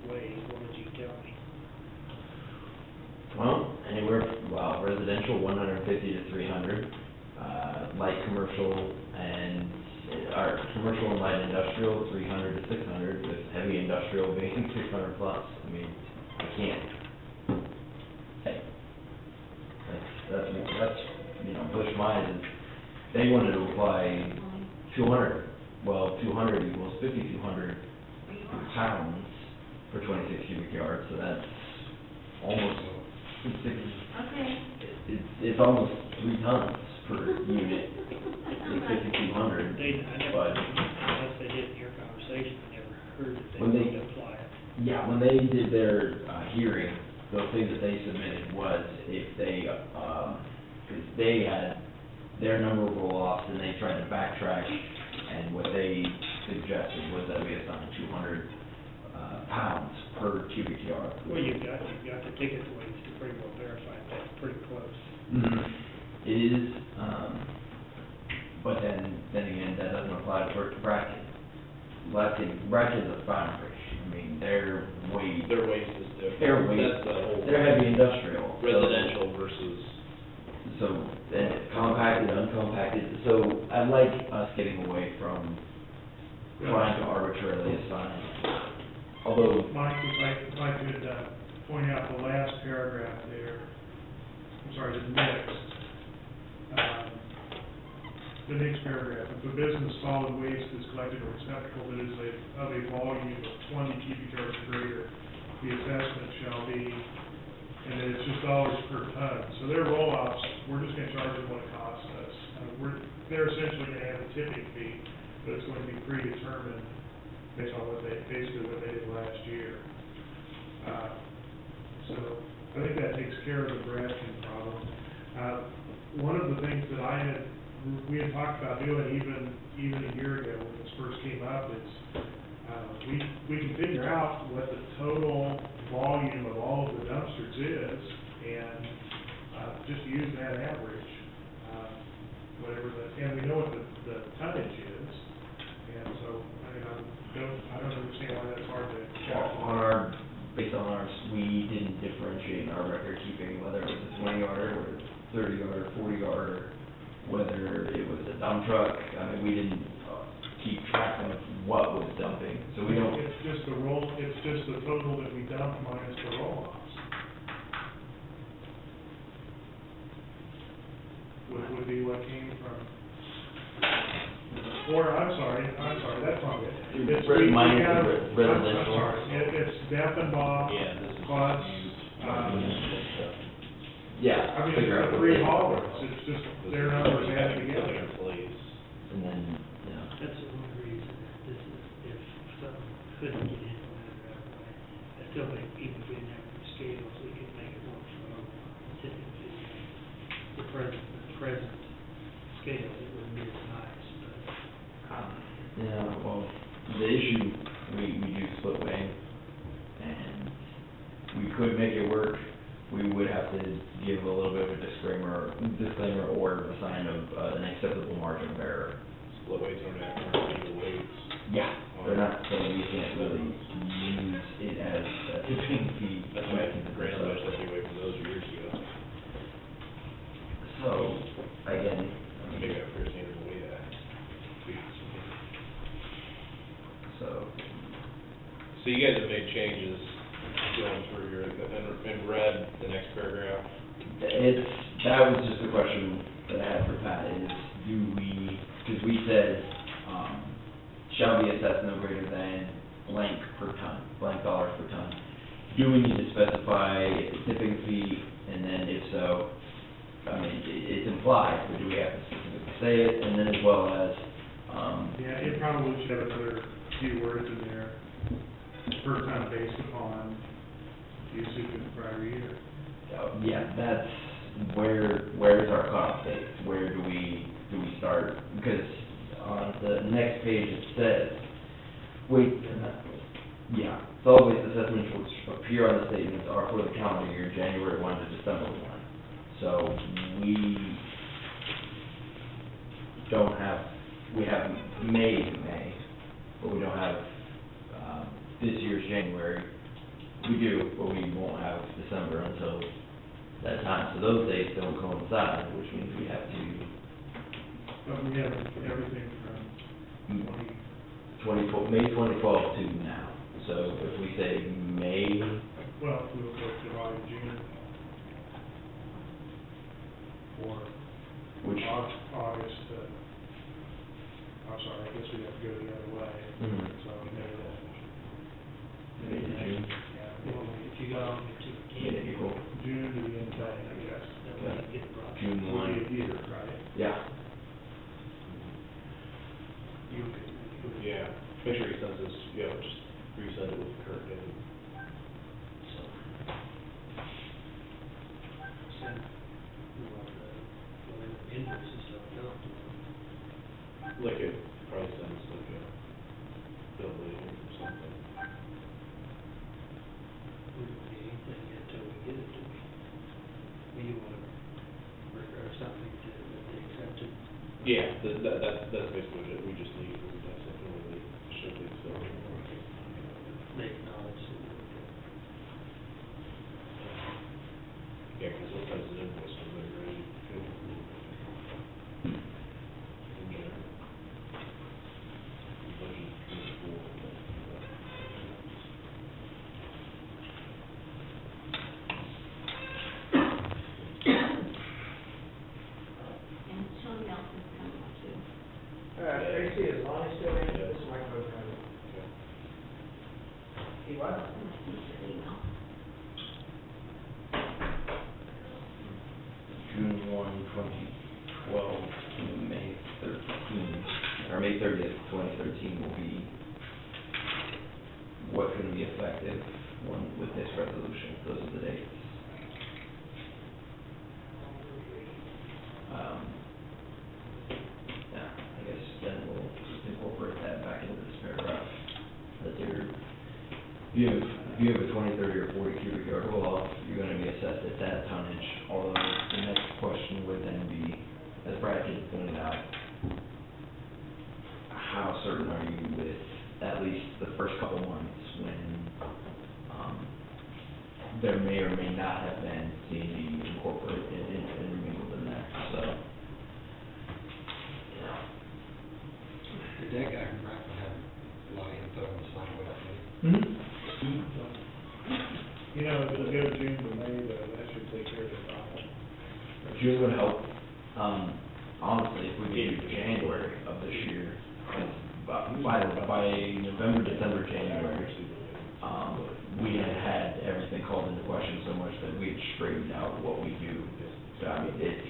weigh, what would you tell me? Well, residential 150 to 300, light commercial and, commercial and light industrial 300 to 600, with heavy industrial being 600 plus. I mean, I can't. Hey, that's Bush Mines, they wanted to apply 200. Well, 200 equals 5,200 pounds for 26 cubic yards, so that's almost it's almost 3 tons per unit. It's 5,200, but. Unless they did in your conversation, I never heard that they When they- would apply it. Yeah, when they did their hearing, the thing that they submitted was if they, because they had their number of roll-offs and they tried to backtrack, and what they suggested was that we assign 200 pounds per cubic yard. Well, you've got the ticket weights to pretty well verify that's pretty close. It is, but then again, that doesn't apply to Bracket. Bracket is a foundry. I mean, their waste is different. Their waste, That's the whole. they're heavy industrial. Residential versus. So, and compacted, uncompacted, so I like us getting away from trying to arbitrarily assign. Although. Mike, if I could point out the last paragraph there, I'm sorry, the next paragraph, if a business solid waste is collected or receptacle that is of a volume of 20 cubic yards greater, the assessment shall be, and then it's just dollars per ton. So their roll-offs, we're just gonna charge them what it costs us. They're essentially gonna have a tipping fee, but it's going to be predetermined based on basically what they did last year. So I think that takes care of the Braskin problem. One of the things that we had talked about doing even a year ago when this first came up is we can figure out what the total volume of all of the dumpsters is, and just use that average, whatever and we know what the tonnage is, and so, I don't understand why that's hard to calculate. Based on ours, we didn't differentiate in our record keeping whether it was a 20-yarder or 30-yarder, 40-yarder, whether it was a dump truck. I mean, we didn't keep track of what was dumping, so we don't. It's just the total that we dump minus the roll-offs. Would be what came from, or, I'm sorry, that's not it. It's Minus we have- the residential. I'm sorry, it's Dep and Bob, plus, Yeah. I mean, figure out the what three they- haulers, it's just their numbers added together. And then, yeah. That's the only reason that this is, if something couldn't get implemented right away, I still think even if we didn't have the scales, we could make it work for our tipping fee. The present scale, it wouldn't be as nice, but. Yeah, well, the issue, we do split weighing, and we could make it work. We would have to give a little bit of a disclaimer or a sign of an acceptable margin of error. Split weights aren't equal weights. Yeah, they're not, so we can't really use it as a tipping fee. That's why I think the grant much that we away from those years ago. So, again, Maybe that fair standard will weigh that. So you guys have made changes going through here, and read the next paragraph. That was just a question that I had for Pat, is because we said, shall be assessed no greater than blank per ton, blank dollars per ton. Do we need to specify the tipping fee, and then if so, I mean, it's implied, but do we have to specifically say it, and then as well as, Yeah, it probably should have another few words in there, per ton based upon usage in the prior year. yeah, that's where's our cutoff date? Where do we start? Because on the next page it says, solid waste assessments which appear on the statements are for the calendar year, January 1 to December 1. So we have May to May, but we don't have this year's January. We do, but we won't have December until that time. So those dates don't coincide, which means we have to But we have everything from May 2012 to now. So if we say May, well, we'll go July, June, or which, August, I'm sorry, I guess we have to go the other way. Mhm. So May to June, yeah, Well, if you go on to May to April, June to the end of May, I guess. that way you get brought. June Will 1. be a year, right? Yeah. Yeah, make sure he sends us, just resend it with the current date. Send, whatever invoices are done. Like it probably sends like a bill later or something. We don't need anything until we get it to me. You want to, or something to, that they accepted. Yeah, that's basically it, we just need, that's something really should be, so. They acknowledge it. Yeah, because what types of invoice are they ready? In general. Budget, And Shelley else is coming up too. Tracy, is Lonnie still in? This is Mike Bowman. He what? Email. June 1, 2012 to May 13, or May 30th, 2013 will be what's going to be effective with this resolution. Those are the dates. Yeah, I guess then we'll just incorporate that back into this paragraph that you've if you have a 20, 30, or 40 cubic yard roll-off, you're gonna be assessed at that tonnage, although the next question would then be, as Brad had pointed out, how certain are you with at least the first couple months when, there may or may not have been C&D incorporated and removed in there, so. Did that guy from Franklin have a lot of info on the solid waste committee? You know, if it'll go June to May, that should take care of the problem. June would help. Honestly, if we gave January of this year, by November, December, January, we had everything called into question so much that we'd straightened out what we do. So, I mean, it's,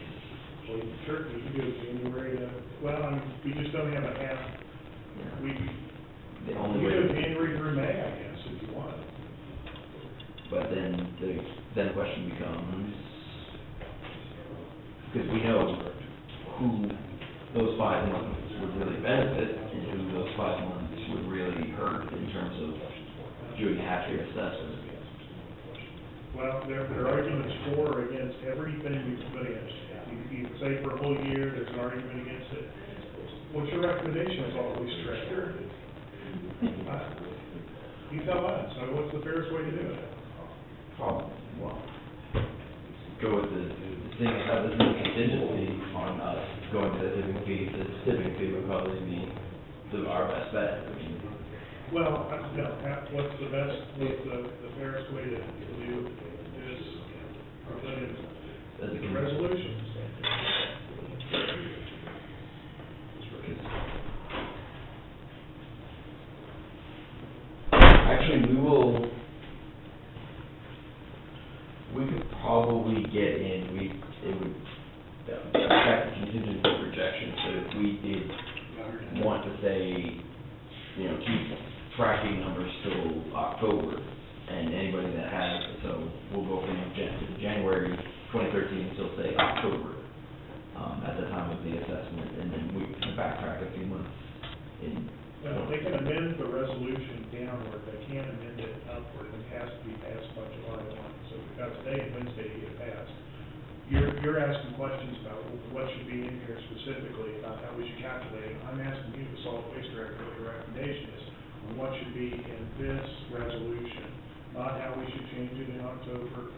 Well, sure, you can do it January to, well, I mean, we just don't have a half, we, the you only can way. do January through May, I guess, if you want. But then the question becomes, because we know who those 5 months would really benefit and who those 5 months would really hurt in terms of doing a half-year assessment. Well, there are arguments for or against everything you put in. You say for a whole year, there's an argument against it. What's your recommendation as always, Director? You tell us, so what's the fairest way to do it? Well, go with the thing, this is a contingency on us going to the tipping fee. The tipping fee would probably be our best bet. I mean, Well, no, what's the fairest way to do this, as a the resolution? Actually, we could probably get in, it would affect the contingency projection, so if we did want to say, keep tracking numbers till October, and anybody that has, so we'll go from January 2013 until say October, at the time of the assessment, and then we can backtrack a few months in. They can amend the resolution downward, they can't amend it upward, it has to be passed by July 1. So we've got today and Wednesday to get it passed. You're asking questions about what should be in here specifically, about how we should calculate it. I'm asking you, the solid waste director, what your recommendation is on what should be in this resolution, not how we should change it in October.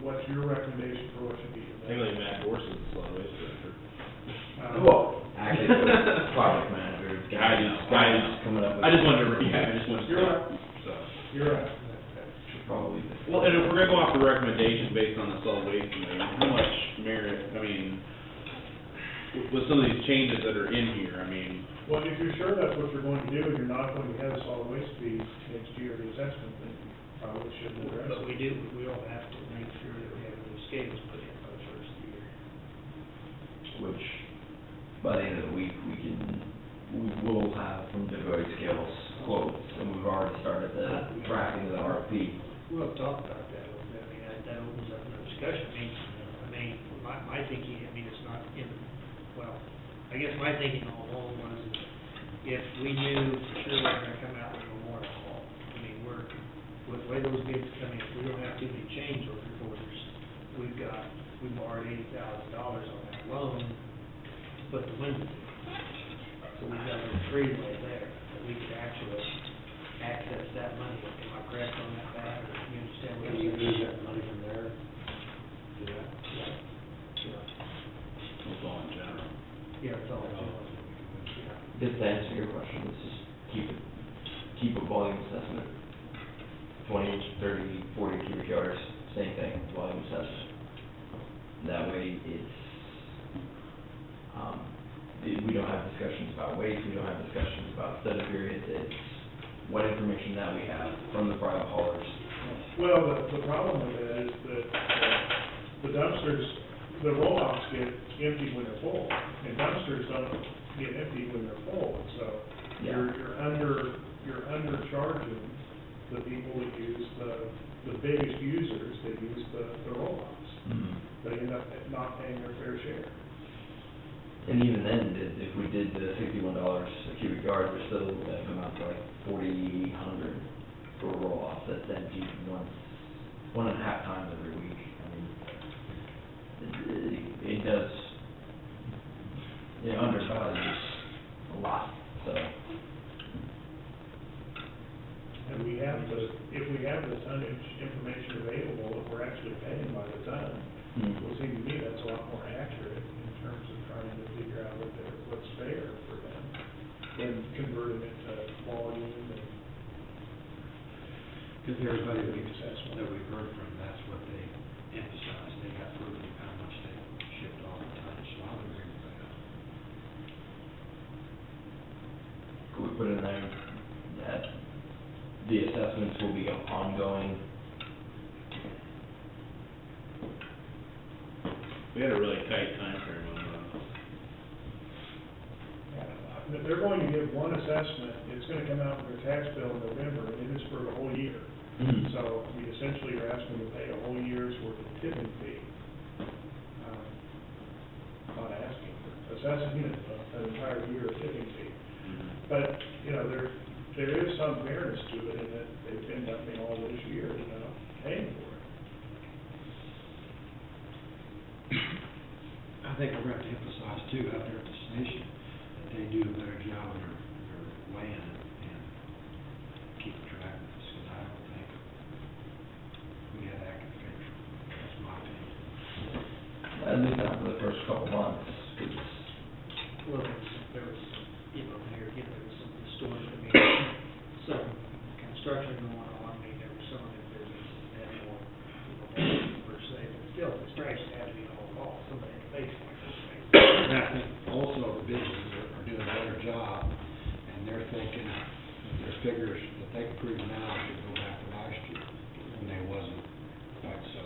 What's your recommendation for what should be in I think there? like Matt Gorse is the solid waste director. Well, actually, the project manager, guys coming up with. I just wanted to. You're right. So. You're right. Should probably. Well, and if we're gonna go off the recommendation based on the solid waste committee, how much merit, I mean, with some of these changes that are in here, I mean. Well, if you're sure that's what you're going to do, and you're not going to have a solid waste fee next year, the assessment, then you probably shouldn't address it. But we all have to make sure that we have those scales put in by the first year. Which, by the end of the week, we will have from Devoid Scales quotes, and we've already started the tracking of the RFP. We'll talk about that a little bit, I mean, that opens up another discussion, my thinking, it's not well, I guess my thinking all along was, if we knew for sure we were gonna come out with Memorial Hall, with the way those bids come in, if we don't have too many change orders, we borrowed $80,000 on that loan, to put the windows in. So we've got a little freeway there, that we could actually access that money. Am I correct on that, Pat, or you understand what I'm Can you saying? move that money from there to that? It's all in general. Yeah, it's all general. Just to answer your question, let's just keep a volume assessment. 20, 30, 40 cubic yards, same thing, volume assessment. That way it's, we don't have discussions about waste, we don't have discussions about study periods, it's what information that we have from the private haulers. Well, the problem with that is that the dumpsters, the roll-offs get empty when they're full, and dumpsters don't get empty when they're full, so you're undercharging the people that use the biggest users that use the roll-offs. They end up not paying their fair share. And even then, if we did the $61 a cubic yard, we're still gonna come out to like $4,800 for roll-off that's emptied one and a half times every week. I mean, it does, it undervalues a lot, so. And if we have the tonnage information available, if we're actually paying by the ton, it would seem to me that's a lot more accurate in terms of trying to figure out what's fair for them, than converting it to volume and. Because everybody that we've heard from, that's what they emphasize, they got proof of how much they shipped off the tonnage, so I would agree with that. Could we put in there that the assessments will be ongoing? We had a really tight time frame on They're going to give one assessment, it's gonna come out in their tax bill in November, and it is for the whole year. Mhm. So, I mean, essentially, you're asking to pay a whole year's worth of tipping fee. Not asking, assessing it, an entire year of tipping fee. But, you know, there is some fairness to it in that they've been dumping all this year, paying for it. I think we're going to emphasize too, out there at the station, that they do a better job of their land and keeping track of this, because I don't think we had accurate figures. That's my opinion. At least not for the first couple months, 'cause Well, there was, there was some distortion, I mean, some construction going on, I mean, there was some of the business that had more people per se, but still, the stripes had to be the whole call, somebody had to pay for it. And I think also the businesses are doing a better job, and they're thinking that their figures that they can prove now should go back to last year, when they wasn't quite so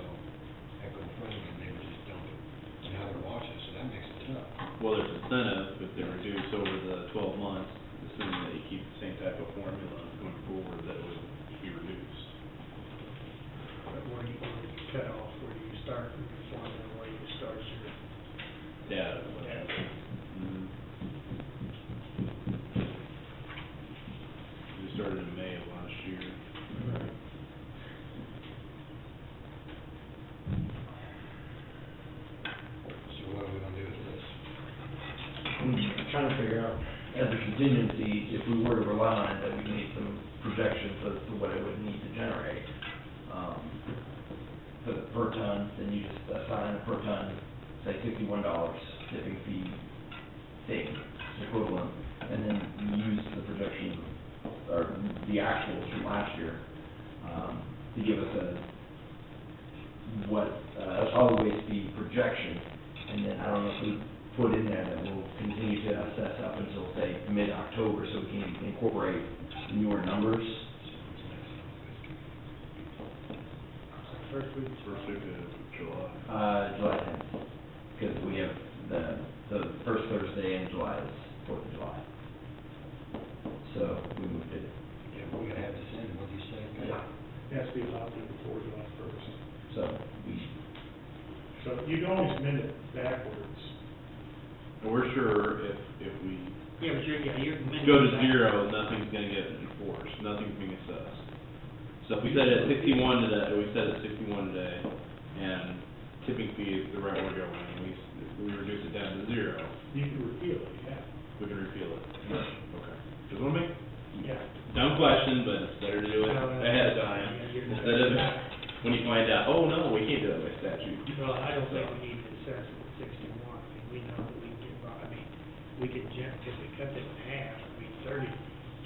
eco-friendly, and they were just dumping. And now they're watching, so that makes it tough. Well, there's incentive if they reduce over the 12 months, assuming that you keep the same type of formula going forward, that would be reduced. But where do you cut off, where do you start with your formula, where you start your Data. data? Mhm. We started in May of last year. So what are we gonna do with this? I'm trying to figure out, as a contingency, if we were to rely on it, that we need some projections as to what it would need to generate. For the per ton, then you just assign a per ton, say $61 tipping fee thing, equivalent, and then you use the projection, or the actuals from last year, to give us a solid waste fee projection. And then I don't know if we put in there that we'll continue to assess up until, say, mid-October, so we can incorporate newer numbers. First week. First week of July. July 10th, because we have the first Thursday in July is 4th of July. So we moved it. Yeah, we're gonna have to send, what do you say? Yeah. It has to be adopted before July 1st. So you can always amend it backwards. And we're sure if we Yeah, but you're. go to zero, nothing's gonna get enforced, nothing's being assessed. So if we set it at 61 today, and tipping fee is the right way to go, and we reduce it down to zero, You can repeal it, yeah. we can repeal it. Okay. Just wanna make, Yeah. dumb question, but it's better to do it ahead of time, instead of when you find out, oh, no, we can't do that by statute. Well, I don't think we need to assess it at 61, I mean, we know that we can get by, I mean, we could if we cut it in half, I mean, 30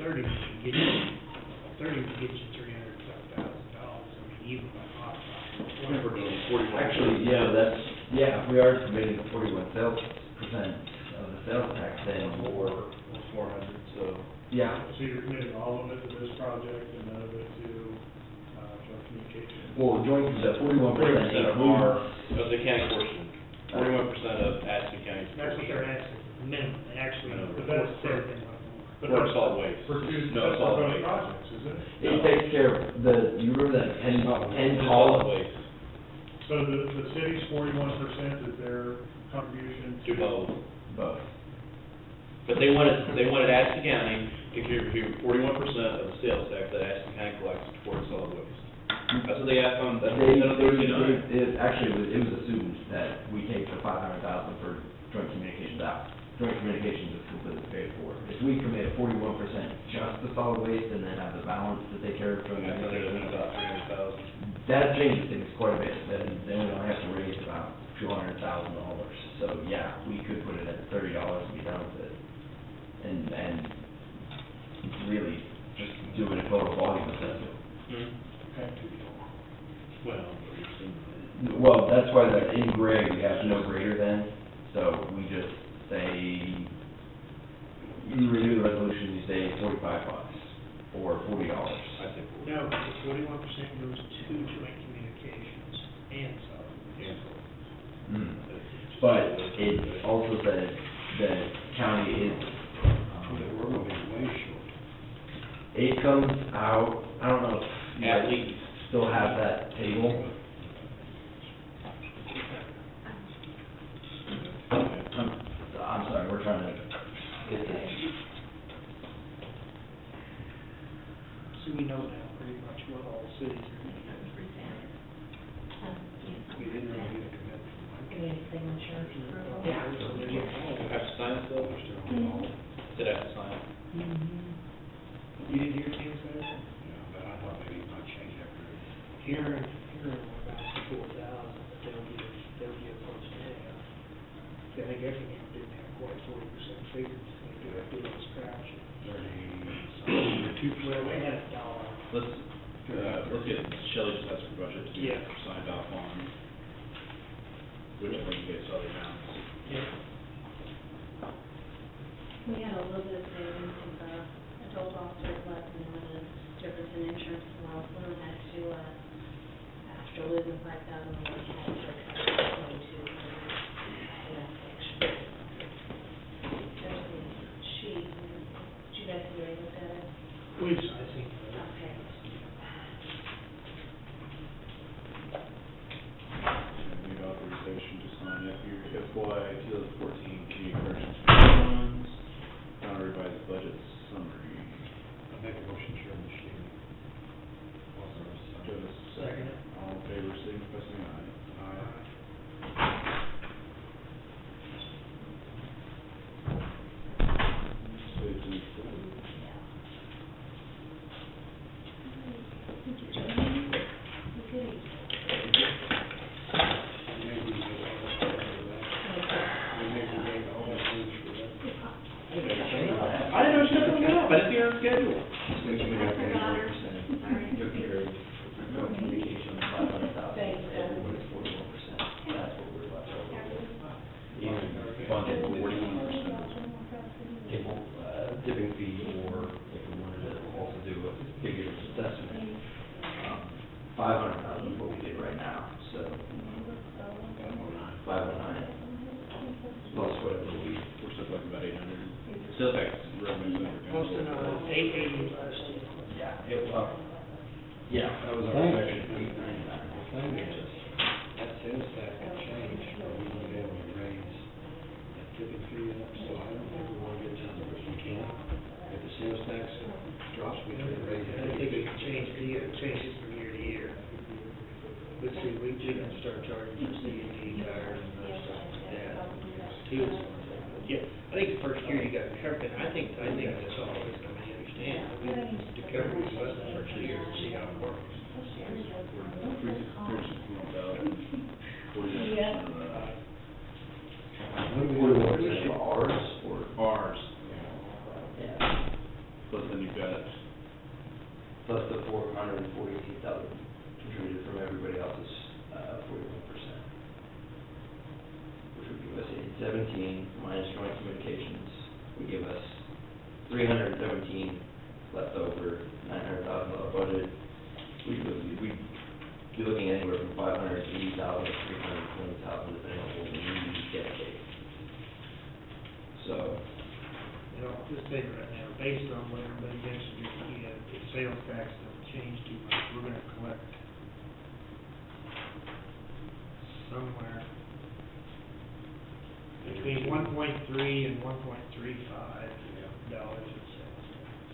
would get you $300,000, I mean, even by off. We're doing 41. Actually, if we are committing 41% of the sales tax, then. Or 400, so. Yeah. So you're committing all of it to this project and none of it to, joint communication? Well, the 41% includes. Of the county portion, 41% of Addison County. That's what they're asking, minimum, they actually, Minimum. the board said they want more. But For that's solid waste. For two, No, that's for solid both waste. projects, isn't it? It takes care of you remember that 10 Solid column? waste. So the city's 41% is their contribution To both. Both. But they wanted Addison County if you're 41% of the sales tax that Ashland County collects towards solid waste. That's what they asked on, that's what they said on Thursday night. It was assumed that we take the 500,000 for joint communications out. Joint communications is completely paid for. If we commit 41% just to solid waste and then have the balance to take care of joint I thought they were communications, about 300,000. that changes things quite a bit. Then we don't have to raise about $200,000. So yeah, we could put it at $30 and be done with it. And really just do it a total volume assessment. Well, that's why that in gray, we have no greater than, so we just say, you renew the resolution, you say $45 or $40. I think No, the 41% goes to joint communications and so. But it also says that county is, We're gonna be way short. it comes out, I don't know if you At guys least. still have that table. I'm sorry, we're trying to get this. So we know now pretty much what all cities are doing. We didn't really get a commitment. Yeah. Do I have to sign it still? Did I have to sign it? You didn't hear Tim say that? Yeah, but I thought maybe it might change after. Here, we're about 4,000, but they'll be opposed to that. I think Effingham didn't have quite 40% figures, they do have to do a scratch. 32%. Well, they had $1. Let's get Shelley just ask for budget to be Yeah. signed off on, which I think you guys saw the amounts. Yeah. We had a little bit of savings with the adult officers left and then the difference in insurance as well. We don't have to, after losing 5,000, we had to cut 22 for that section. There's the sheet, did you guys see look at it? Which I think, Okay. Need authorization to sign FY 2014 community corrections funds, revised budget summary. I make a motion, Chairman Sheehan. Do I have a second? All in favor, signify by saying aye. Safety food. I didn't know she was coming up, I didn't see her on schedule. Since we got 41%, took care of joint communications, 500,000, everyone is 41%. That's what we're left over with. Even funded 41%. Tipping fee, or if we wanted to also do a figure assessment, 500,000 is what we did right now, so 509 plus whatever we. We're still talking about 800. Still tax revenues under close to control. 880 last year. Yeah, that was our projection, 899. The thing is, that sales tax can change, but we won't be able to raise that tipping fee up, so I don't think we want to get down to this. We can. If the sales tax drops, we can raise it. I think it can change changes from year to year. Let's see, we can start charging for C&D tires and other stuff like that. Fuel's one thing. But yeah, I think the first year you got to cover it. I think that's all, I mean, you understand, we need to cover it less than the first year and see how it works. 41% of ours, or? Ours, Yeah. plus then you've got, Plus the 442,000 contributed from everybody else's, 41%. Which would give us 817 minus joint communications, would give us 317 left over, 900,000 left budget. We'd be looking anywhere from 580,000 to 320,000, depending on what we need to dedicate. So, You know, just think right now, based on what everybody mentioned, if sales tax don't change too much, we're gonna collect somewhere between 1.3 and 1.35 dollars in sales tax.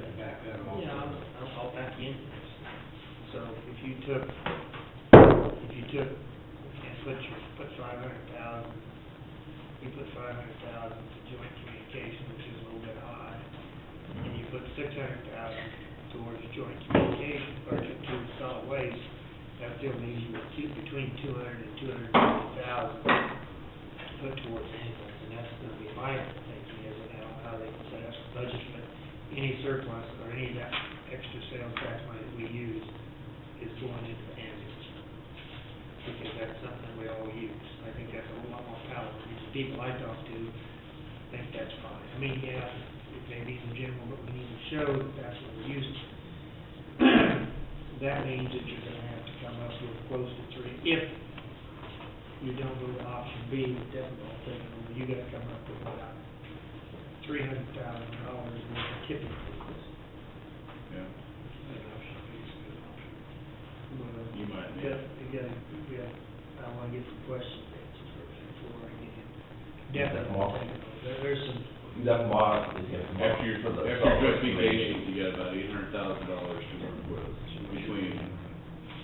have to back that off. Yeah, I'll back in. So if you took, and put 500,000, you put 500,000 to joint communication, which is a little bit high, and you put 600,000 towards joint communication, or to solid waste, that still means you would keep between 200 and 250,000 put towards ambulance, and that's gonna be my thinking is how they can set up a budget, but any surplus or any of that extra sales tax money that we use is going into the ambulance. Because that's something that we all use. I think that's a whole lot more palatable. The people I talk to think that's fine. I mean, yeah, it may be in general, but we need to show that that's what we're using. That means that you're gonna have to come up with close to three. If you don't go to option B, with ethanol taken over, you gotta come up with about $300,000 worth of tipping fees. Yeah. Option B is a good option. Well, You might, yeah, I wanna get some questions answered first before I get in. That's more. There's some. That box is gonna come up After your, for the. after your justifications, you got about $800,000 to work with, between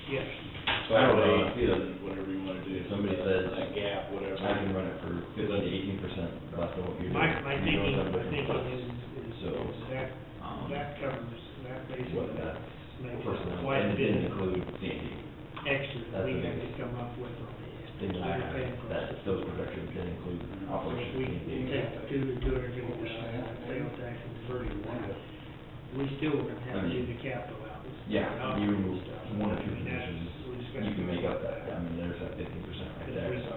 Yes. I don't know, solid I feel waste and whatever you wanna do. Somebody says, A gap, whatever. I can run it for 15 to 18% less than what you're doing. My You thinking know what I'm doing. is So, that covers, that basically what that's, makes personnel, quite and a it bit didn't include D&D. extra that That's we the have to biggest. come up with on this. Didn't that, those projections didn't include We operations take D&D. 250,000 sales tax and 31. We still are gonna have to do the capital outlay. Yeah, you, Stuff. one or I two mean, that's- positions, we just gotta you can do make up that, that. I mean, there's that 50% right But there, we- so.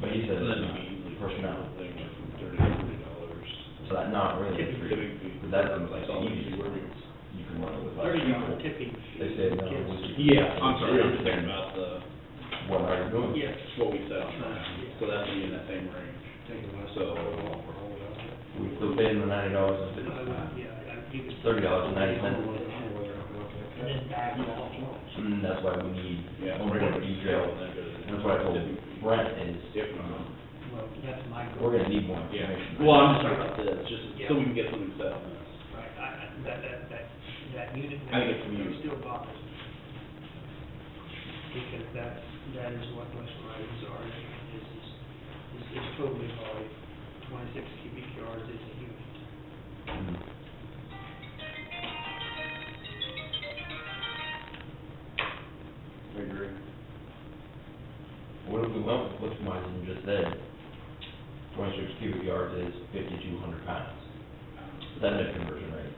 But he said So it's then not you can easily personnel, thing went from $30 to $40. so that not really Tipping three, Tipping fee. but that seems like That's all the you easiest do. way. You can run it with less $30 people. tipping fee. They say no, Yes. we- Yeah, I'm sorry, I'm just thinking about the, What are you doing? Yes. what we said on that, so that's gonna be in that same range. So, We still paying the $90 and 50 Yeah, you could. $30.90. And then back off. That's why we need yeah. more detail. That's what I told Brent is, Well, that's my. we're gonna need more Yeah, information. well, I'm just talking about this, just so we can get something set on this. Right, that unit. I think it's number used. still bothers me. Because that is what West Riders are, is totally volume. 26 cubic yards is a unit. Mhm. I agree. What if we went with what's Misen just said, 26 cubic yards is 5,200 pounds. Is that a conversion rate?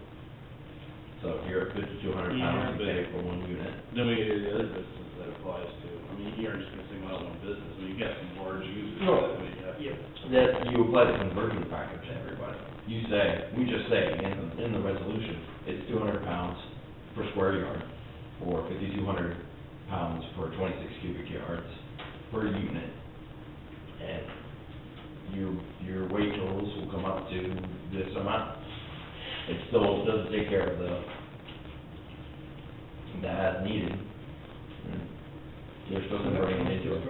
So if you're at 5,200 Yeah, pounds, you but- pay for one unit. Then we get to the other businesses that applies to. I mean, you aren't just gonna single out one business, I mean, you got some large users No. that we have. Yep. That, you apply the conversion factor to everybody. You say, we just say in the resolution, it's 200 pounds per square yard, or 5,200 pounds per 26 cubic yards per unit. And your weight totals will come up to this amount. It still doesn't take care of the as needed. And they're still converting it into it.